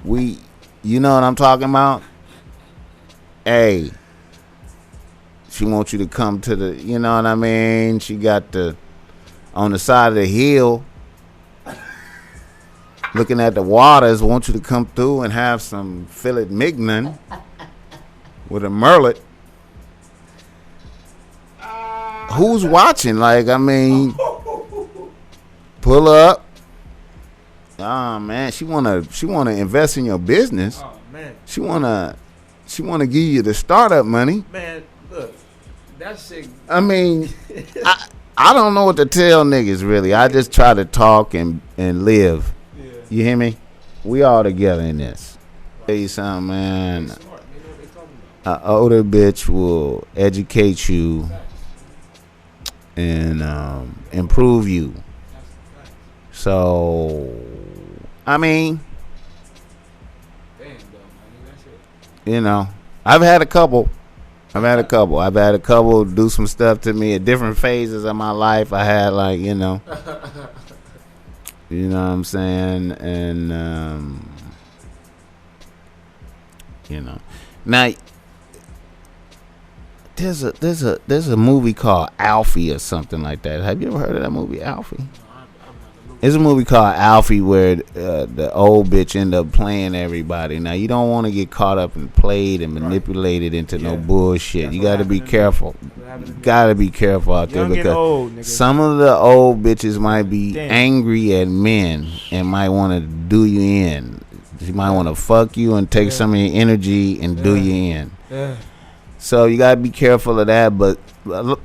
you know what I'm talking about? Hey, she wants you to come to the, you know what I mean? She got on the side of the hill, looking at the waters, want you to come through and have some filet mignon with a merlet. Who's watching? Like, I mean, pull up. Oh man, she wanna invest in your business. Oh man, she wanna give you the startup money. Man, look, that shit. I mean, I don't know what to tell niggas really. I just try to talk and live. Yeah. You hear me? We all together in this. Tell you something, man. An older bitch will educate you and improve you. So, I mean, you know, I've had a couple. I've had a couple do some stuff to me at different phases of my life. I had like, you know what I'm saying? And, now there's a movie called Alfie or something like that. Have you ever heard of that movie, Alfie? It's a movie called Alfie where the old bitch end up playing everybody. Now, you don't want to get caught up and played and manipulated into no bullshit. You got to be careful. Got to be careful out there because some of the old bitches might be angry at men and might want to do you in. She might want to fuck you and take some of your energy and do you in. So you got to be careful of that, but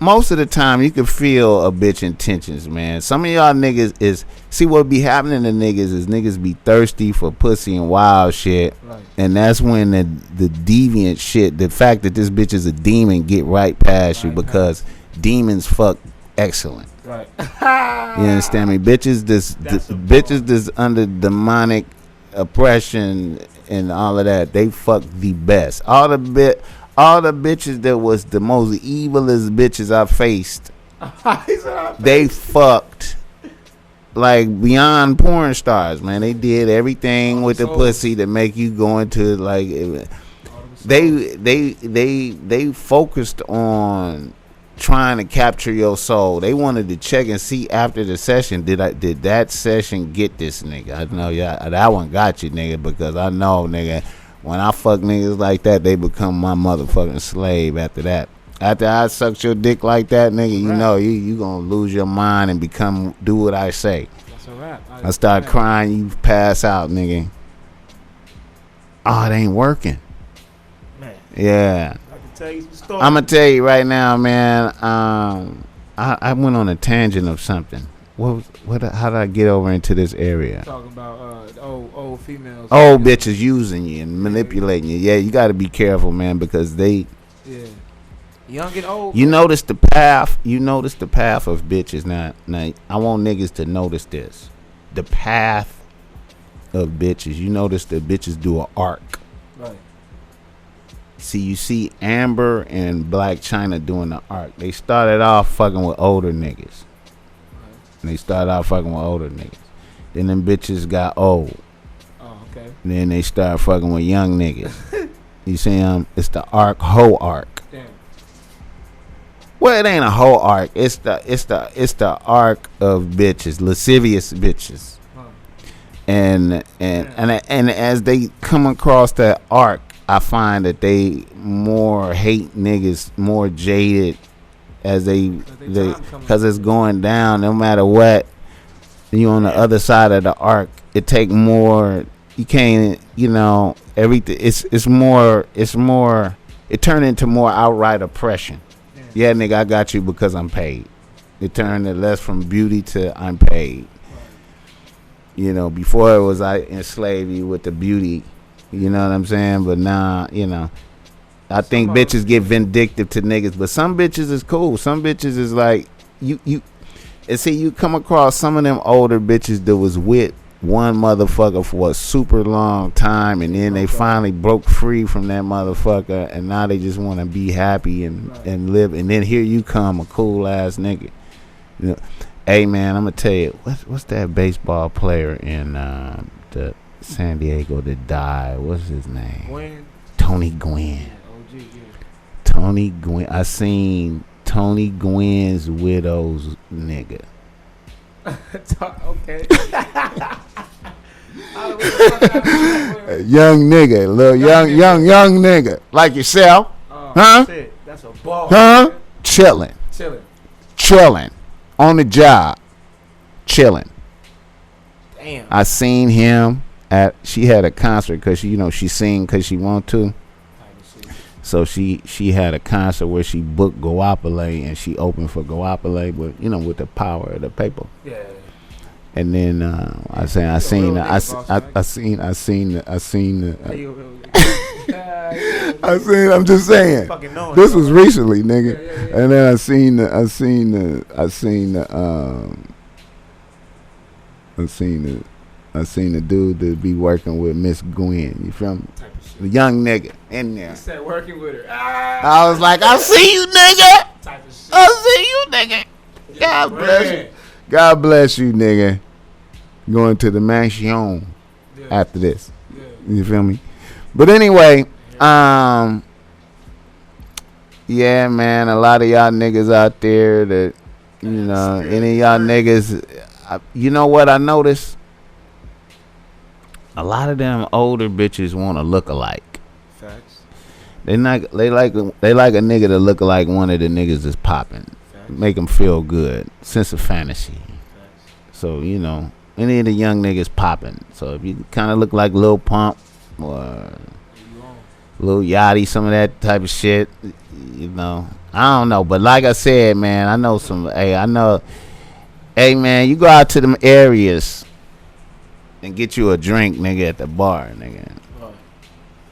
most of the time you can feel a bitch intentions, man. Some of y'all niggas see what be happening to niggas is niggas be thirsty for pussy and wild shit, right. And that's when the deviant shit, the fact that this bitch is a demon, get right past you because demons fuck excellent. Right. You understand me? Bitches this under demonic oppression and all of that, they fuck the best. All the bitches that was the most evilest bitches I faced, they fucked like beyond porn stars, man. They did everything with the pussy to make you go into like they focused on trying to capture your soul. They wanted to check and see after the session, did that session get this nigga? I know that one got you, nigga, because I know, nigga, when I fuck niggas like that, they become my motherfucking slave after that. After I sucked your dick like that, nigga, you know you gonna lose your mind and do what I say. That's a wrap. I start crying, you pass out, nigga. Oh, it ain't working. Man. Yeah. I can tell you some stories. I'm gonna tell you right now, man. I went on a tangent of something. How did I get over into this area? Talking about old females. Old bitches using you and manipulating you. Yeah, you got to be careful, man, because they. Yeah. Young and old. You notice the path. You notice the path of bitches. Now, I want niggas to notice this. The path of bitches. You notice the bitches do an arc. Right. See, you see Amber and Black China doing the arc. They started off fucking with older niggas. And they started out fucking with older niggas. Then them bitches got old. Oh, okay. And then they started fucking with young niggas. You see it's the whole arc. Damn. Well, it ain't a whole arc. It's the arc of bitches, lascivious bitches. Huh. And as they come across that arc, I find that they more hate niggas, more jaded. As because it's going down no matter what, you on the other side of the arc, it take more. You can't, everything. It's more. It turned into more outright oppression. Yeah, nigga, I got you because I'm paid. It turned to less from beauty to I'm paid. Before it was I enslave you with the beauty. You know what I'm saying? But now, I think bitches get vindictive to niggas, but some bitches is cool. Some bitches is like you come across some of them older bitches that was with one motherfucker for a super long time, and then they finally broke free from that motherfucker, and now they just want to be happy and live. And then here you come, a cool ass nigga. Hey man, I'm gonna tell you what's that baseball player in the San Diego that died? What's his name? Gwen. Tony Gwynn. Tony Gwynn. I seen Tony Gwynn's widow's nigga. Okay. Young nigga, little young nigga like yourself, huh? Shit. That's a ball. Huh? Chilling on the job, chilling. Damn. I seen him she had a concert because she sing because she want to. So she had a concert where she booked Goapele and she opened for Goapele, but with the power of the paper. Yeah. And then I'm just saying. This was recently, nigga. Yeah. And then I seen the dude that be working with Miss Gwen. You feel me? The young nigga in there. He said working with her. I was like, I see you, nigga. Type of shit. I see you, nigga. God bless you. God bless you, nigga. Going to the mansion after this. Yeah. You feel me? But anyway, yeah, man, a lot of y'all niggas out there that, you know, any of y'all niggas, you know what I noticed? A lot of them older bitches want to look alike. Facts. They like a nigga to look like one of the niggas that's popping. Make them feel good. Sense of fantasy. Facts. So, you know, any of the young niggas popping. So if you kind of look like Lil Pump or Lil Yachty, some of that type of shit, you know, I don't know. But like I said, man, I know hey, man, you go out to them areas and get you a drink, nigga, at the bar, nigga.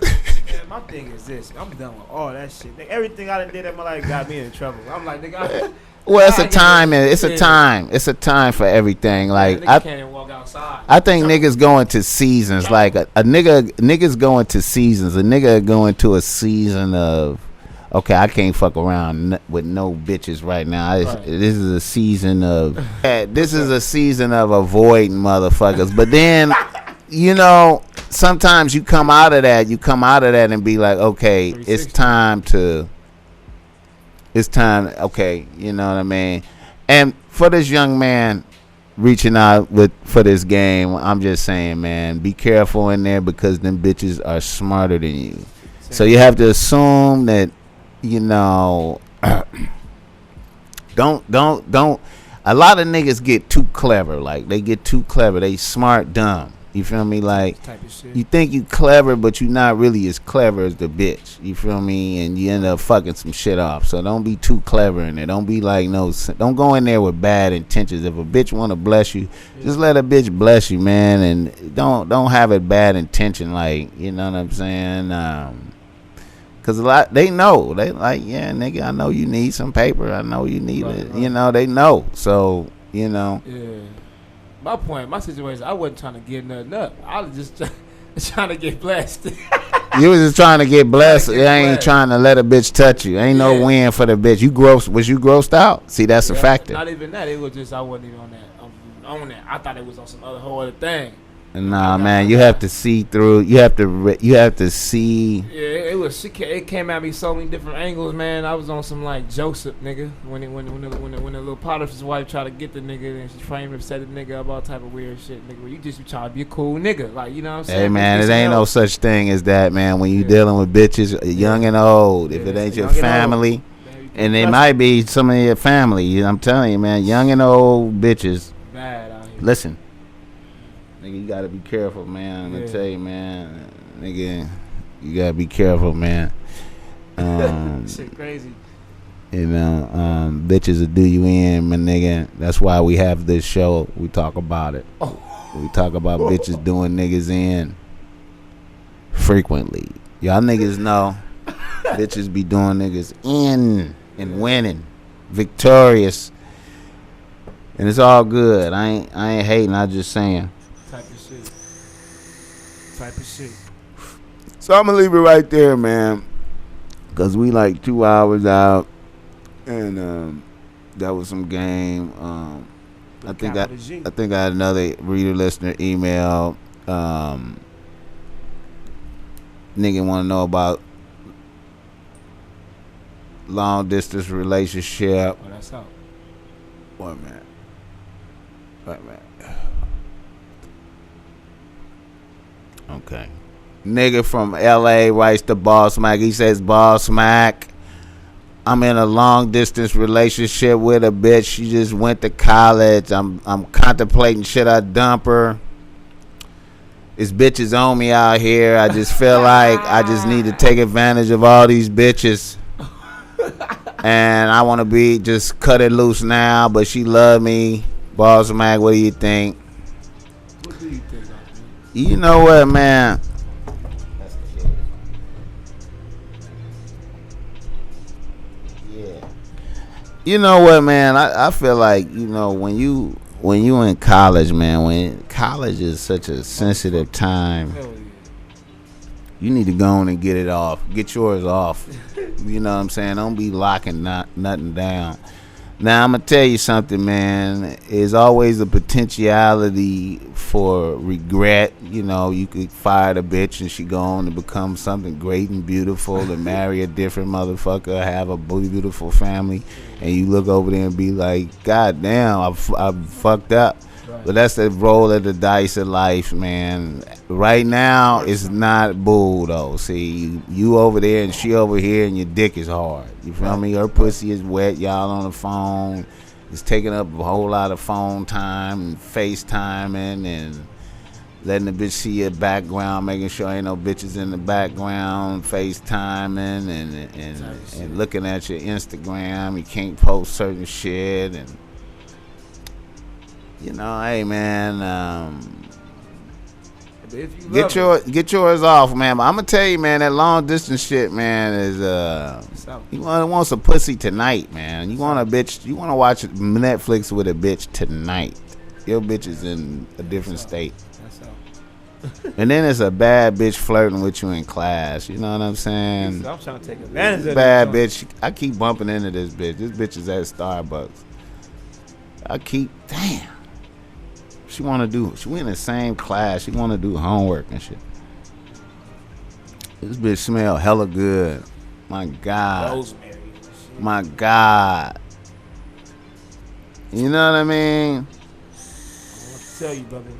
Man, my thing is this. I'm done with all that shit. Everything I done did in my life got me in trouble. I'm like, nigga. Well, it's a time, and it's a time. It's a time for everything. Like I can't even walk outside. I think niggas going to seasons. Like a niggas going to seasons. A nigga going to a season of, okay, I can't fuck around with no bitches right now. This is a season of avoiding motherfuckers. But then, you know, sometimes you come out of that and be like, okay, it's time. Okay, you know what I mean? And for this young man reaching out for this game, I'm just saying, man, be careful in there because them bitches are smarter than you. So you have to assume that, you know, don't. A lot of niggas get too clever. Like, they get too clever. They smart dumb. You feel me? Like, you think you clever, but you not really as clever as the bitch. You feel me? And you end up fucking some shit off. So don't be too clever in there. Don't be like, don't go in there with bad intentions. If a bitch want to bless you, just let a bitch bless you, man. And don't have a bad intention. Like, you know what I'm saying? Cause a lot, they know. They like, yeah, nigga, I know you need some paper. I know you need it. You know, they know. So, you know. Yeah. My situation, I wasn't trying to get nothing up. I was just trying to get blessed. You was just trying to get blessed. You ain't trying to let a bitch touch you. Ain't no win for the bitch. Was you grossed out? See, that's a factor. Not even that. It was just I wasn't even on that. I thought it was on some whole other thing. Nah, man, you have to see through. You have to see. Yeah, it came at me so many different angles, man. I was on some like Joseph, nigga. When the little Potiphar's wife tried to get the nigga, and she framed him, set the nigga up, all type of weird shit, nigga. Where you just be trying to be a cool nigga, like, you know what I'm saying? Hey, man, it ain't no such thing as that, man. When you dealing with bitches, young and old, if it ain't your family, and it might be some of your family, I'm telling you, man, young and old bitches. Bad out here. Listen. Nigga, you gotta be careful, man. I'm gonna tell you, man. Nigga, you gotta be careful, man. Shit crazy. You know, bitches will do you in, my nigga. That's why we have this show. We talk about it. We talk about bitches doing niggas in frequently. Y'all niggas know bitches be doing niggas in and winning, victorious, and it's all good. I ain't hating. I just saying. Type of shit. So I'm gonna leave it right there, man, cause we like 2 hours out, and that was some game. I think I had another reader listener email. Nigga want to know about long distance relationship. Oh, that's out. Wait a minute. Okay. Nigga from LA writes to BossMack. He says, BossMack, I'm in a long distance relationship with a bitch. She just went to college. I'm contemplating should I dump her. This bitch is on me out here. I just feel like I just need to take advantage of all these bitches. And I want to be just cut it loose now, but she love me. BossMack, what do you think? What do you think? You know what, man? Yeah. You know what, man? I feel like, you know, when you in college, man, when college is such a sensitive time. You need to go on and get it off. Get yours off. You know what I'm saying? Don't be locking nothing down. Now, I'm going to tell you something, man. There's always a potentiality for regret. You know, you could fire the bitch and she go on to become something great and beautiful and marry a different motherfucker, have a beautiful family, and you look over there and be like, God damn, I've fucked up. But that's the roll of the dice of life, man. Right now, it's not bull, though. See, you over there and she over here and your dick is hard. You feel me? Her pussy is wet. Y'all on the phone. It's taking up a whole lot of phone time and FaceTiming and letting the bitch see your background, making sure ain't no bitches in the background, FaceTiming and looking at your Instagram. You can't post certain shit and... You know, hey man, get yours off, man. But I'm gonna tell you, man, that long distance shit, man, is you want some pussy tonight, man. You want a bitch, you want to watch Netflix with a bitch tonight. Your bitch is in a different state. And then it's a bad bitch flirting with you in class. You know what I'm saying? I'm trying to take advantage of this. Bad bitch. I keep bumping into this bitch. This bitch is at Starbucks. Damn. She in the same class. She want to do homework and shit. This bitch smell hella good. My God. Rosemary. My God. You know what I mean? I want to tell you, brother.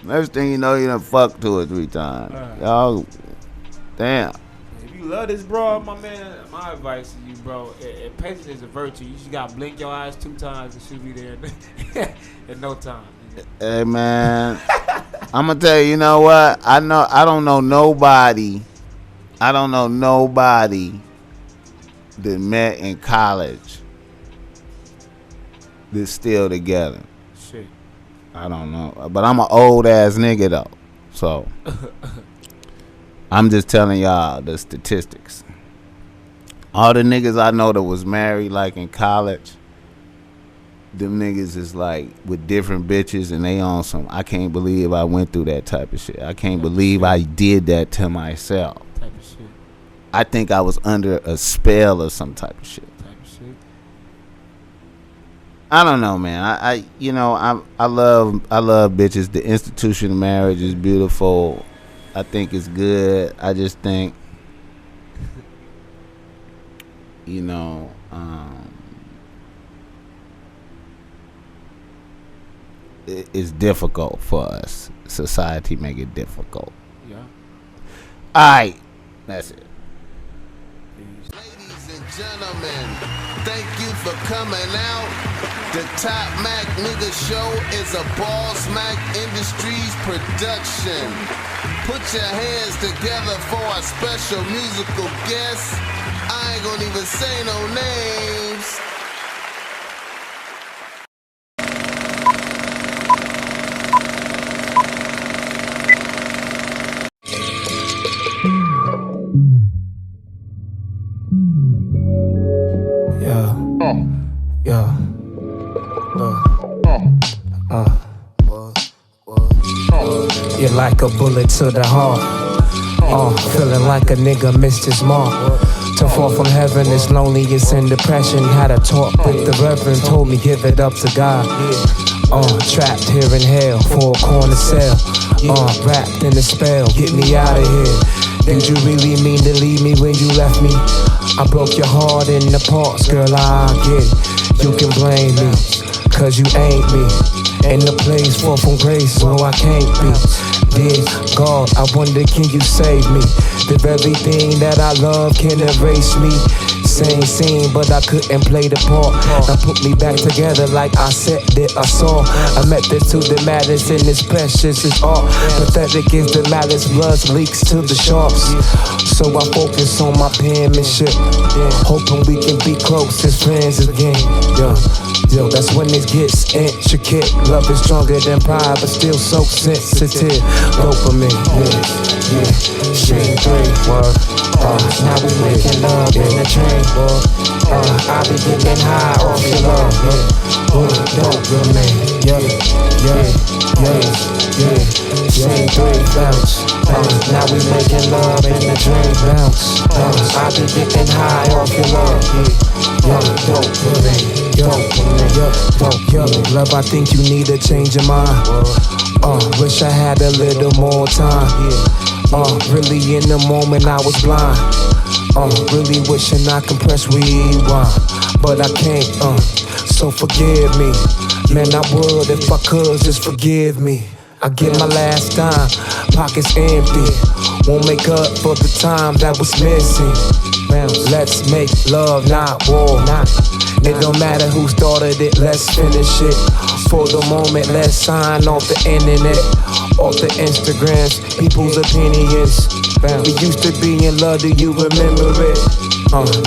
Next thing you know, you done fucked 2 or 3 times. Y'all, damn. If you love this broad, my man, my advice to you, bro, if patience is a virtue, you just got to blink your eyes 2 times and she'll be there in no time. Hey man, I'm gonna tell you know what? I don't know nobody that met in college that's still together. Shit. I don't know. But I'm an old ass nigga though. So I'm just telling y'all the statistics. All the niggas I know that was married like in college, them niggas is like with different bitches and they on some, I can't believe I went through that type of shit. I can't believe I did that to myself. Type of shit. I think I was under a spell or some type of shit. I don't know, man. I love bitches. The institution of marriage is beautiful. I think it's good. I just think, it's difficult for us. Society make it difficult. Yeah. All right, that's it. Ladies and gentlemen, thank you for coming out. The Top Mac Nigga Show is a BossMack Industries production. Put your hands together for our special musical guest. I ain't gonna even say no names. You're like a bullet to the heart. Feeling like a nigga missed his mark. To fall from heaven is lonely, it's in depression. Had a talk with the reverend, told me give it up to God. Trapped here in hell for a corner cell. Wrapped in a spell, get me out of here. Did you really mean to leave me when you left me? I broke your heart in the parts, girl, I get it. You can blame me, cause you ain't me. And the place fall from grace, so I can't be. Dear God, I wonder can you save me? The very thing that I love can erase me. Same scene, but I couldn't play the part. Now put me back together like I said that I saw. I met the two that matters and it's precious as art. Pathetic is the malice, blood leaks to the sharps. So I focus on my penmanship, hoping we can be close as friends again. Yo, that's when it gets intricate. Love is stronger than pride, but still so sensitive. Dopamine, yeah. Shit, 3 word. Now we making love in the train, boy. I be getting high off your love, dopamine, yeah. Shit, 3 bounce. Now we making love in the dream bounce. I be getting high off your love. Yo, love, I think you need to change your mind. Wish I had a little more time. Really in the moment I was blind. Really wishing I could press rewind, but I can't. So forgive me, man. I would if I could. Just forgive me. I get my last dime, pockets empty. Won't make up for the time that was missing. Let's make love, not war. It don't matter who started it, let's finish it. For the moment, let's sign off the internet, off the Instagrams, people's opinions. We used to be in love, do you remember it?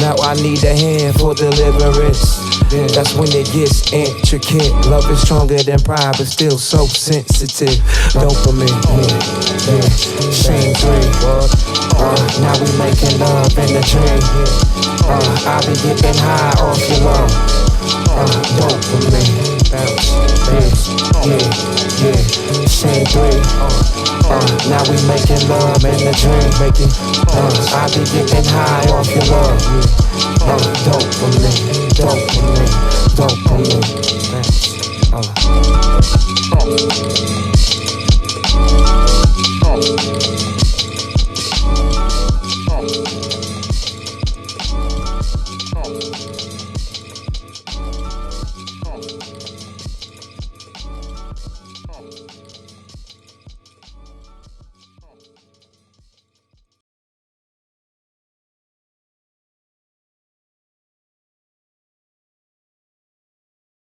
Now I need a hand for deliverance. That's when it gets intricate. Love is stronger than pride, but still so sensitive. Dopamine, Shane 3. Now we making love in the dream. I be getting high off your love. Dopamine, Shane 3. Now we making love in the dream. I be getting high off your love. Dopamine. Dopamine.